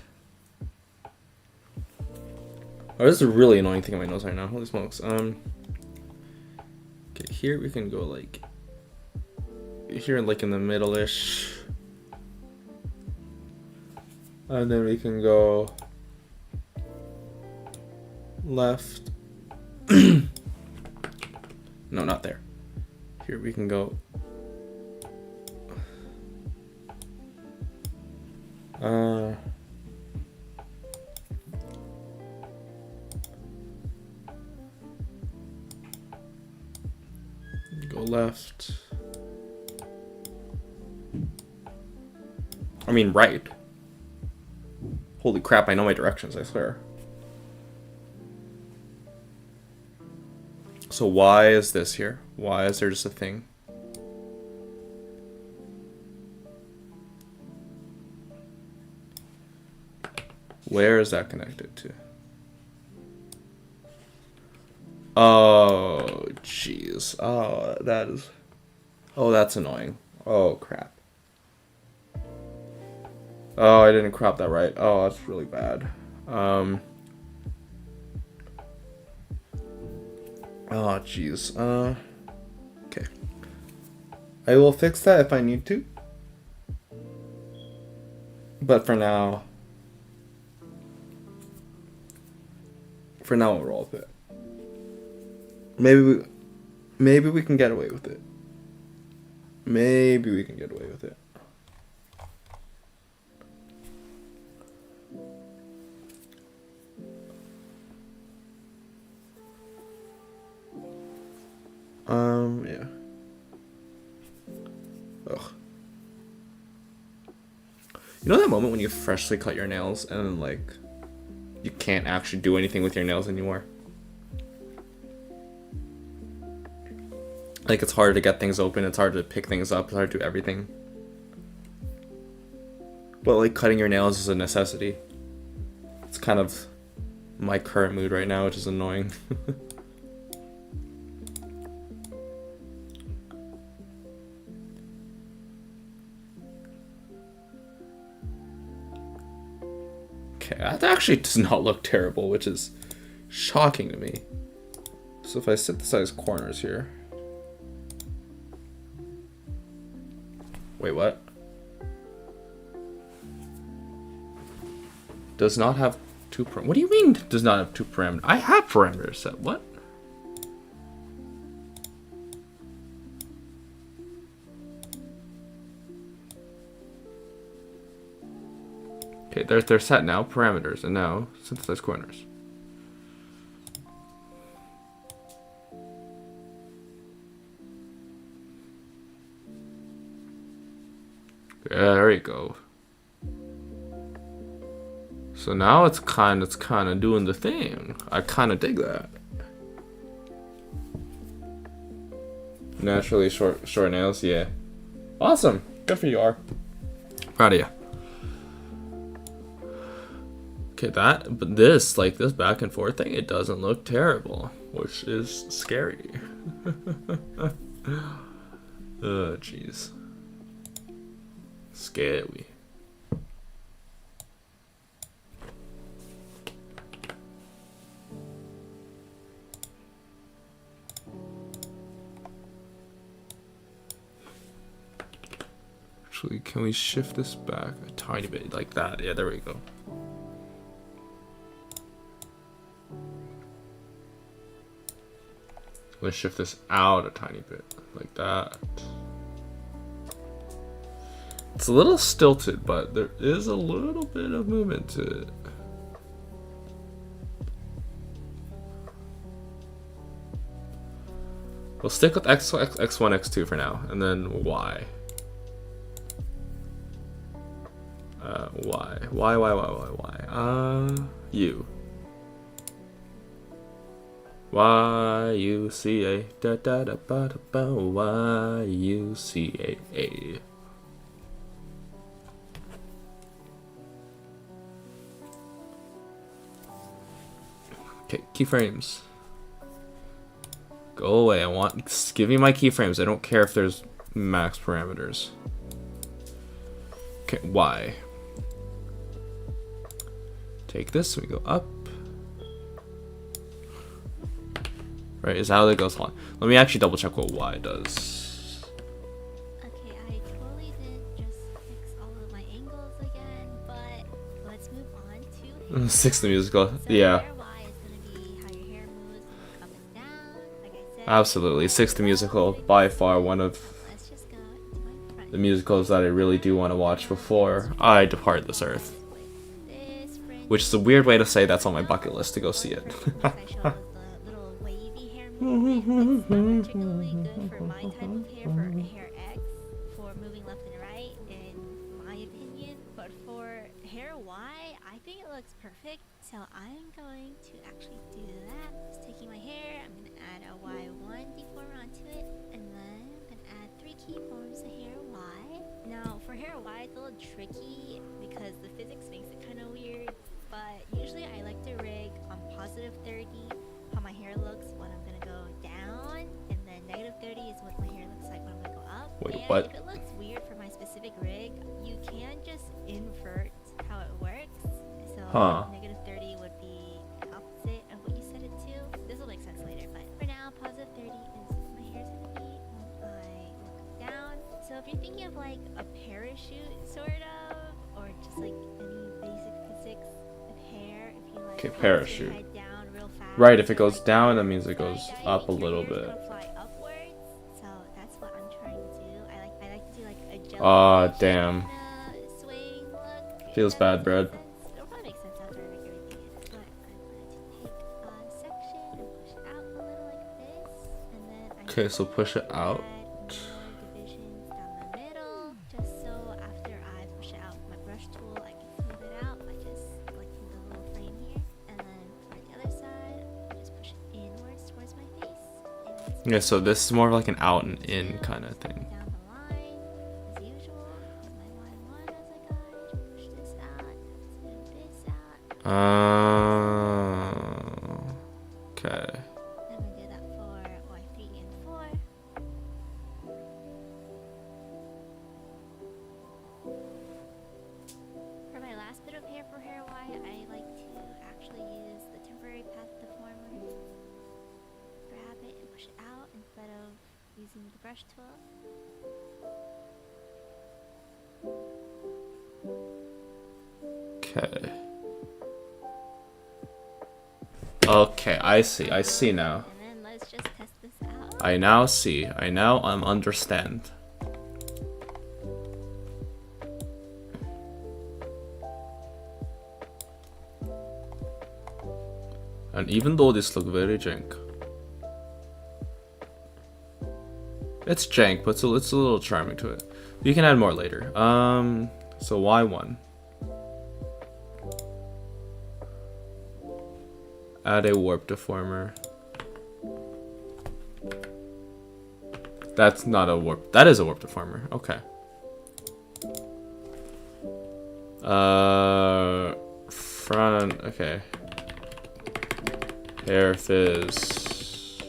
Oh, this is a really annoying thing on my nose right now. Holy smokes. Okay, here we can go like here, like in the middle-ish. And then we can go left. No, not there. Here we can go. Go left. I mean right. Holy crap, I know my directions, I swear. So why is this here? Why is there just a thing? Where is that connected to? Oh, jeez. Oh, that is... Oh, that's annoying. Oh, crap. Oh, I didn't crop that right. Oh, that's really bad. Oh, jeez. Okay. I will fix that if I need to. But for now... I'll roll with it. Maybe we can get away with it. Maybe we can get away with it. Yeah. Ugh. You know that moment when you freshly cut your nails and then, like, you can't actually do anything with your nails anymore? Like, it's hard to get things open, it's hard to pick things up, it's hard to do everything. But, like, cutting your nails is a necessity. It's kind of my current mood right now, which is annoying. Okay, that actually does not look terrible, which is shocking to me. So if I set the size corners here. Wait, what? Does not have two parameters. What do you mean does not have 2 parameters? I have parameters set. What? Okay, they're set now. Parameters, and now synthesize corners. Yeah, there you go. So now it's kind of doing the thing. I kind of dig that. Naturally short nails, yeah. Awesome. Good for you, R. Proud of you. Okay, but this back and forth thing, it doesn't look terrible, which is scary. Oh, jeez. Scary. Actually, can we shift this back a tiny bit like that? Yeah, there we go. Let's shift this out a tiny bit like that. It's a little stilted, but there is a little bit of movement to it. We'll stick with X1, X2 for now, and then Y. Why? U. Y-U-C-A. Da-da-da-ba-da-ba. Y-U-C-A-A. Okay, keyframes. Go away. Give me my keyframes. I don't care if there's max parameters. Okay, Y. Take this, we go up. Right, is that how that goes on? Let me actually double check what Y does. Okay, I totally did just fix all of my angles again, but let's move on to hair. 6 the musical, So yeah. hair Y is going to be how your hair moves up and down, like I said. Absolutely, 6 the musical, by far one of Let's just go to my front. the musicals that I really do want to watch before I depart this earth. This fringe. Which is a weird way to say that's on my bucket list to go see it. I showed was the little wavy hair movement. It's not particularly good for my type of hair, for hair X, for moving left and right, in my opinion. But for hair Y, I think it looks perfect. So I'm going to actually do that. Just taking my hair, I'm going to add a Y1 deformer onto it, and then I'm going to add 3 keyforms of hair Y. Now, for hair Y, it's a little tricky because the physics makes it kind of weird. But usually I like to rig on positive 30 how my hair looks when I'm gonna go down, and then negative 30 is what my hair looks like when I'm gonna go up. Wait, and what? If it looks weird for my specific rig, you can just invert how it works. So negative 30 would be the opposite of what you set it to. This will make sense later, but for now, positive 30 is what my hair's gonna be when I look down. So if you're thinking of like a parachute, sort of, or just like any basic physics of hair, if you like Okay, toss parachute. your head down real fast, Right, if it goes like down, that means it goes skydiving, up a your little hair's bit. gonna fly upwards. So that's what I'm trying to do. I like to do like a jellyfish Damn. kinda swaying look. Feels if that bad, makes Brad. sense. It'll probably make sense after I rig everything in. But I wanted to take a section and push it out a little like this, and then I Okay, so push it out. add more divisions down the middle, just so after I push it out with my brush tool, I can smooth it out by just selecting the little frame here. And then for the other side, I just push it inwards towards my face. And Yeah, so this is more of like an out and in kind of thing. down the line, as usual, put my Y1 as a guide, push this out, smooth this out. Okay. I'm gonna do that for Y3 and 4. For my last bit of hair for hair Y, I like to actually use the temporary path deformer. Grab it and push it out instead of using the brush tool. Okay. Okay, I see now. And then let's just test this out. I now see. I now understand. And even though this look very jank, it's jank, but it's a little charming to it. You can add more later. So Y1. Add a warp deformer. That's not a warp. That is a warp deformer. Okay. Front. Okay. Hair fizz.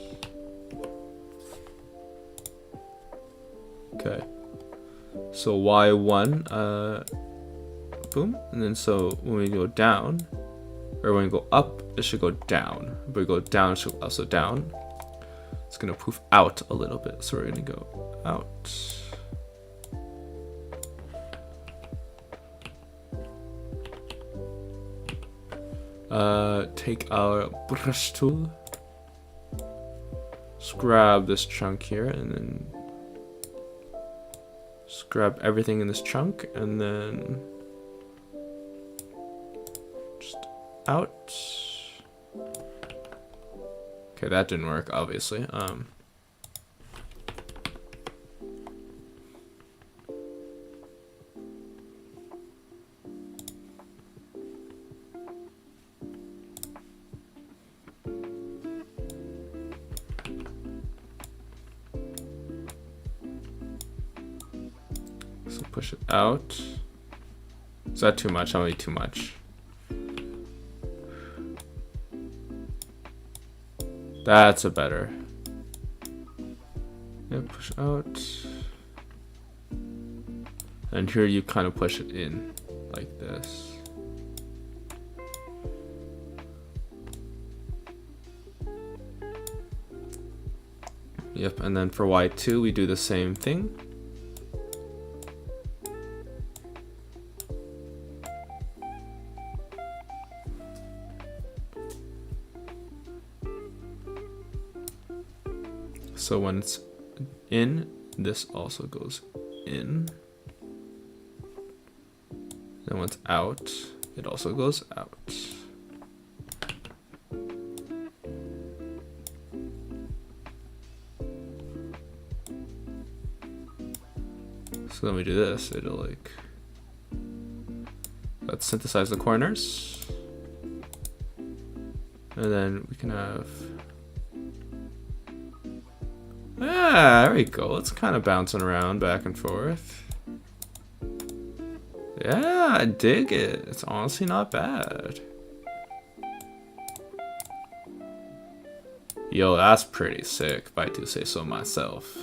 Okay. So Y1. Boom. And then so when we go down, or when we go up, it should go down. But we go down, it should also down. It's gonna poof out a little bit, so we're gonna go out. Take our brush tool, just grab this chunk here, and then just grab everything in this chunk, and then just out. Okay, that didn't work, obviously. So push it out. Is that too much? Only too much. That's a better. Yeah, push out. And here you kind of push it in like this. Yep, and then for Y2 we do the same thing. So when it's in, this also goes in. And when it's out, it also goes out. So then we do this, it'll like, let's synthesize the corners. And then we can have, there we go. It's kind of bouncing around back and forth. Yeah, I dig it. It's honestly not bad. Yo, that's pretty sick, if I do say so myself.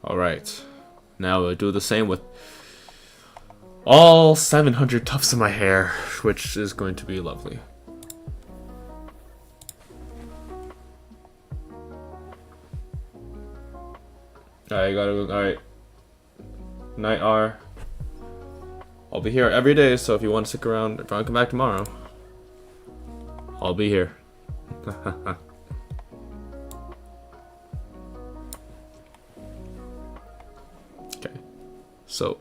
Alright. Now we'll do the same with all 700 tufts of my hair, which is going to be lovely. Alright, gotta go. Alright. Night R. I'll be here every day, so if you want to stick around, if I come back tomorrow, I'll be here. Okay. So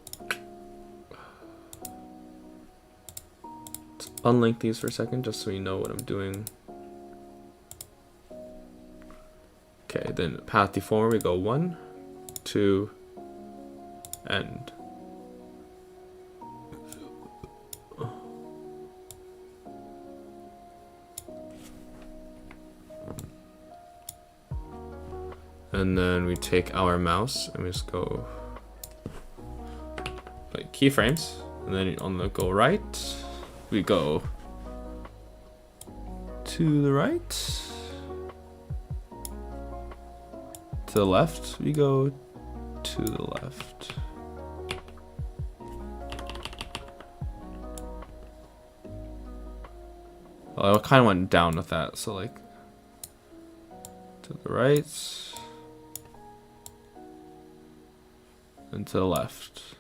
unlink these for a second just so you know what I'm doing. Okay, then path deformer, we go 1, 2, and then we take our mouse and we just go like keyframes, and then on the go right we go to the right, to the left we go to the left. Well, I kind of went down with that, so like to the right and to the left.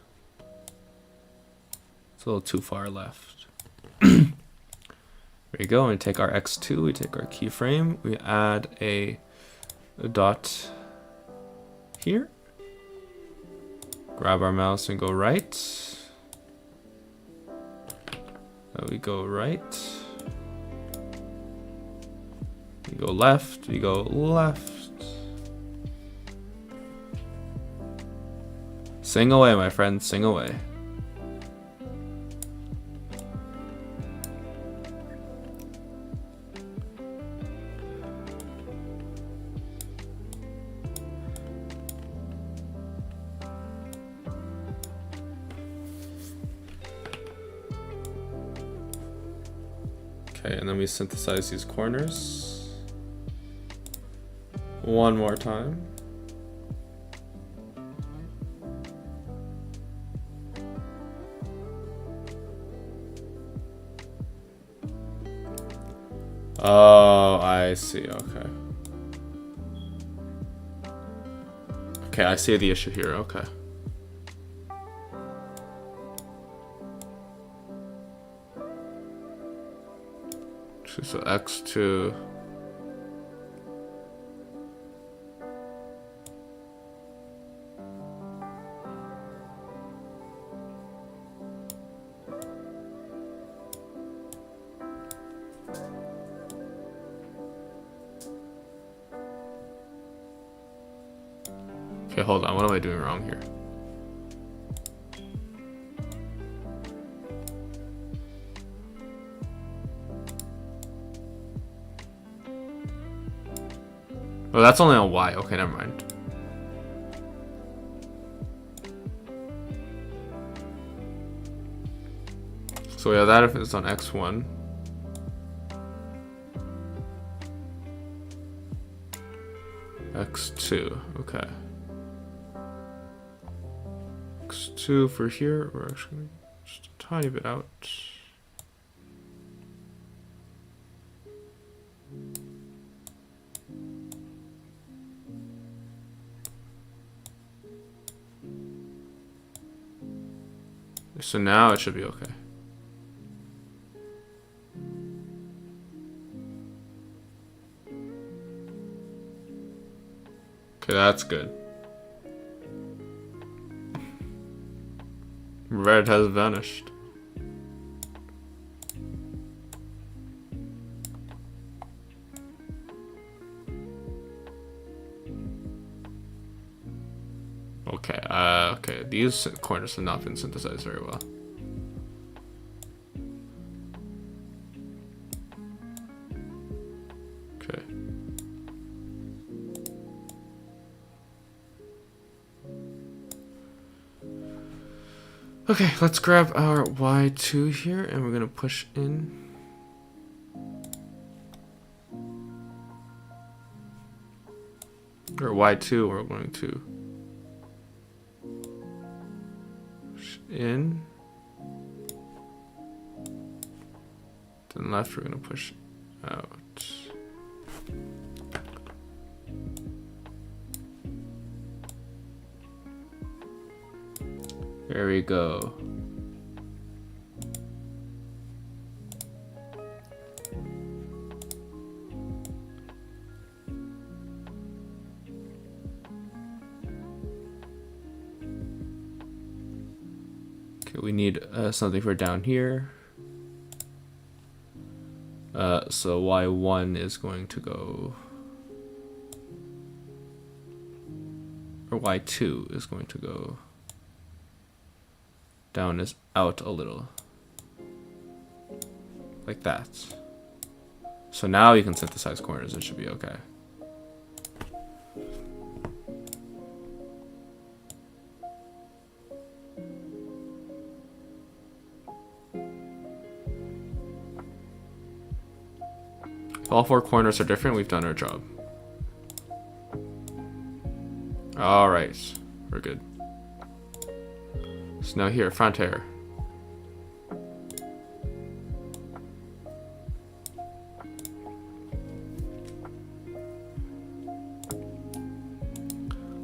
It's a little too far left. There you go. And we take our X2, we take our keyframe, we add a dot here. Grab our mouse and go right. We go right. We go left. We go left. Sing away, my friend. Sing away. Okay, and then we synthesize these corners one more time. Oh, I see. Okay. Okay, I see the issue here. Okay. So X2. Okay, hold on. What am I doing wrong here? Oh, that's only on Y. Okay, never mind. So we have that if it's on X1. X2. Okay. X2 for here. We're actually just a tiny bit out. So now it should be okay. Okay, that's good. Red has vanished. Okay, okay, these corners have not been synthesized very well. Okay. Okay, let's grab our Y2 here and we're gonna push in. Or Y2, we're going to in, then left we're gonna push out. There we go. We need something for down here. So Y1 is going to go, or Y2 is going to go down is out a little, like that. So now you can synthesize corners, it should be okay. If all four corners are different, we've done our job. Alright, we're good. So now here, front hair.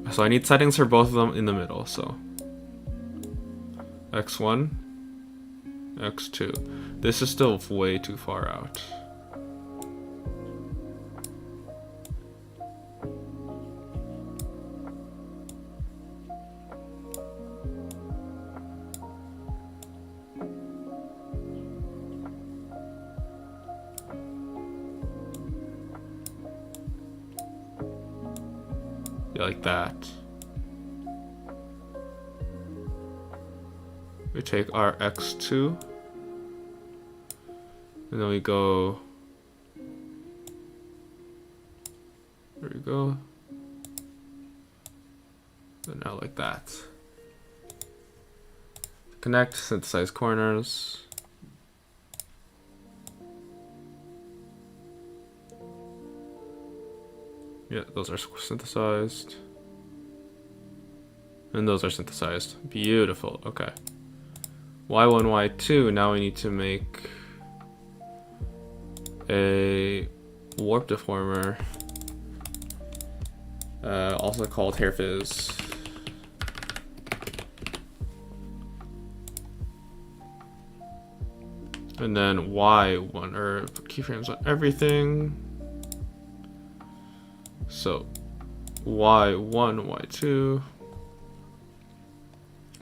So I need settings for both of them in the middle, so X1, X2. This is still way too far out. Yeah, like that. We take our x2, and then we go, there we go, and now like that. Connect, synthesize corners. Yeah, those are synthesized. And those are synthesized. Beautiful, okay. Y1, Y2, now we need to make a warp deformer, also called hair fizz. And then Y1, or put keyframes on everything. So Y1, Y2.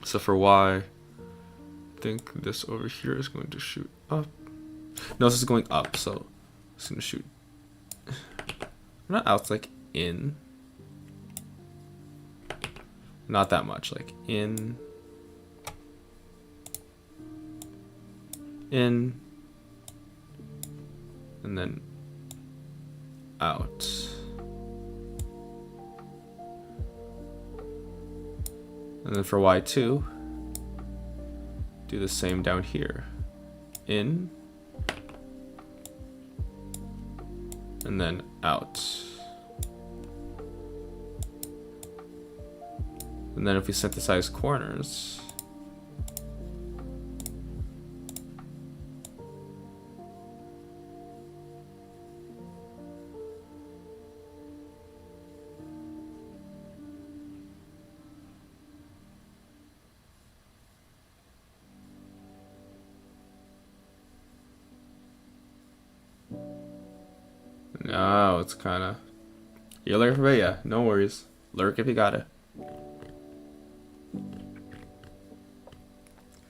So for Y, I think this over here is going to shoot up. No, this is going up, so it's going to shoot. Not out, it's like in. Not that much, like in. In. And then out. And then for Y2, do the same down here. In. And then out. And then if we synthesize corners, no, it's kind of, you're looking for it, yeah, no worries. Lurk if you got it.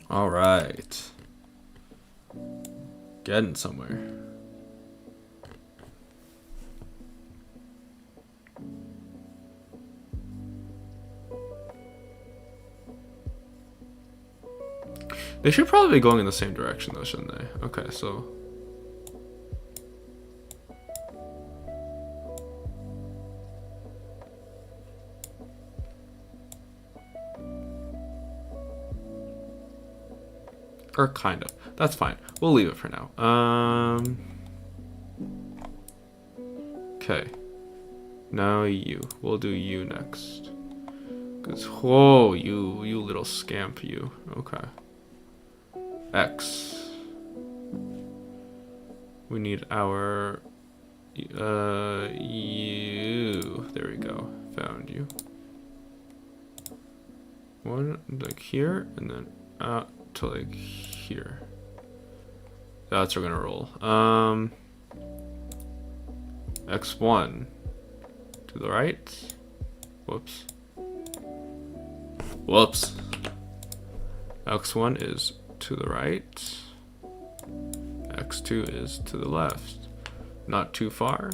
All right. Getting somewhere. They should probably be going in the same direction though, shouldn't they? Okay, so or kind of. That's fine. We'll leave it for now. Okay. Now you. We'll do you next. Cause whoa, you little scamp, you. Okay. X. We need our you. There we go. Found you. One like here, and then out to like here. That's what we're gonna roll. X1 to the right. Whoops. Whoops. X1 is to the right. X2 is to the left. Not too far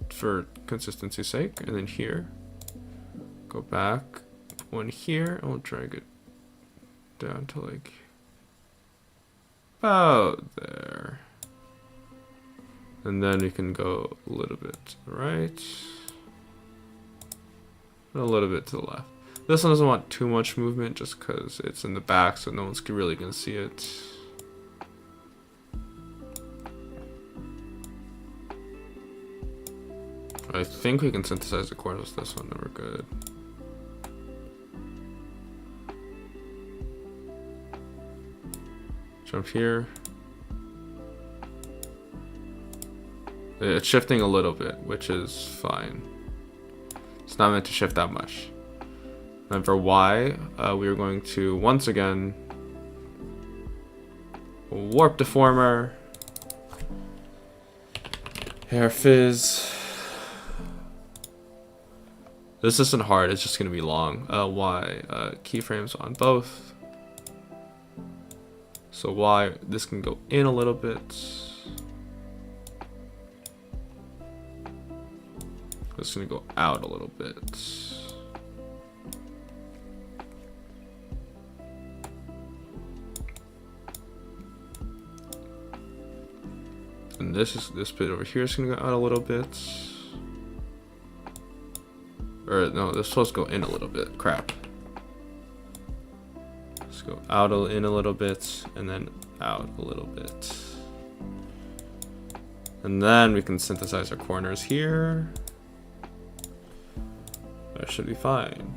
for consistency's sake. And then here. Go back. Put one here. And we'll drag it down to like about there. And then we can go a little bit to the right. And a little bit to the left. This one doesn't want too much movement just because it's in the back, so no one's really going to see it. I think we can synthesize the corners with this one, and we're good. Jump here. It's shifting a little bit, which is fine. It's not meant to shift that much. And for Y, we are going to once again warp deformer, hair fizz. This isn't hard, it's just gonna be long. Y, keyframes on both. So Y, this can go in a little bit. Because it's gonna go out a little bit. And this bit over here is gonna go out a little bit. Or no, this is supposed to go in a little bit. Crap. Let's go out in a little bit and then out a little bit. And then we can synthesize our corners here. That should be fine.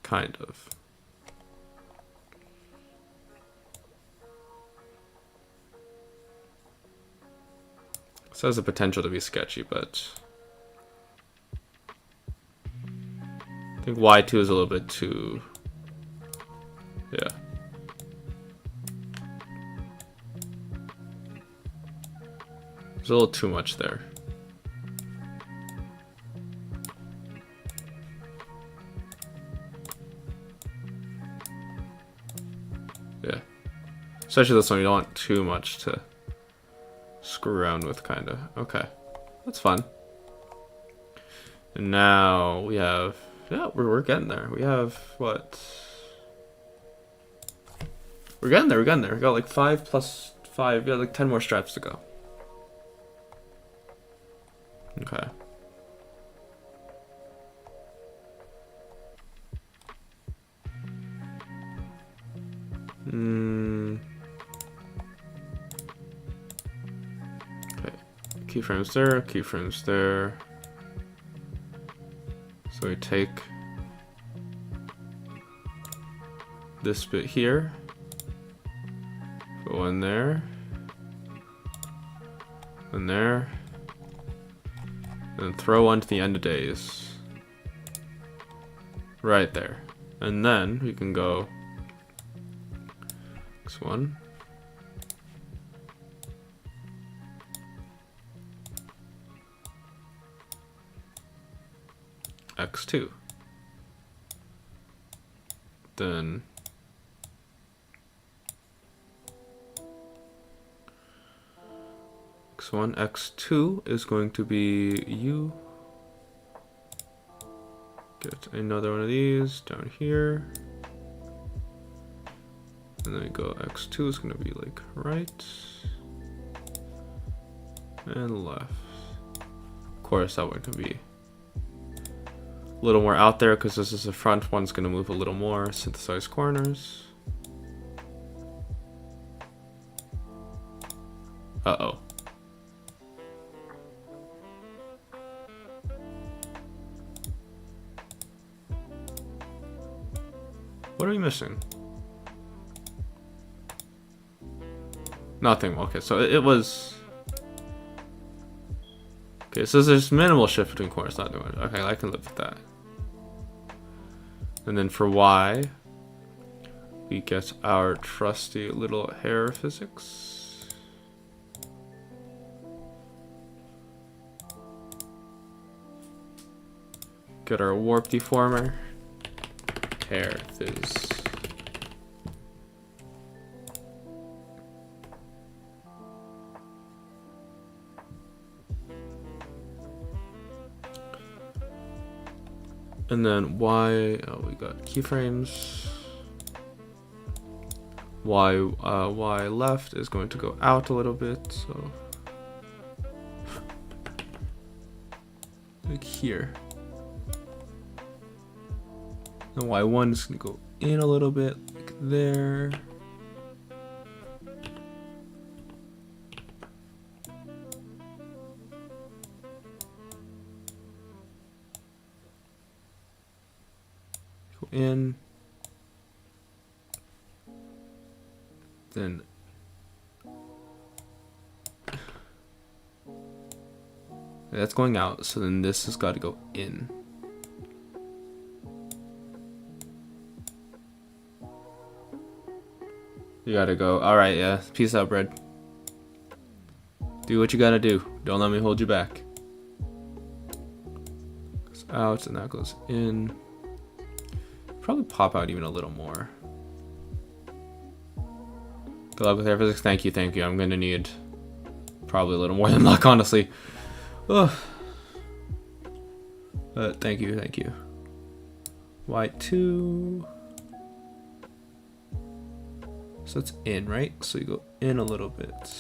Kind of. This has the potential to be sketchy, but I think Y2 is a little bit too, yeah. There's a little too much there. Yeah. Especially this one, you don't want too much to screw around with, kinda. Okay. That's fun. And now we have, yeah, we're getting there. We have, what? We're getting there, We got like 5 plus 5, we got like 10 more straps to go. Okay. Okay. Keyframes there, keyframes there. So we take this bit here, put one there, and there, and throw one to the end of days. Right there. And then we can go X1. X2. Then X1, X2 is going to be U. Get another one of these down here. And then we go X2 is going to be like right and left. Of course, that one can be a little more out there because this is the front one's going to move a little more. Synthesize corners. Uh-oh. What are we missing? Nothing. Okay, so it was... Okay, so there's minimal shift between corners, not doing it. Okay, I can live with that. And then for Y, we get our trusty little hair physics. Get our warp deformer. Hair fizz. And then Y, we got keyframes. Y left is going to go out a little bit, so like here. And Y1 is going to go in a little bit, like there. Go in. Then that's going out, so then this has got to go in. You gotta go. Alright, yeah. Peace out, bread. Do what you gotta do. Don't let me hold you back. Goes out, and that goes in. Probably pop out even a little more. Good luck with air physics. Thank you, thank you. I'm gonna need probably a little more than luck, honestly. Ugh. But thank you, thank you. Y2. So it's in, right? So you go in a little bit.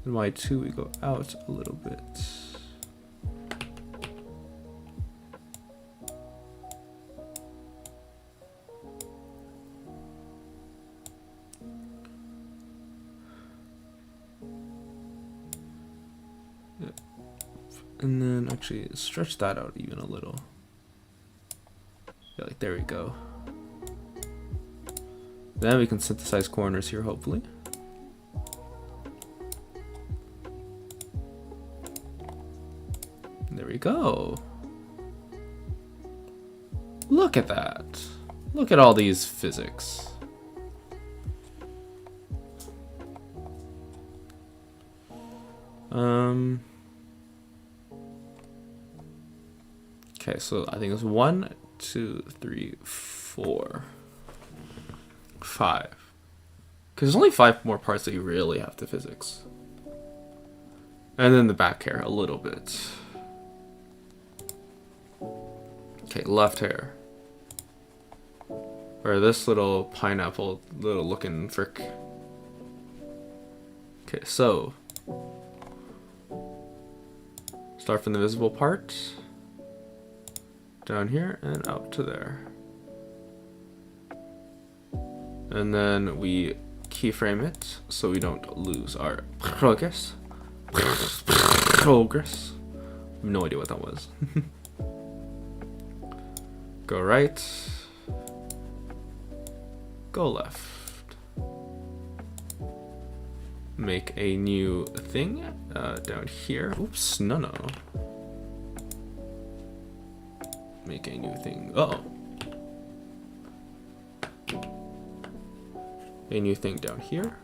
And Y2, we go out a little bit. Yeah. And then actually stretch that out even a little. Yeah, like there we go. Then we can synthesize corners here, hopefully. There we go. Look at that. Look at all these physics. Okay, so I think it's 1, 2, 3, 4, 5. Because there's only 5 more parts that you really have to physics. And then the back hair a little bit. Okay, left hair. Or this little pineapple little looking frick. Okay, so start from the visible part. Down here and out to there. And then we keyframe it so we don't lose our progress. Progress. I have no idea what that was. Go right. Go left. Make a new thing down here. Oops, no. Make a new thing. Uh-oh. A new thing down here.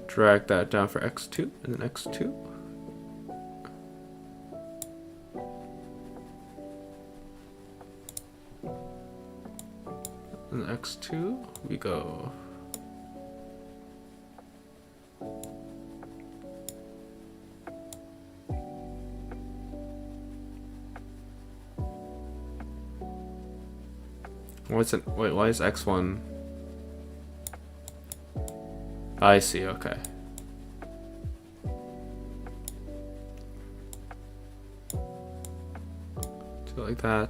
Drag that down for X2 and then X2. And X2, we go. What's it? Wait, why is X1? I see, okay. Do like that.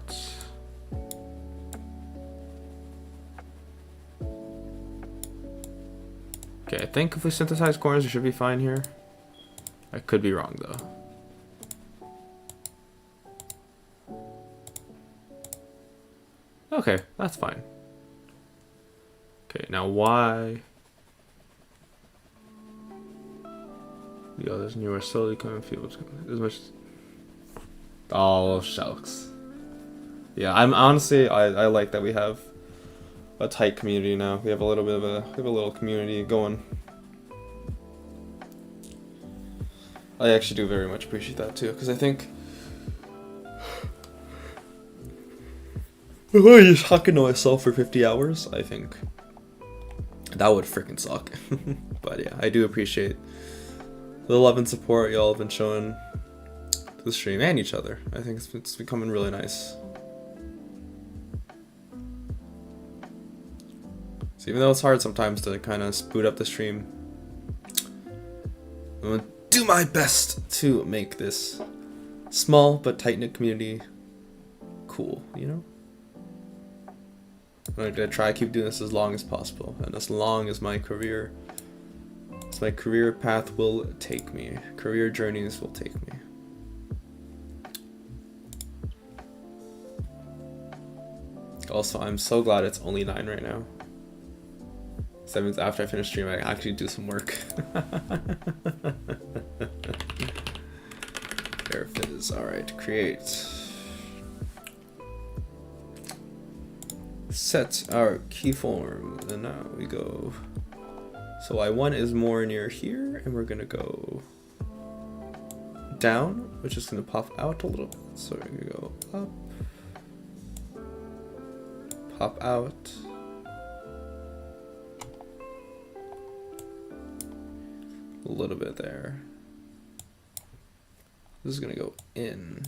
Okay, I think if we synthesize corners, we should be fine here. I could be wrong though. Okay, that's fine. Okay, now why? The others newer slowly coming fields as much. Oh shucks. Yeah, I'm honestly I like that we have a tight community now. We have a little bit of a little community going. I actually do very much appreciate that too, because I think if I just talking to myself for 50 hours, I think that would freaking suck. But yeah, I do appreciate the love and support y'all have been showing to the stream and each other. I think it's becoming really nice. So even though it's hard sometimes to kind of boot up the stream, I'm gonna do my best to make this small but tight-knit community cool, you know? I'm gonna try to keep doing this as long as possible, and as long as my career path will take me. Career journeys will take me. Also, I'm so glad it's only 9 right now. So that means after I finish stream, I actually do some work. Air fizz. Alright, create. Set our keyform. And now we go. So Y1 is more near here, and we're gonna go down, which is gonna puff out a little bit. So we're gonna go up, pop out. A little bit there. This is gonna go in.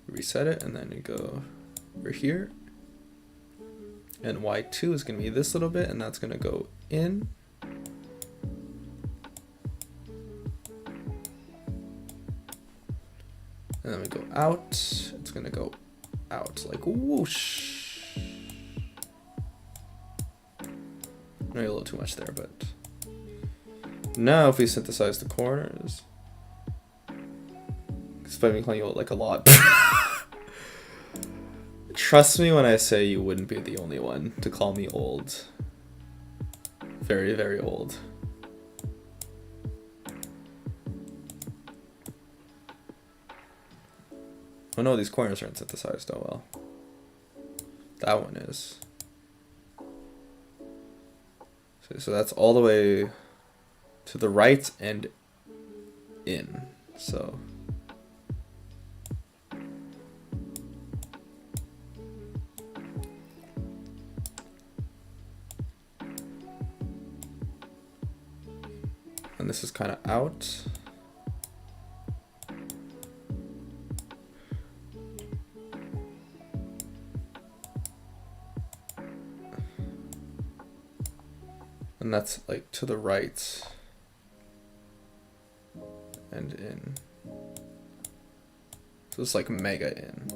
Reset it, and then you go over here. And Y2 is gonna be this little bit, and that's gonna go in. And then we go out. It's gonna go out like whoosh. Maybe a little too much there, but now if we synthesize the corners, despite me calling you like a lot, trust me when I say you wouldn't be the only one to call me old. Very, very old. Oh no, these corners aren't synthesized. Oh well. That one is. So that's all the way to the right and in. So. And this is kind of out. And that's like to the right and in. So it's like mega in.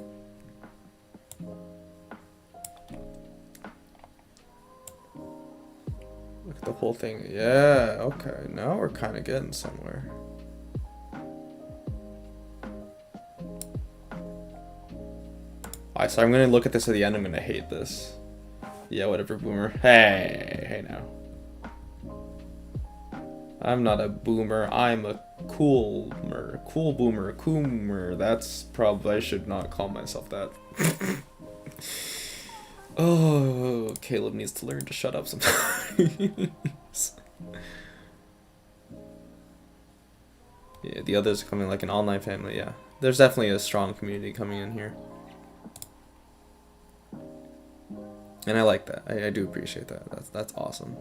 Look at the whole thing. Yeah, okay. Now we're kind of getting somewhere. Alright, so I'm going to look at this at the end. I'm going to hate this. Yeah, whatever, boomer. Hey now. I'm not a boomer. I'm a coolmer. Cool boomer. Coomer. That's probably... I should not call myself that. Oh, Caleb needs to learn to shut up sometimes. Yeah, the others are coming like an online family. Yeah, there's definitely a strong community coming in here. And I like that. I do appreciate that. That's awesome.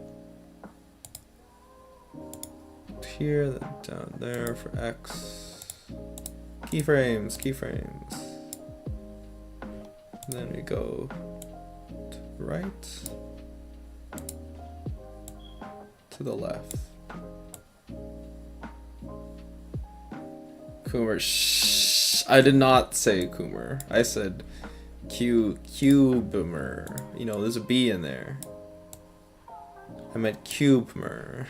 Here, then down there for X. Keyframes. Then we go to the right, to the left. Coomer. Shh. I did not say Coomer. I said Cubemer. You know, there's a B in there. I meant Cubemer.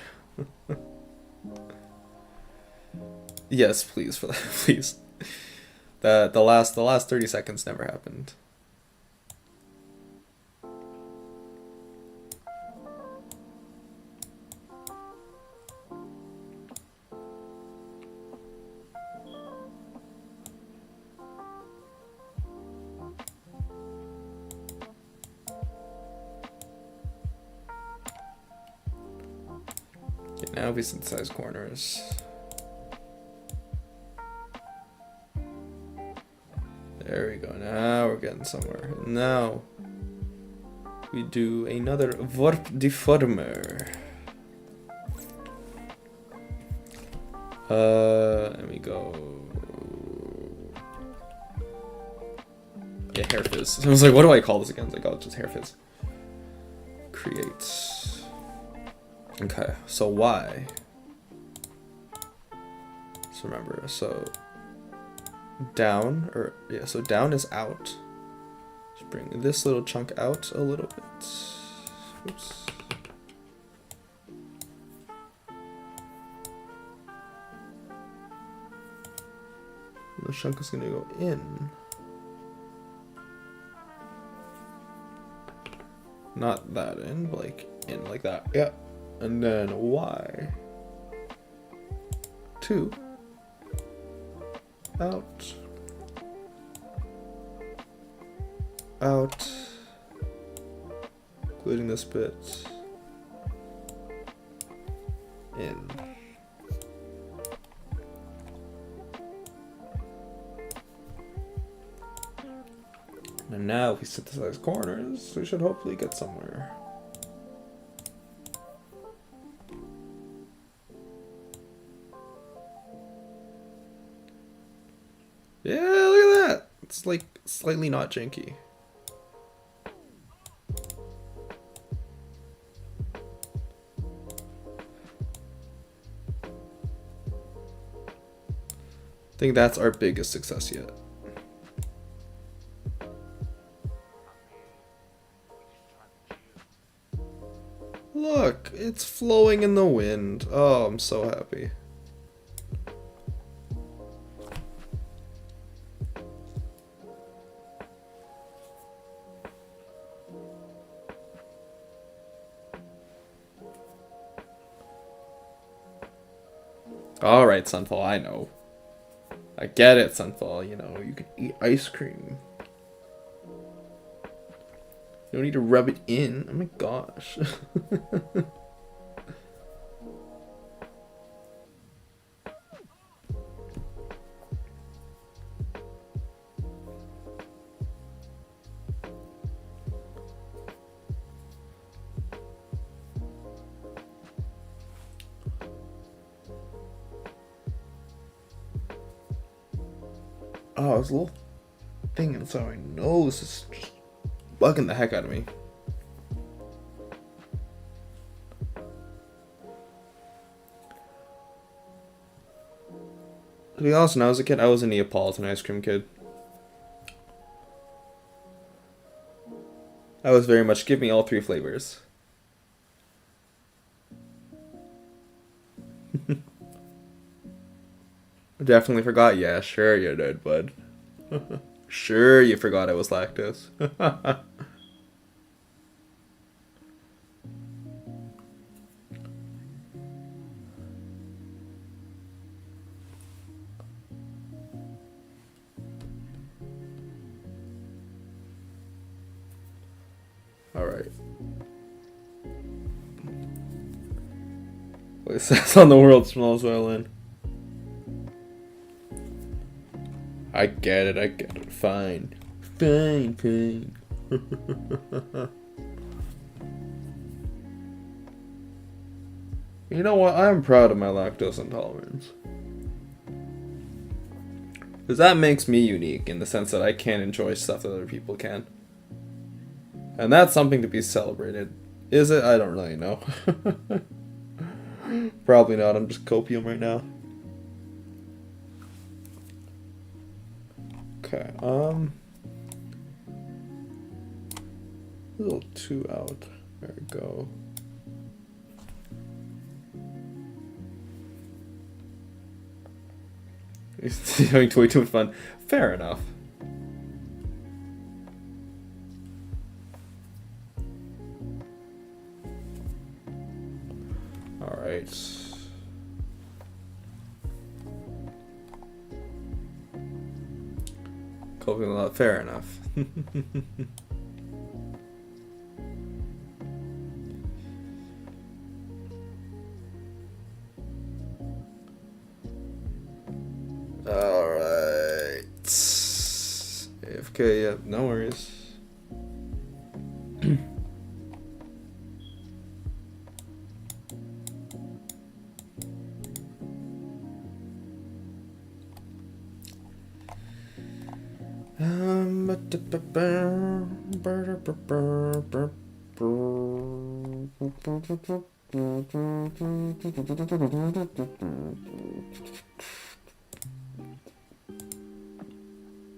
Yes, please, for that, please. The last 30 seconds never happened. Okay, now we synthesize corners. There we go. Now we're getting somewhere. Now we do another warp deformer. And we go. Yeah, hair fizz. I was like, what do I call this again? I was like, oh, it's just hair fizz. Create. Okay, so Y. So remember, so down, or yeah, so down is out. Just bring this little chunk out a little bit. Oops. The chunk is gonna go in. Not that in, but like in like that. Yeah. And then Y. 2. Out. Out. Including this bit. In. And now if we synthesize corners, we should hopefully get somewhere. Yeah, look at that! It's like slightly not janky. I think that's our biggest success yet. Look, it's flowing in the wind. Oh, I'm so happy. Alright, Sunfall, I know. I get it, Sunfall, you know, you can eat ice cream. You don't need to rub it in. Oh my gosh. Oh, there's a little thing inside my nose. It's just bugging the heck out of me. To be honest, when I was a kid, I was a Neapolitan ice cream kid. I was very much, give me all 3 flavors. Definitely forgot. Yeah, sure you did, bud. Sure you forgot I was lactose. Alright. What it says on the world's smallest violin. I get it. Fine. Fine. You know what? I'm proud of my lactose intolerance. Because that makes me unique in the sense that I can't enjoy stuff that other people can. And that's something to be celebrated. Is it? I don't really know. Probably not. I'm just copium right now. Okay, a little 2 out. There we go. He's having way too much fun. Fair enough. Alright. Coping a lot. Fair enough. Alright. AFK, yeah, no worries.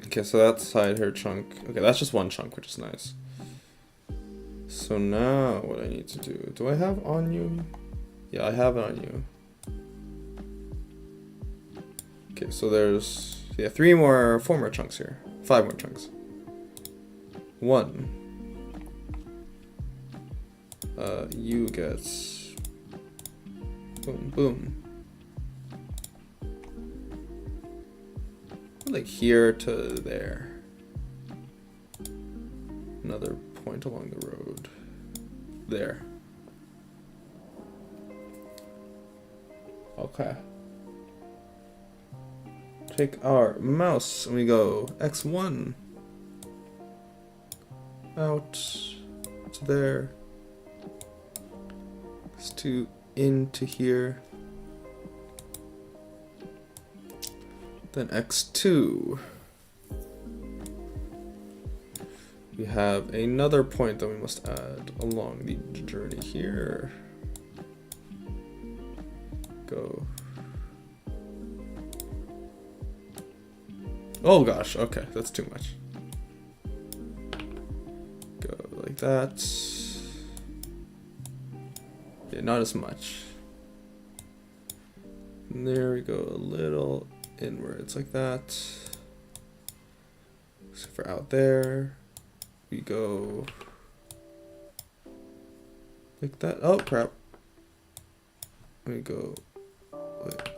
Okay, so that's hide hair chunk. Okay, that's just 1 chunk, which is nice. So now what I need to do I have on you? Yeah, I have it on you. Okay, so there's 4 more chunks here. 5 more chunks. 1. You gets boom boom. Like here to there. Another point along the road. There. Okay. Take our mouse and we go X1. out to there. X2 into here. Then X2. We have another point that we must add along the journey here. Go. Oh gosh, okay, that's too much. Go like that. Yeah, not as much. And there we go, a little inwards like that. So for out there, we go like that. Oh crap. We go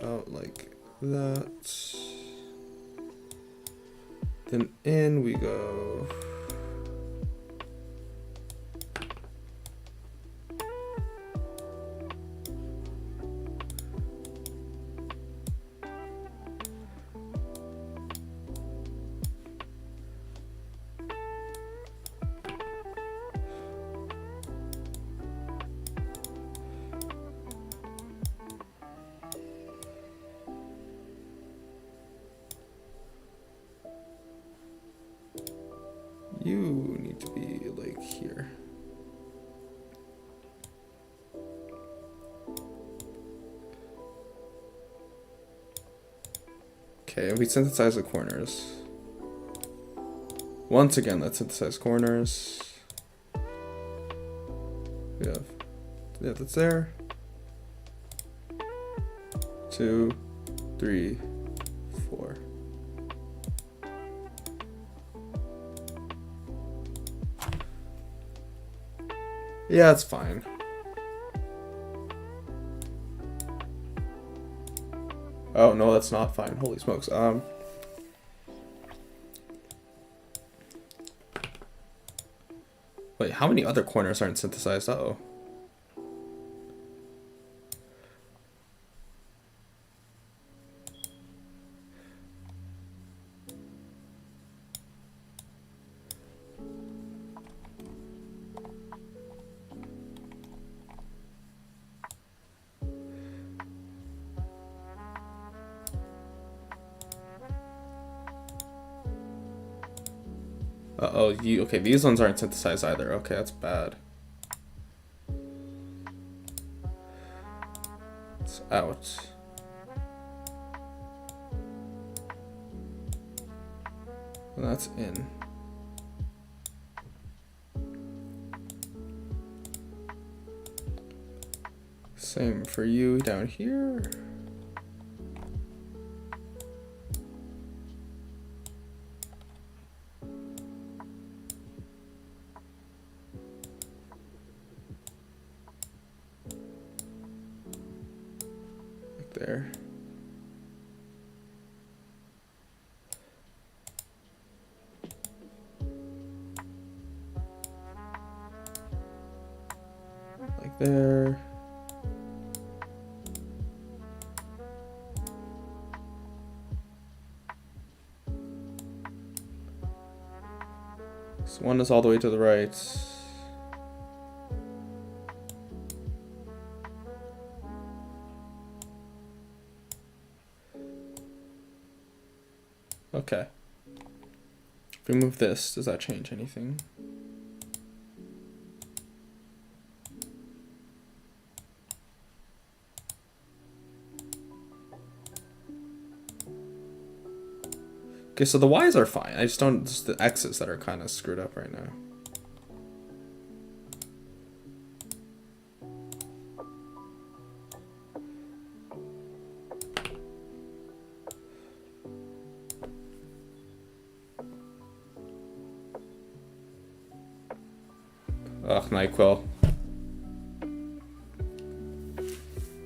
out like that. Then in we go. You need to be like here. Okay, and we synthesize the corners. Once again, let's synthesize corners. We have, yeah, that's there. 2, 3, 4. Yeah, it's fine. Oh no, that's not fine. Holy smokes. Wait, how many other corners aren't synthesized? Uh-oh. Uh-oh, okay, these ones aren't synthesized either. Okay, that's bad. It's out. And that's in. Same for you down here. There. Like there. So one is all the way to the right. Okay. If we move this, does that change anything? Okay, so the Y's are fine. I just don't, just the X's that are kind of screwed up right now. Ugh, NyQuil.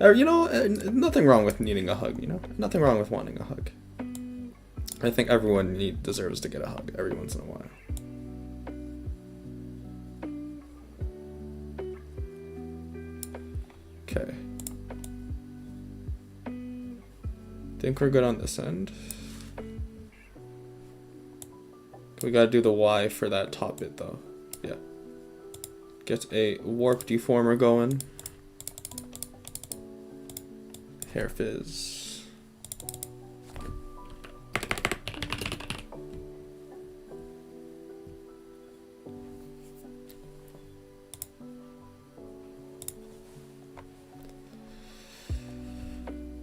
You know, nothing wrong with needing a hug, you know? Nothing wrong with wanting a hug. I think everyone deserves to get a hug every once in a while. Okay. Think we're good on this end. We gotta do the Y for that top bit though. Yeah. Get a warp deformer going. Hair fizz.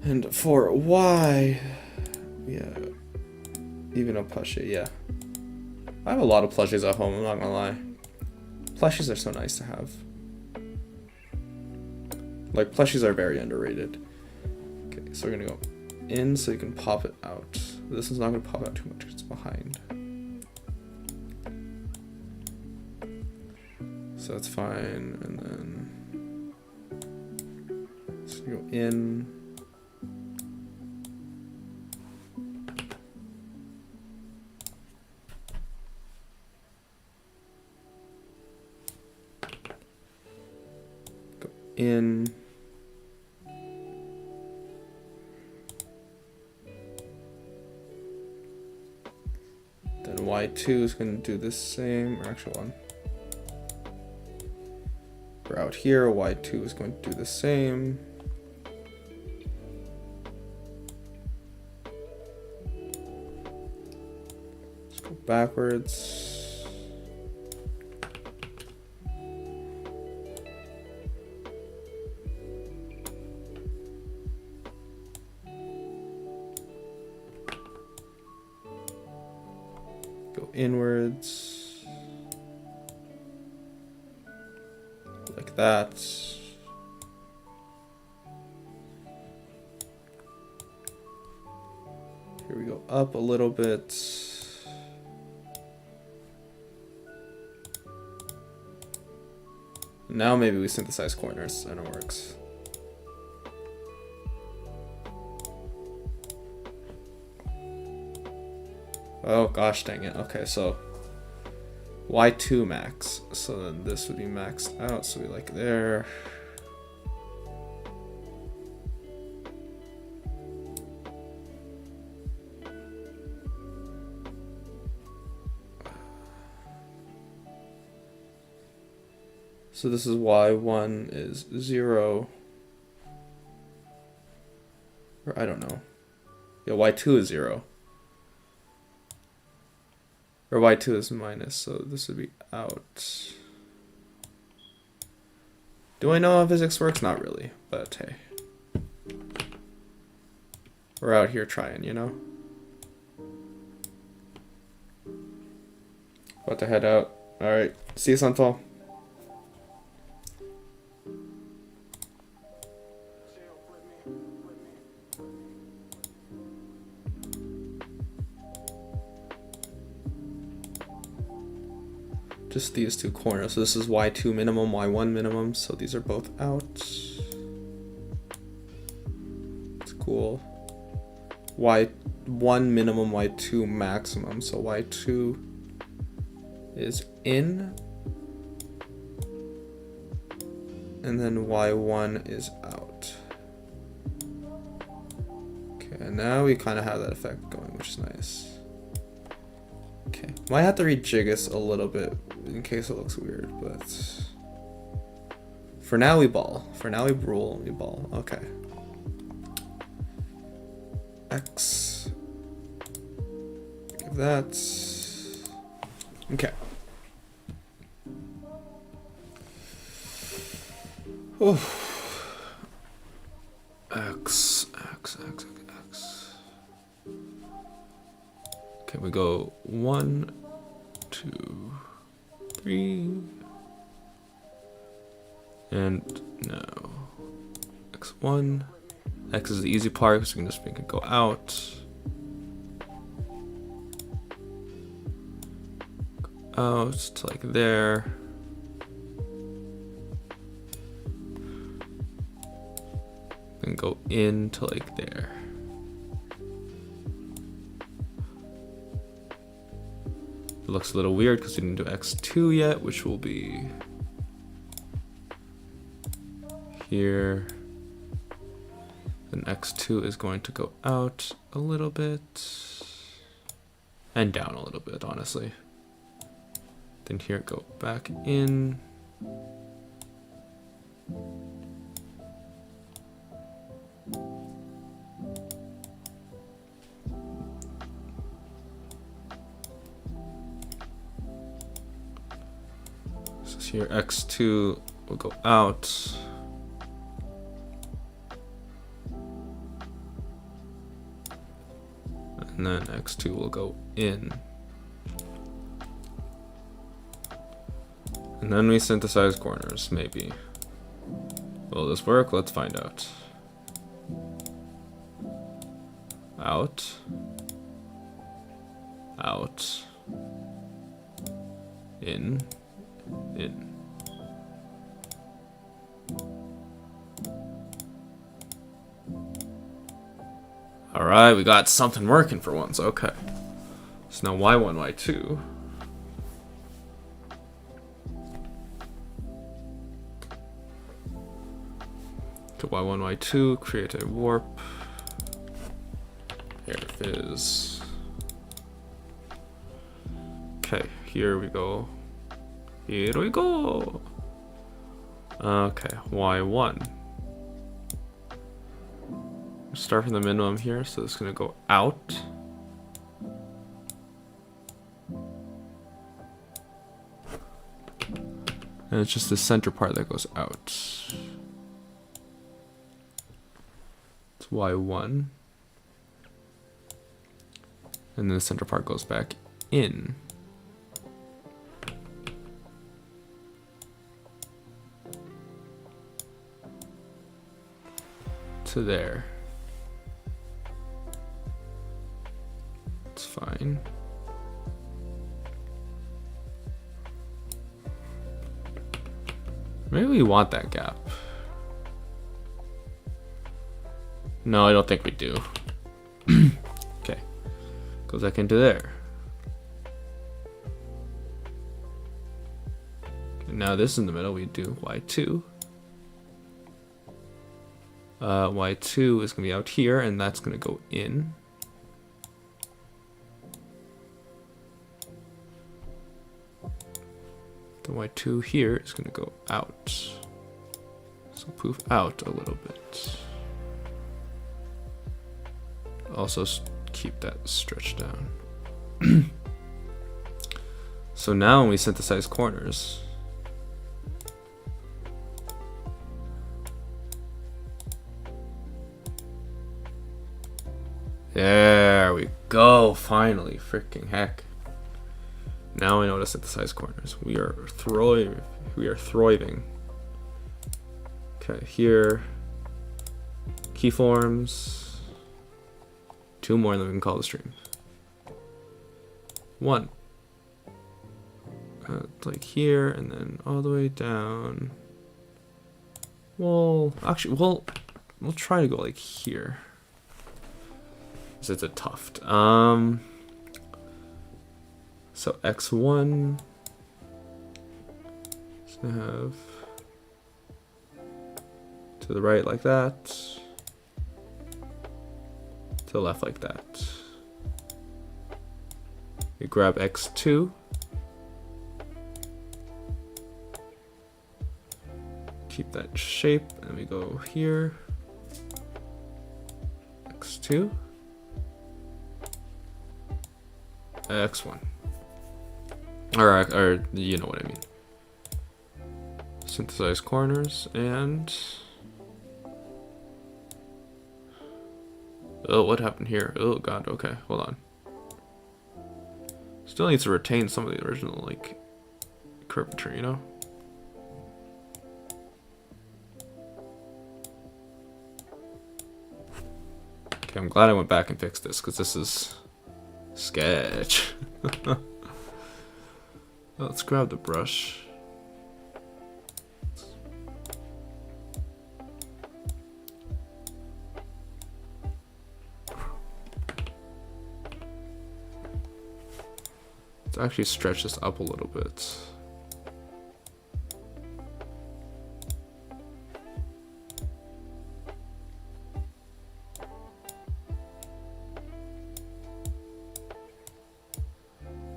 And for Y, yeah, even a plushie, yeah. I have a lot of plushies at home, I'm not gonna lie. Plushies are so nice to have. Like, plushies are very underrated. Okay, so we're gonna go in so you can pop it out. This is not gonna pop out too much because it's behind. So that's fine, and then so you go in. Go in. Then Y2 is going to do the same, or actually one. For out here, Y2 is going to do the same. Let's go backwards. Go inwards. Like that. Here we go up a little bit. Now maybe we synthesize corners and it works. Oh gosh dang it. Okay, so Y2 max. So then this would be maxed out, so we like there. So this is Y1 is 0. Or I don't know. Yeah, Y2 is 0. Or Y2 is minus, so this would be out. Do I know how physics works? Not really, but hey. We're out here trying, you know? About to head out. Alright, see you, Sunfall. Just these two corners. So this is Y2 minimum, Y1 minimum. So these are both out. It's cool. Y1 minimum, Y2 maximum. So Y2 is in. And then Y1 is out. Okay, and now we kind of have that effect going, which is nice. Okay, might have to rejig this a little bit in case it looks weird, but for now we ball. For now we rule, we ball. Okay. X. Give that. Okay. Oof. X. Okay, we go 1, 2, 3, and no. X1. X is the easy part, so we can just make it go out. Go out to like there. Then go in to like there. It looks a little weird because we didn't do X2 yet, which will be here. Then X2 is going to go out a little bit and down a little bit, honestly. Then here, go back in. So here x2 will go out. And then x2 will go in. And then we synthesize corners, maybe. Will this work? Let's find out. Out. Out. In. In. Alright, we got something working for once. Okay. So now y1, y2. To y1, y2, create a warp. Here it is. Okay, here we go. Here we go. Okay, y1. Start from the minimum here, so it's gonna go out. And it's just the center part that goes out. It's y1. And then the center part goes back in. To there. It's fine. Maybe we want that gap. No, I don't think we do. Okay. Goes back into there. Okay, now this in the middle, we do y2. Y2 is going to be out here, and that's going to go in. The y2 here is going to go out. So poof out a little bit. Also keep that stretched down. So now when we synthesize corners, there we go, finally, freaking heck. Now I know to synthesize corners. We are thriving. Okay, here. Keyforms. 2 more and then we can call the stream. 1. Like here and then all the way down. Well, actually, we'll try to go like here. It's a tuft. So x1 is gonna have to the right like that, to the left like that. We grab x2, keep that shape, and we go here, x2, x1. Or you know what I mean. Synthesize corners and oh, what happened here? Oh god, okay, hold on. Still needs to retain some of the original like curvature, you know? Okay, I'm glad I went back and fixed this because this is sketch. Let's grab the brush. Let's actually stretch this up a little bit.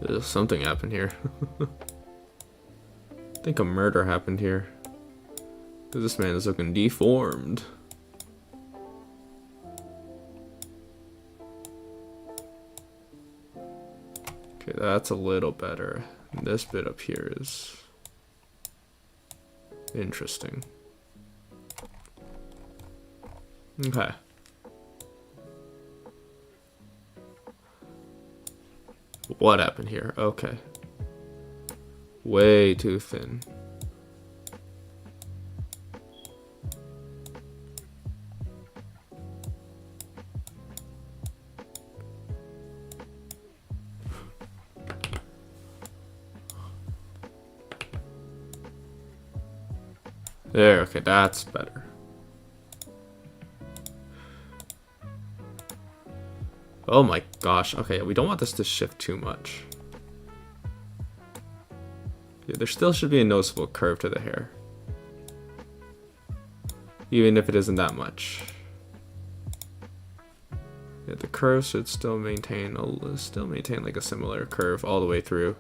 There's something happened here. think a murder happened here. Because this man is looking deformed. Okay, that's a little better. And this bit up here is interesting. Okay. What happened here? Okay. Way too thin. There, okay, that's better. Oh my gosh, okay, we don't want this to shift too much. Yeah, there still should be a noticeable curve to the hair. Even if it isn't that much. Yeah, the curve should still maintain like a similar curve all the way through.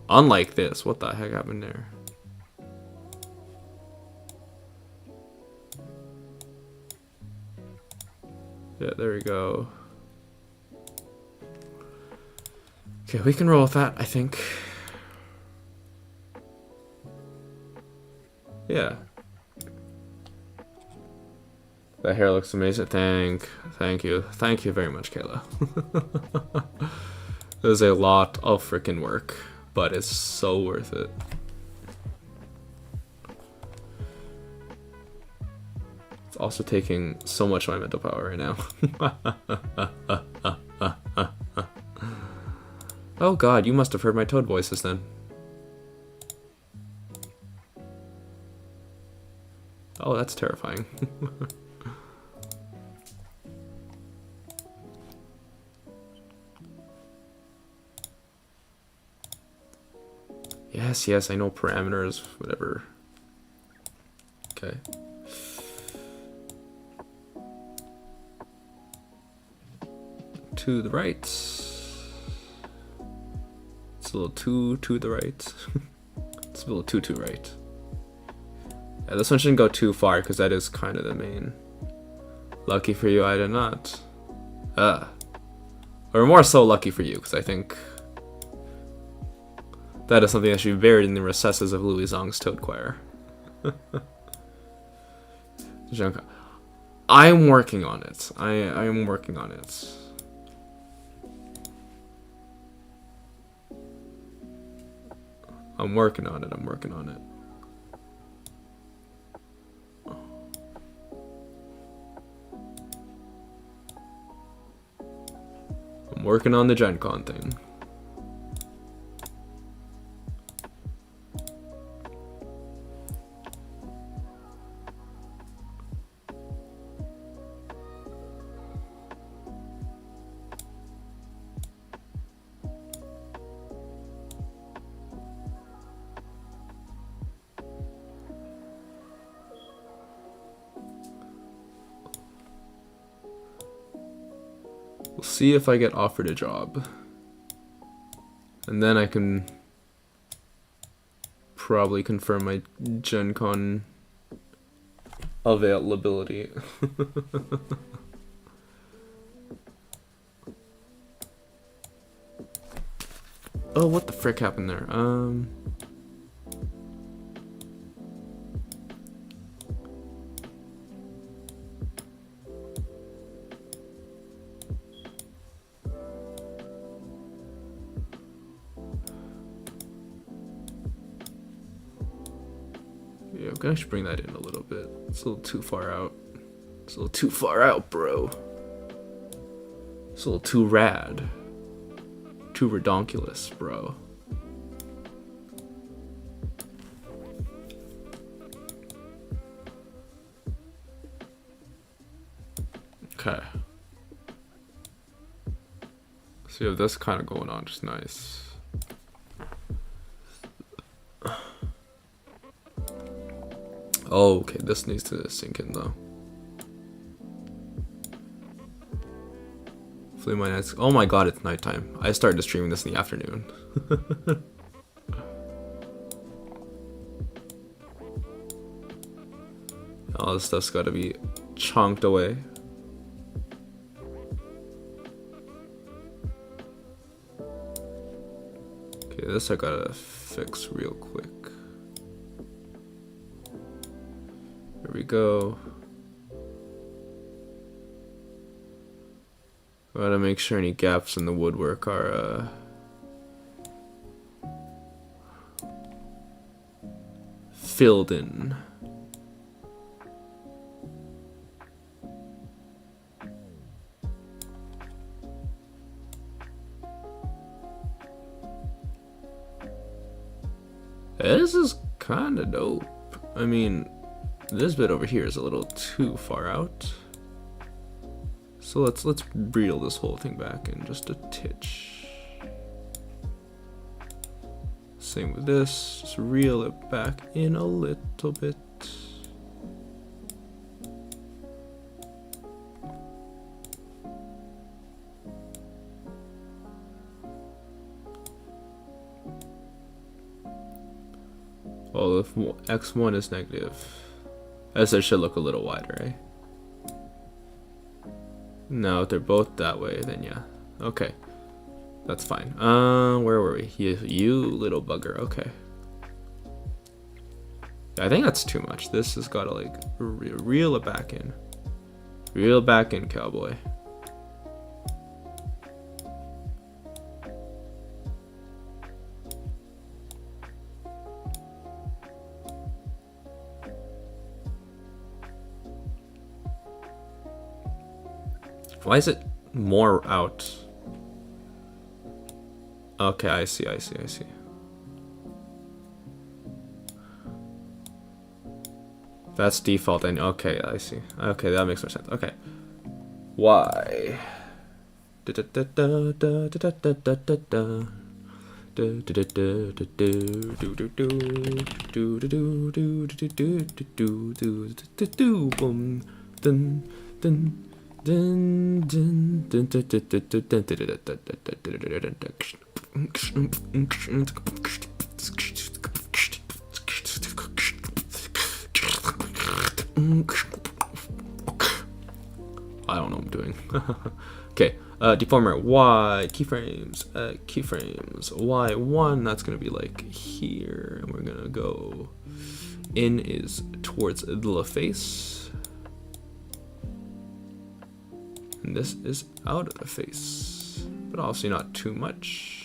Unlike this, what the heck happened there? Yeah, there we go. Okay, we can roll with that, I think. Yeah. That hair looks amazing. Thank you. Thank you very much, Kayla. It was a lot of freaking work, but it's so worth it. It's also taking so much of my mental power right now. Oh god, you must have heard my toad voices then. Oh, that's terrifying. Yes, I know parameters, whatever. Okay. To the right. It's a little too to the right. It's a little too right. Yeah, this one shouldn't go too far because that is kind of the main. Lucky for you, I did not. Or more so lucky for you, because I think that is something that should be buried in the recesses of Louis Zong's Toad Choir. I'm working on it. I am working on it. I'm working on it. I'm working on it. I'm working on the Gen Con thing. We'll see if I get offered a job. And then I can probably confirm my Gen Con availability. Oh, what the frick happened there? Yeah, I should bring that in a little bit. It's a little too far out. It's a little too far out, bro. It's a little too rad. Too redonkulous, bro. Okay. So you have this kind of going on just nice. Oh, okay, this needs to sink in though. Hopefully my night's— oh my god, it's nighttime. I started streaming this in the afternoon. All this stuff's got to be chonked away. Okay, this I gotta fix real quick. There we go. Gotta make sure any gaps in the woodwork are filled in. This is kind of dope. I mean, this bit over here is a little too far out. So let's reel this whole thing back in just a titch. Same with this, just reel it back in a little bit. Well, if x1 is negative, I guess it should look a little wider, eh? No, if they're both that way, then yeah. Okay. That's fine. Where were we? You little bugger. Okay. I think that's too much. This has got to like reel it back in. Reel back in, cowboy. Why is it more out? Okay, I see. That's default, and okay, I see. Okay, that makes more sense. Okay. Why? I don't know what I'm doing. Okay, deformer Y, keyframes, Y1, that's gonna be like here, and we're gonna go in is towards the face, and this is out of the face, but obviously not too much.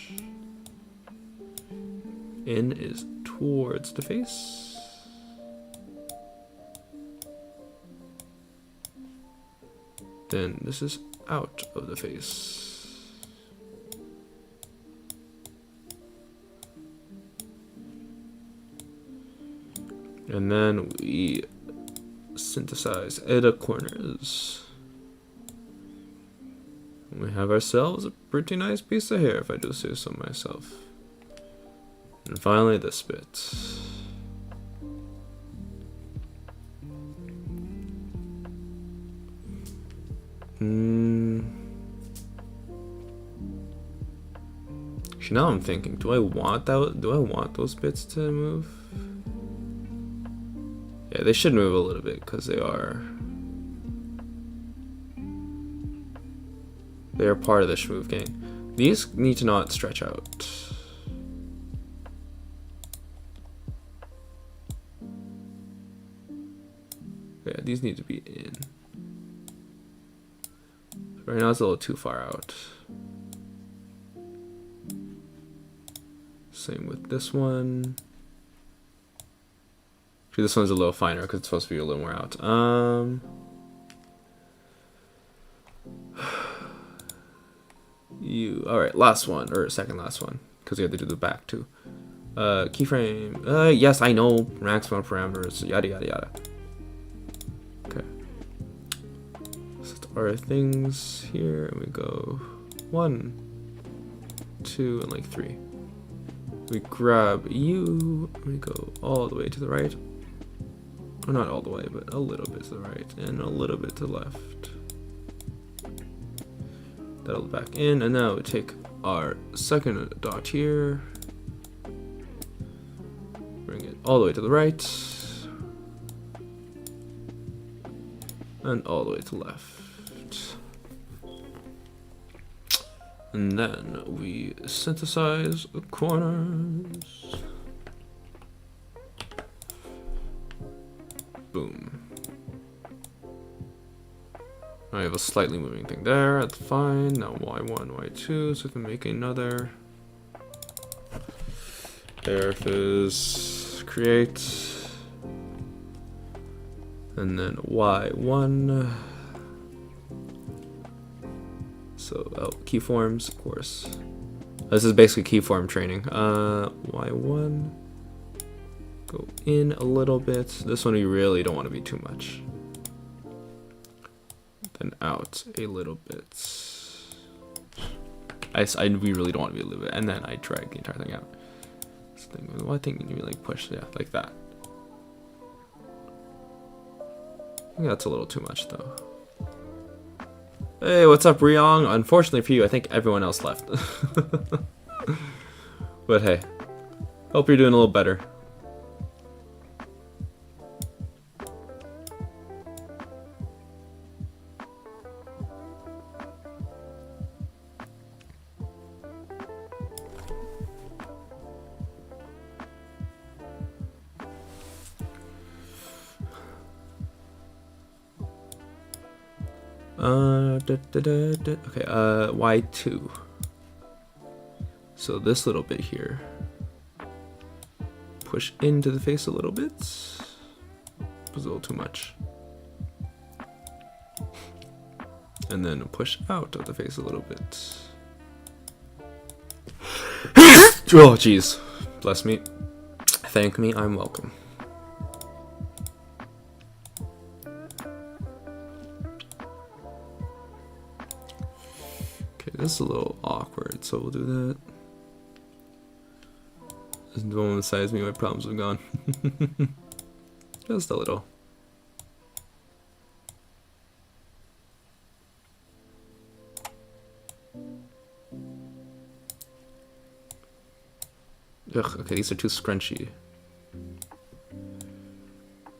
In is towards the face. Then this is out of the face. And then we synthesize edit corners. We have ourselves a pretty nice piece of hair, if I do say so myself. And finally this bit. Actually, now I'm thinking, do I want those bits to move? Yeah, they should move a little bit because they are part of the Schmoove gang. These need to not stretch out. Yeah, these need to be in. Right now it's a little too far out. Same with this one. Actually, this one's a little finer because it's supposed to be a little more out. Alright, last one, or second last one, because we have to do the back too. Keyframe. Yes, I know. Maximum parameters. Yada yada yada. Okay. Set our things here, and we go 1, 2, and like 3. We grab you, and we go all the way to the right. Or not all the way, but a little bit to the right, and a little bit to the left. That'll back in, and now we take our second dot here, bring it all the way to the right, and all the way to left. And then we synthesize the corners. Boom. I have a slightly moving thing there, that's fine. Now Y1, Y2, so we can make another. There is create. And then Y1. So, keyforms, of course. This is basically keyform training. Y1. Go in a little bit. This one we really don't want to be too much. Then out a little bit. We really don't want to be a little bit. And then I drag the entire thing out. I think you like push, yeah, like that. I think that's a little too much though. Hey, what's up, Ryong? Unfortunately for you, I think everyone else left. But hey, hope you're doing a little better. Okay, Y2. So this little bit here. Push into the face a little bit. Was a little too much. And then push out of the face a little bit. Oh, jeez. Bless me. Thank me, I'm welcome. This is a little awkward, so we'll do that. Don't besides me, my problems have gone. Just a little. Ugh, okay, these are too scrunchy.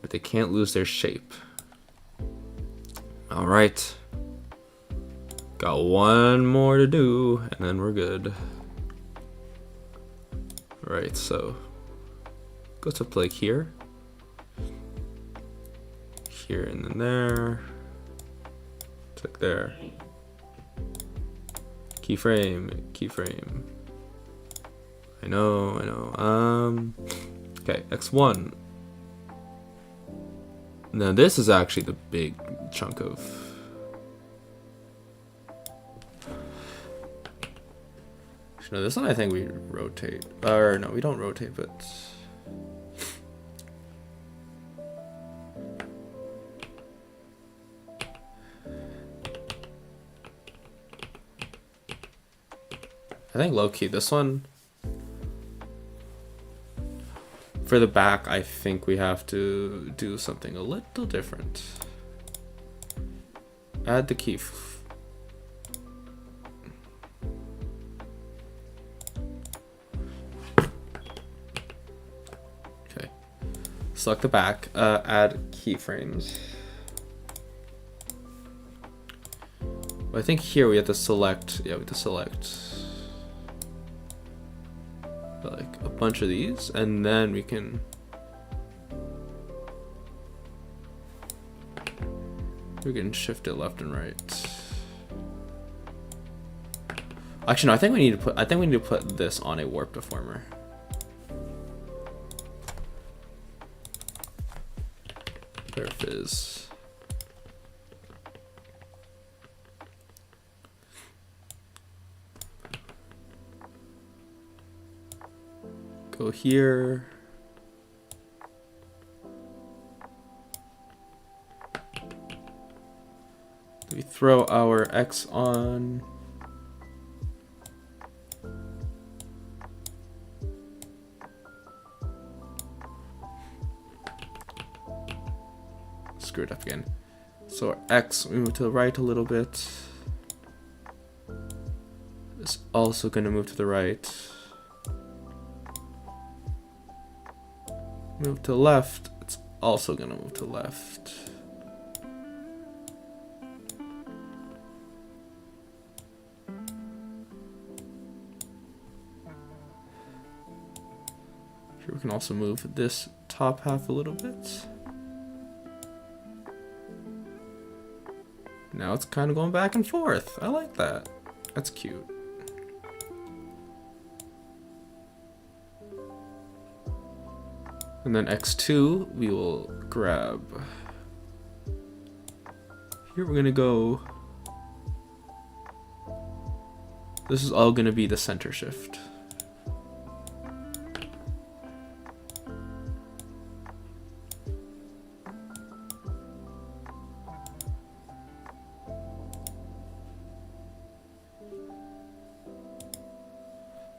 But they can't lose their shape. Alright. Got one more to do, and then we're good. Right, so go to like here, here, and then there. Click there. Keyframe, keyframe. I know. Okay, X1. Now this is actually the big chunk of. No, this one I think we rotate. Or no, we don't rotate, but I think low key this one for the back, I think we have to do something a little different. Add the key. Select the back, add keyframes. I think here we have to select, yeah, we have to select like a bunch of these, and then we can shift it left and right. Actually, no, I think we need to put this on a warp deformer. Fizz. Go here. We throw our X on. Screw it up again. So our X, we move to the right a little bit. It's also going to move to the right. Move to the left. It's also going to move to the left. Here we can also move this top half a little bit. Now it's kind of going back and forth. I like that. That's cute. And then X2, we will grab. Here we're gonna go. This is all gonna be the center shift.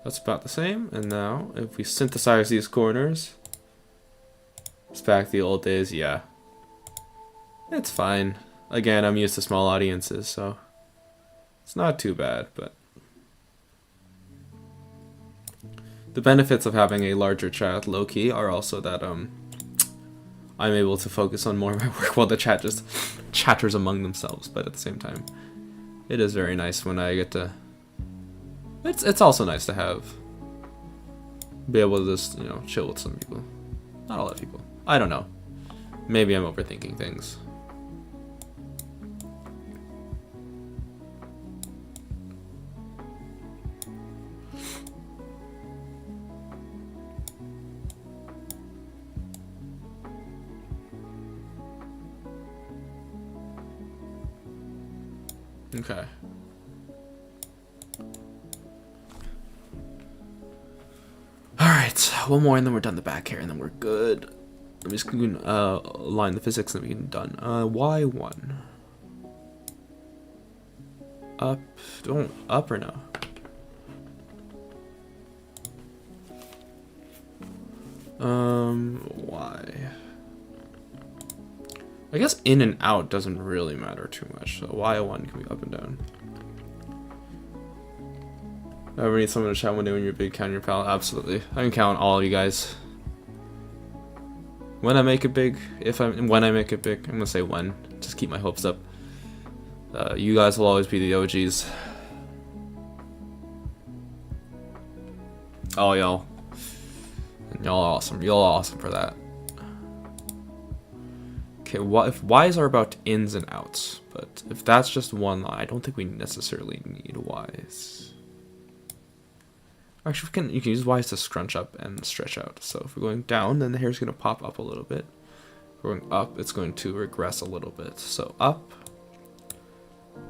That's about the same. And now, if we synthesize these corners, it's back to the old days. Yeah, it's fine. Again, I'm used to small audiences, so it's not too bad. But the benefits of having a larger chat, low key, are also that I'm able to focus on more of my work while the chat just chatters among themselves. But at the same time, it is very nice when I get to. It's also nice to be able to just, you know, chill with some people. Not a lot of people. I don't know. Maybe I'm overthinking things. Okay. Alright, one more and then we're done the back hair and then we're good. I'm just going to align the physics and we can done. Y1. Up. Don't. Up or no? Y. I guess in and out doesn't really matter too much. So Y1 can be up and down. Ever need someone to chat one day when you're big, count your pal? Absolutely. I can count all of you guys. When I make it big, when I make it big, I'm gonna say when. Just keep my hopes up. You guys will always be the OGs. Oh, y'all. Y'all are awesome. Y'all are awesome for that. Okay, if Y's are about ins and outs, but if that's just one line, I don't think we necessarily need Y's. Actually, you can use Y's to scrunch up and stretch out. So if we're going down, then the hair's going to pop up a little bit. If we're going up, it's going to regress a little bit. So up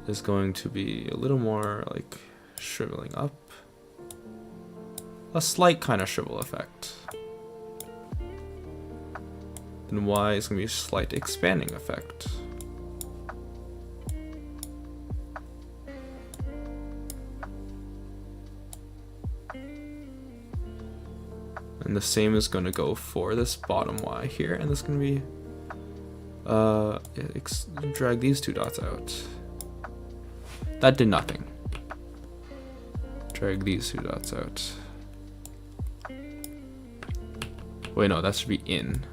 is going to be a little more like shriveling up. A slight kind of shrivel effect. Then Y is going to be a slight expanding effect. And the same is going to go for this bottom Y here, and this is going to be, drag these two dots out. That did nothing. Drag these two dots out. Wait, no, that should be in.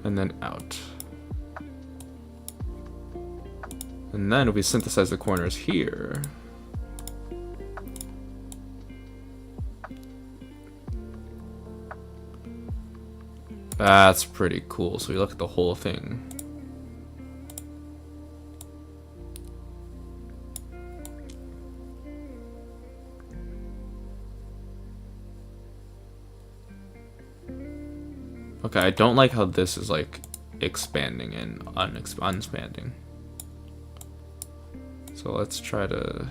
And then out. And then if we synthesize the corners here, that's pretty cool. So we look at the whole thing. Okay, I don't like how this is like expanding and unexpanding. So let's try to...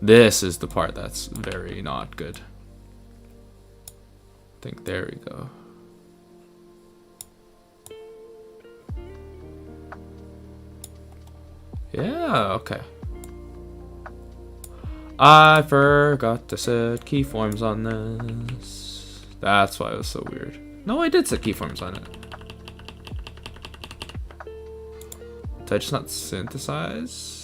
This is the part that's very not good. I think there we go. Yeah, okay. I forgot to set keyforms on this. That's why it was so weird. No, I did set keyforms on it. Did I just not synthesize?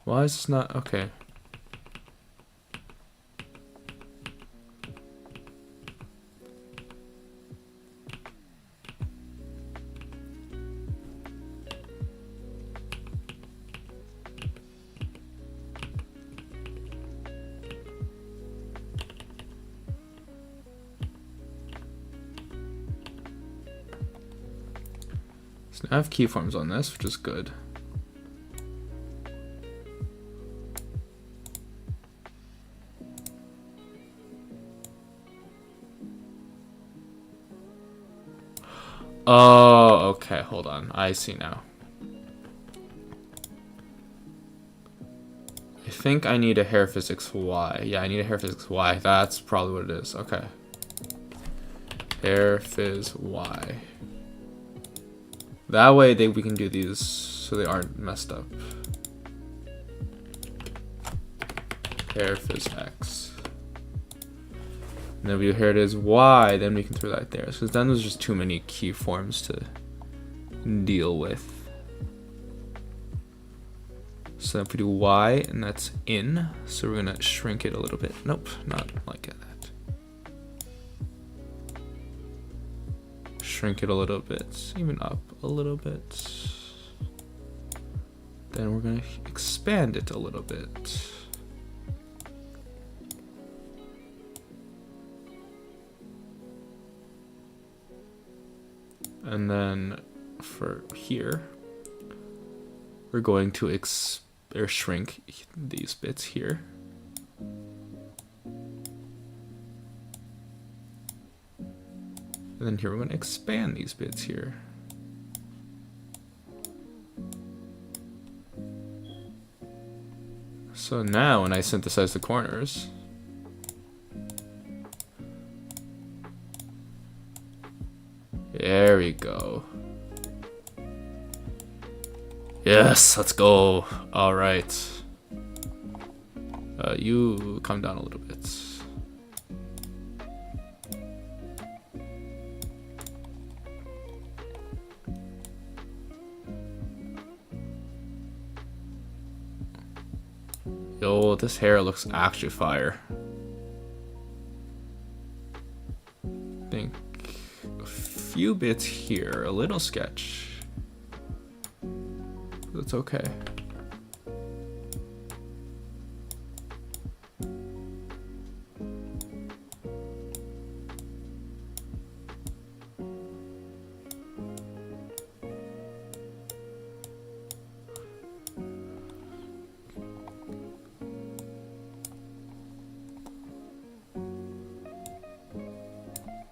Why is this not okay? So I have keyforms on this, which is good. Oh, okay, hold on. I see now. I think I need a hair physics Y. Yeah, I need a hair physics Y. That's probably what it is. Okay. Hair phys Y. That way we can do these so they aren't messed up. Hair phys X. And then here it is Y, then we can throw that there. Because then there's just too many keyforms to deal with. So if we do Y, and that's in, so we're gonna shrink it a little bit. Nope, not like that. Shrink it a little bit, even up a little bit. Then we're gonna expand it a little bit. And then for here, we're going to shrink these bits here. And then here we're going to expand these bits here. So now when I synthesize the corners, there we go. Yes, let's go. All right. You come down a little bit. Yo, this hair looks actually fire. I think a few bits here, a little sketch. That's okay.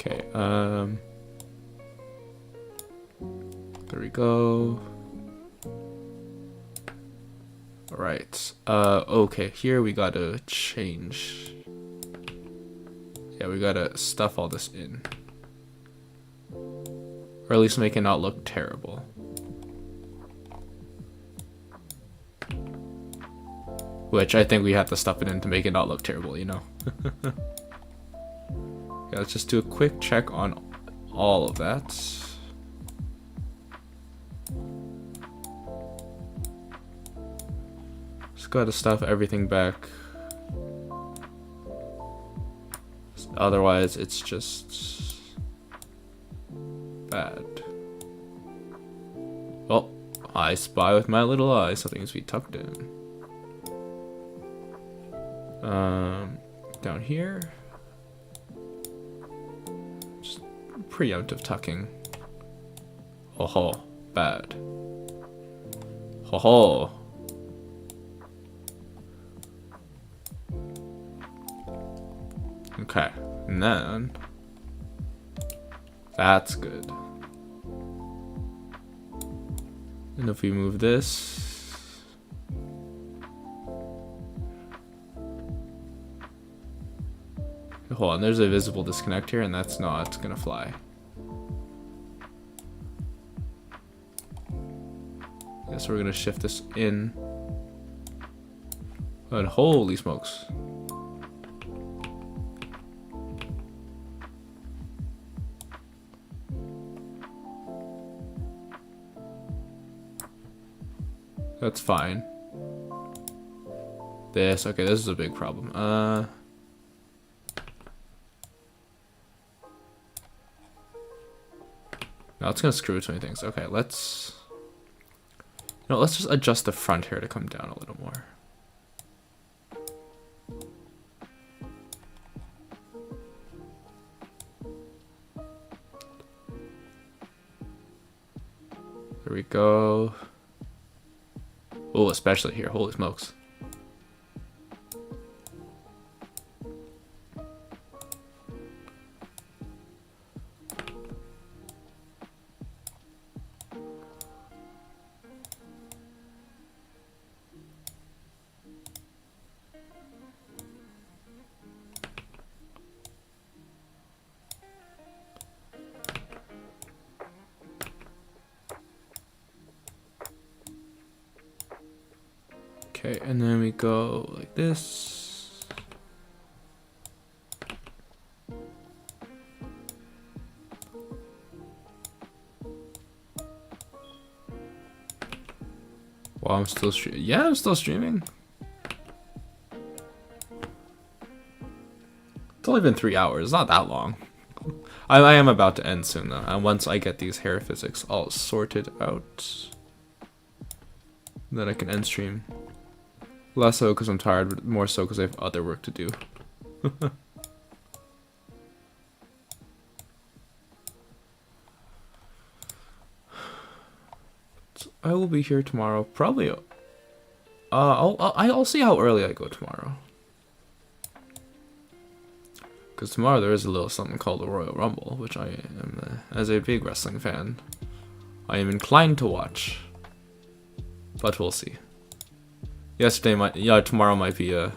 Okay, there we go. All right, okay, here we gotta change. Yeah, we gotta stuff all this in. Or at least make it not look terrible. Which I think we have to stuff it in to make it not look terrible, you know? Yeah, let's just do a quick check on all of that. Just gotta stuff everything back. Otherwise, it's just bad. Oh, I spy with my little eye something needs to be tucked in. Down here. Just preemptive tucking. Ho ho, bad. Ho ho. Okay, and then that's good. And if we move this, hold on, there's a visible disconnect here, and that's not gonna fly. So we're gonna shift this in. And holy smokes. That's fine. Okay, this is a big problem. No, it's gonna screw too many things. Okay, let's just adjust the front here to come down a little more. There we go. Oh, especially here. Holy smokes. Okay, and then we go like this. Well, I'm still streaming. Yeah, I'm still streaming. It's only been 3 hours. It's not that long. I am about to end soon though. And once I get these hair physics all sorted out, then I can end stream. Less so because I'm tired, but more so because I have other work to do. So I will be here tomorrow. Probably. I'll see how early I go tomorrow. Because tomorrow there is a little something called the Royal Rumble, which I am, as a big wrestling fan, I am inclined to watch. But we'll see. Tomorrow might be a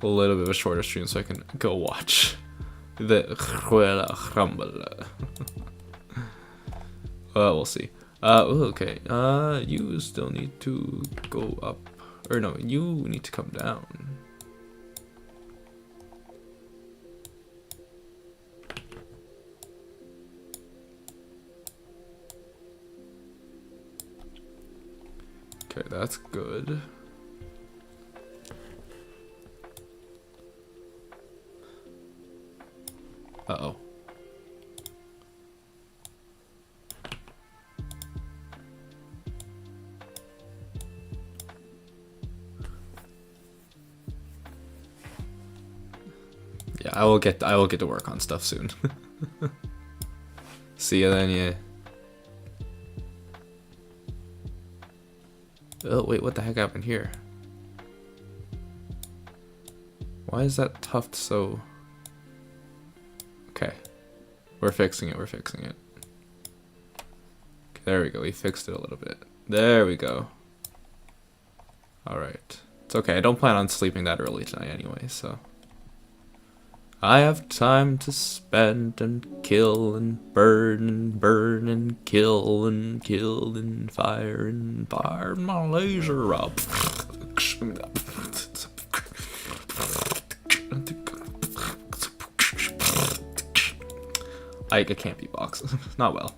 little bit of a shorter stream, so I can go watch the Royal Rumble. We'll see. Okay. You still need to go up, or no, you need to come down. Okay, that's good. Uh-oh. Yeah, I will get to work on stuff soon. See ya then, yeah. Oh, wait, what the heck happened here? Why is that tuft so... Okay. We're fixing it, Okay, there we go, we fixed it a little bit. There we go. Alright. It's okay, I don't plan on sleeping that early tonight anyway, so... I have time to spend and kill and burn and burn and kill and fire my laser up. I can't beatbox. Not well.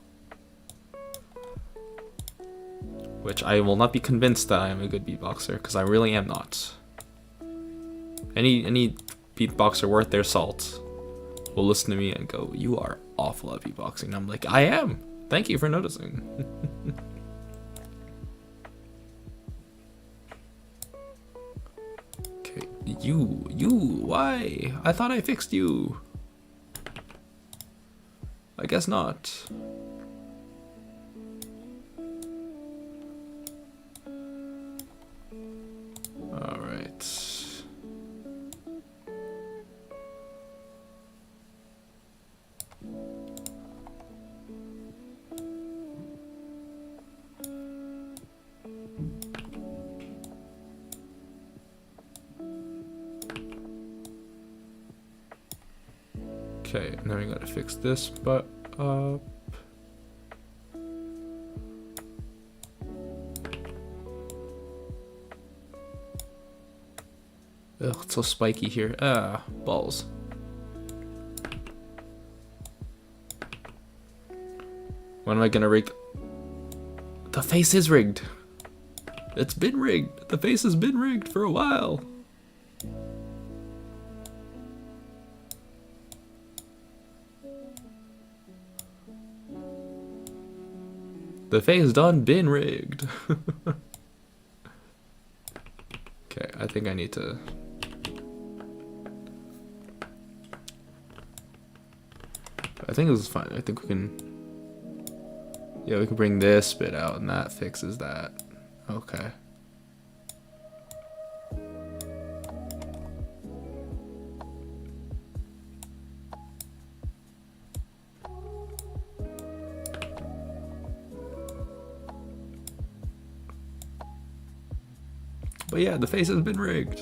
Which I will not be convinced that I am a good beatboxer, because I really am not. Any beatboxer worth their salt will listen to me and go, "You are awful at beatboxing." I'm like, I am. Thank you for noticing. Okay, you, why? I thought I fixed you. I guess not. All right. Okay, now we gotta fix this butt up. Ugh, it's so spiky here. Ah, balls. When am I gonna rig? The face is rigged. It's been rigged. The face has been rigged for a while. The face done been rigged. Okay, I think I need to... I think this is fine. I think we can... Yeah, we can bring this bit out and that fixes that. Okay. But yeah, the face has been rigged.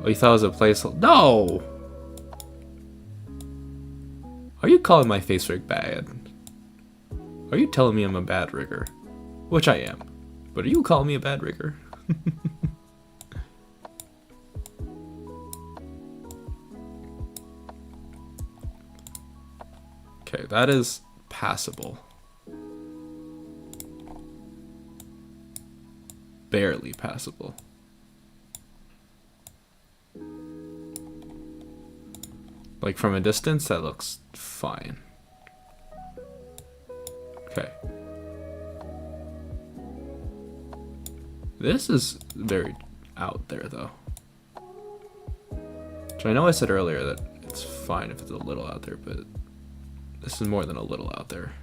Oh, you thought it was a placeholder? No! Are you calling my face rig bad? Are you telling me I'm a bad rigger? Which I am. But are you calling me a bad rigger? Okay, that is passable. Barely passable. Like from a distance, that looks fine. Okay. This is very out there though. So I know I said earlier that it's fine if it's a little out there, but this is more than a little out there.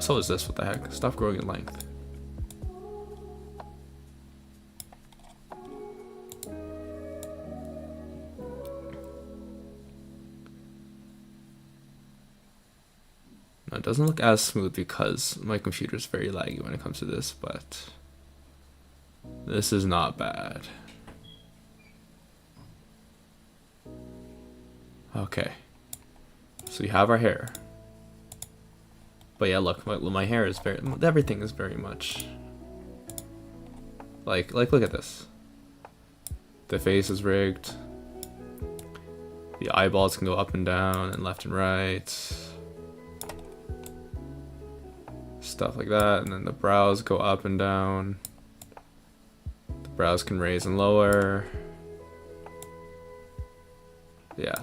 So is this, what the heck? Stop growing in length. Now, it doesn't look as smooth because my computer is very laggy when it comes to this, but this is not bad. Okay. So we have our hair. But yeah, look, my hair is everything is very much like look at this. The face is rigged. The eyeballs can go up and down and left and right. Stuff like that, and then the brows go up and down. The brows can raise and lower. Yeah.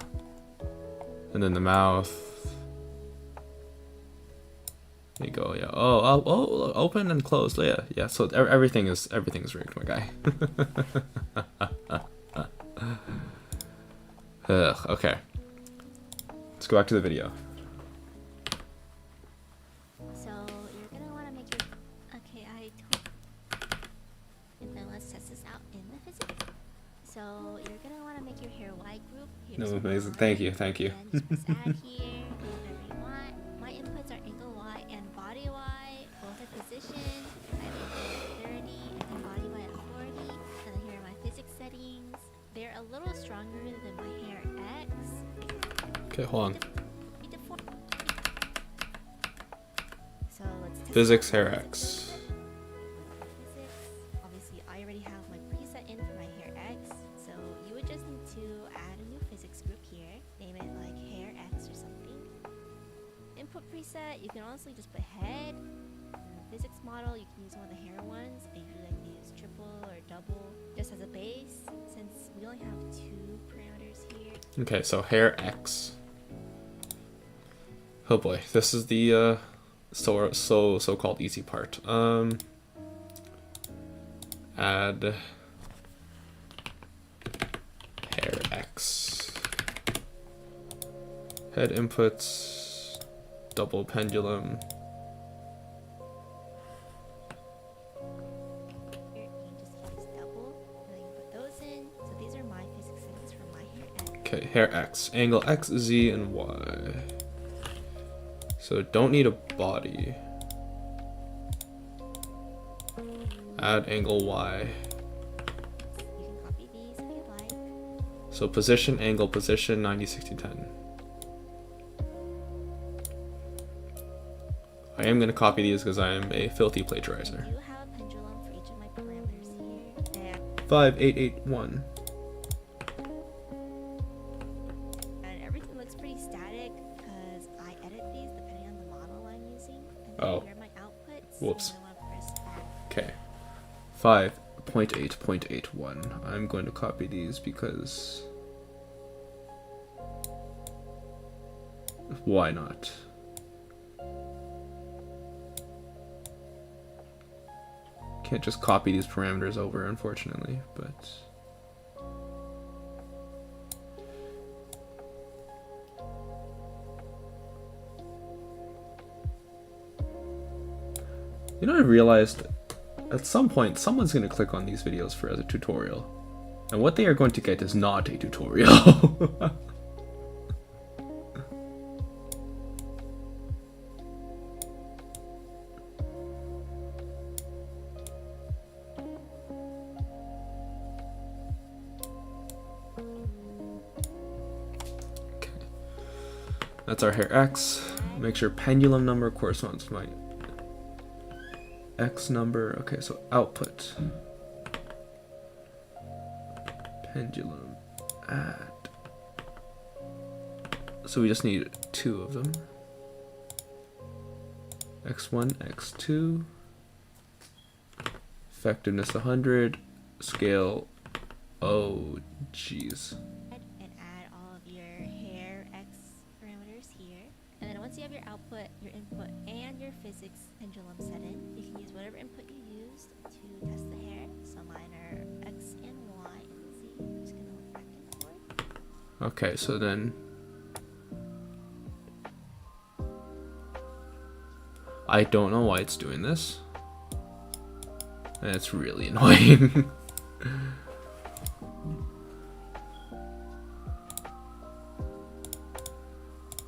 And then the mouth. There you go, yeah. Oh, open and closed. Yeah, yeah. So everything is rigged, my guy. Ugh, okay. Let's go back to the video. So you're gonna want to make your. Okay, and then let's test this out in the physics. So you're gonna want to make your hair Y group. No, amazing. Thank you. And just press add here. Do whatever you want. My inputs are angle Y and body Y. Both are positioned. I have angle at 30 and then body Y at 40. And then here are my physics settings. They're a little stronger than my hair X. Okay, hold on. So let's test Physics out hair my X. physics. Obviously, I already have my preset in for my hair X. So you would just need to add a new physics group here. Name it like hair X or something. Input preset, you can honestly just put head. Physics model, you can use one of the hair ones. I usually like to use triple or double just as a base, since we only have 2 parameters here. Okay, so hair X. Oh boy, this is the so-called easy part. Add hair X. Head inputs, double pendulum. Here, you can just use double, and then you put those in. So these are my physics settings for my hair X. Okay, hair X. Angle X, Z, and Y. So don't need a body. Add angle Y. You can copy these if you like. So position, angle, position, 90, 60, 10. I am going to copy these because I am a filthy plagiarizer. I do have a pendulum for each of my parameters here. 5, 8, 8, 1. And everything looks pretty static because I edit these depending on the model I'm using. And then Oh. here are my outputs. Whoops. And I want to press back. Okay. 5.8.81. I'm going to copy these because... why not? Can't just copy these parameters over, unfortunately, but You know, I realized at some point someone's going to click on these videos for as a tutorial. And what they are going to get is not a tutorial. That's our hair X. Make sure pendulum number corresponds to my X number. Okay, so output. Pendulum add. So we just need 2 of them. X1, X2. Effectiveness 100. Scale. Oh, jeez. And add all of your hair X parameters here. And then once you have your output, your input, and your physics pendulum set in, you can use whatever input you used to test the hair. So mine are X and Y and Z. I'm just gonna look back and forth. Okay, so then I don't know why it's doing this. And it's really annoying.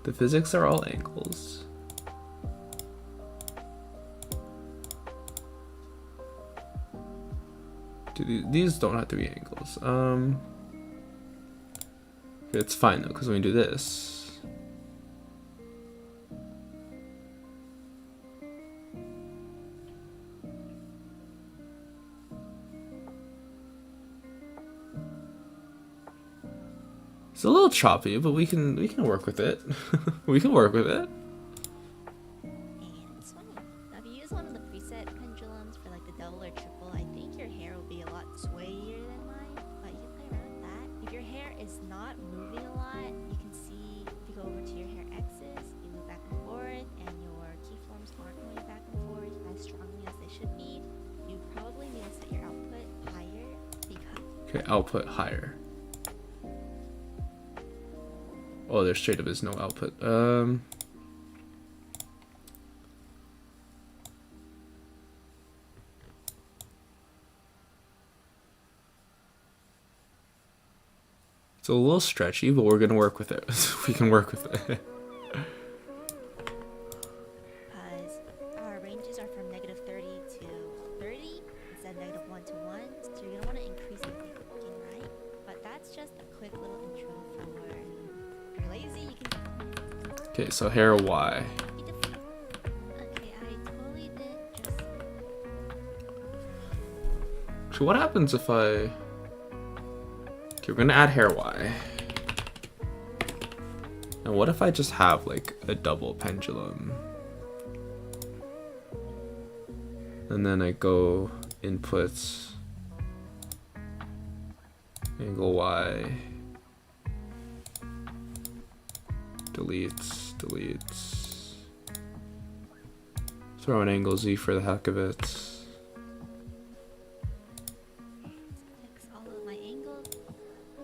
The physics are all angles. These don't have to be angles. It's fine though, because when we do this, it's a little choppy, but we can work with it. We can work with it. And it's funny. Now if you use one of the preset pendulums for like the double or triple, I think your hair will be a lot swayier than mine, but you can play around with that. If your hair is not moving a lot, you can see if you go over to your hair X's, you move back and forth, and your keyforms aren't going back and forth as strongly as they should be. You probably need to set your output higher because Okay, output higher. Oh, there straight up is no output. It's a little stretchy, but we're gonna work with it. We can work with it. because our ranges are from -30 to 30 instead of -1 to 1, so you're going to want to increase the thinking, right? But that's just a quick little intro for if you're lazy, you can Okay, so hair Y. okay, I totally did just So what happens if I... Okay, we're gonna add hair Y. And what if I just have like a double pendulum? And then I go inputs, angle Y, deletes, deletes, throw an angle Z for the heck of it. fix all of my angles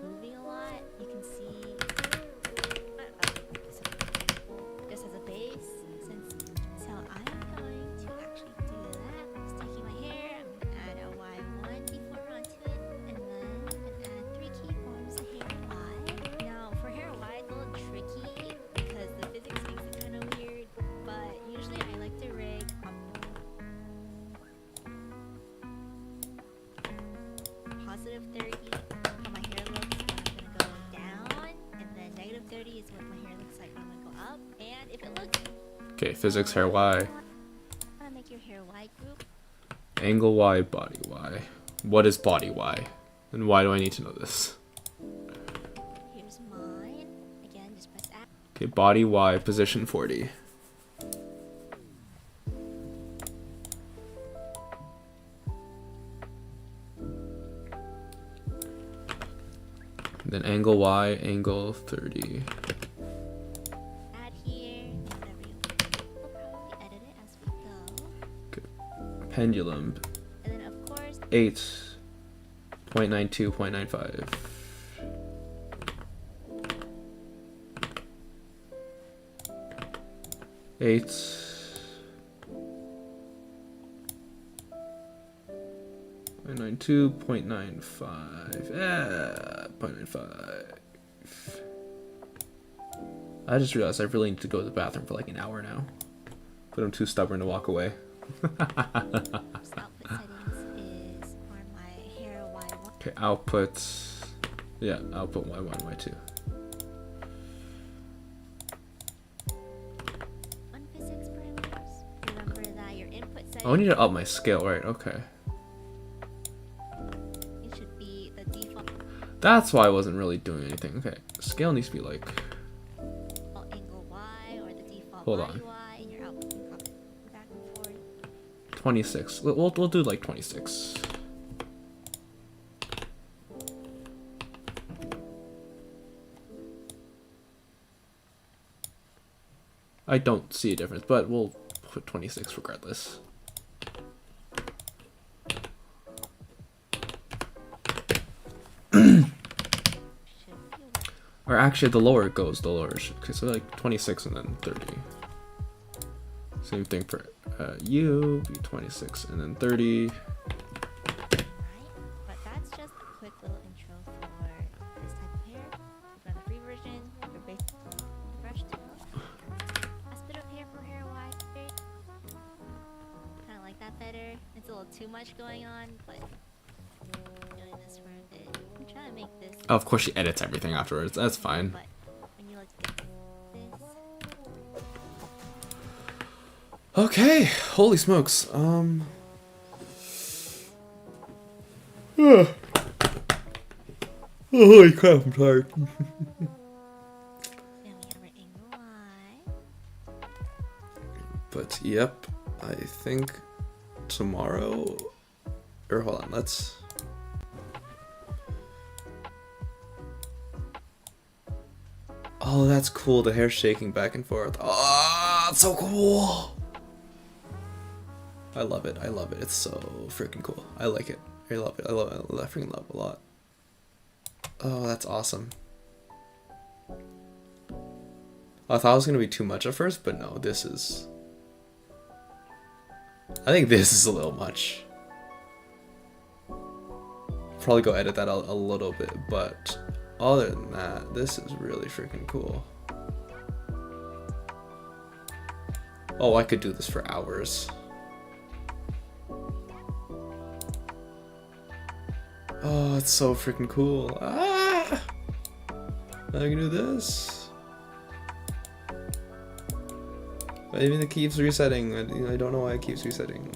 moving a lot. You can see so just as a base, since so I'm going to actually do that. Just taking my hair, I'm gonna add a Y1 deformer onto it, and then I'm gonna add 3 keyforms of hair Y. Now for hair Y, it's a little tricky because the physics makes it kind of weird, but usually I like to rig positive 30 how my hair looks when I'm gonna go down, and then -30 is what my hair looks like when I'm gonna go up. And if it looks Okay, physics hair Y, wanna make your hair Y group, angle Y, body Y. What is body Y? And why do I need to know this? here's mine. Again, just press add. Okay, body Y, position 40. Then angle Y, angle 30. Add here, whatever you want. We'll probably edit it as we go. Pendulum, And then of course 8.92, 0.95. Eight. 0.92, 0.95. Yeah, 0.95. I just realized I really need to go to the bathroom for like an hour now. But I'm too stubborn to walk away. First output settings is for my hair Y1. Okay, output. Yeah, output Y1, Y2. On physics parameters, remember that your input Oh, I setting need to up my scale, right? Okay. it should be the default That's why I wasn't really doing anything. Okay, scale needs to be like. angle Y or the default Hold on. YUI, and your output can copy back and forth. 26. We'll do like 26. I don't see a difference, but we'll put 26 regardless. Should be okay. Or actually, the lower it goes, the lower it should. Okay, so like 26 and then 30. Same thing for you, be 26 and then 30. Right? But that's just a quick little intro for this type of hair. If you want the free version, your basic brush tool. A spit of hair for hair Y. Kind of like that better. It's a little too much going on, but doing this for a bit. I'm trying to make this. Oh, of course, she edits everything afterwards. That's fine. But when you look at this, Okay, holy smokes. Holy crap, I'm tired. then we have our angle Y. But yep, I think tomorrow. Or hold on, let's. Oh, that's cool. The hair's shaking back and forth. Oh, that's so cool. I love it. I love it. It's so freaking cool. I like it. I love it. I love it. I freaking love it a lot. Oh, that's awesome. I thought it was going to be too much at first, but no, this is... I think this is a little much. Probably go edit that out a little bit, but other than that, this is really freaking cool. Oh, I could do this for hours. Oh, it's so freaking cool. Ah! I can do this. But even it keeps resetting. I don't know why it keeps resetting.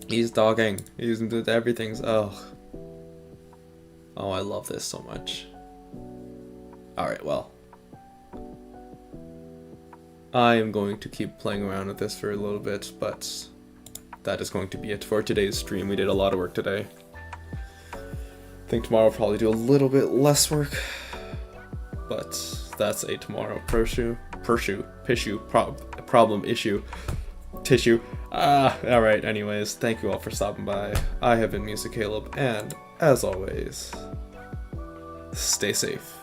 He's dogging. He's doing everything. Oh. Oh, I love this so much. Alright, well. I am going to keep playing around with this for a little bit, but that is going to be it for today's stream. We did a lot of work today. I think tomorrow I'll probably do a little bit less work, but that's a tomorrow problem issue. Tissue. Alright, anyways, thank you all for stopping by. I have been Music Caleb, and as always, stay safe.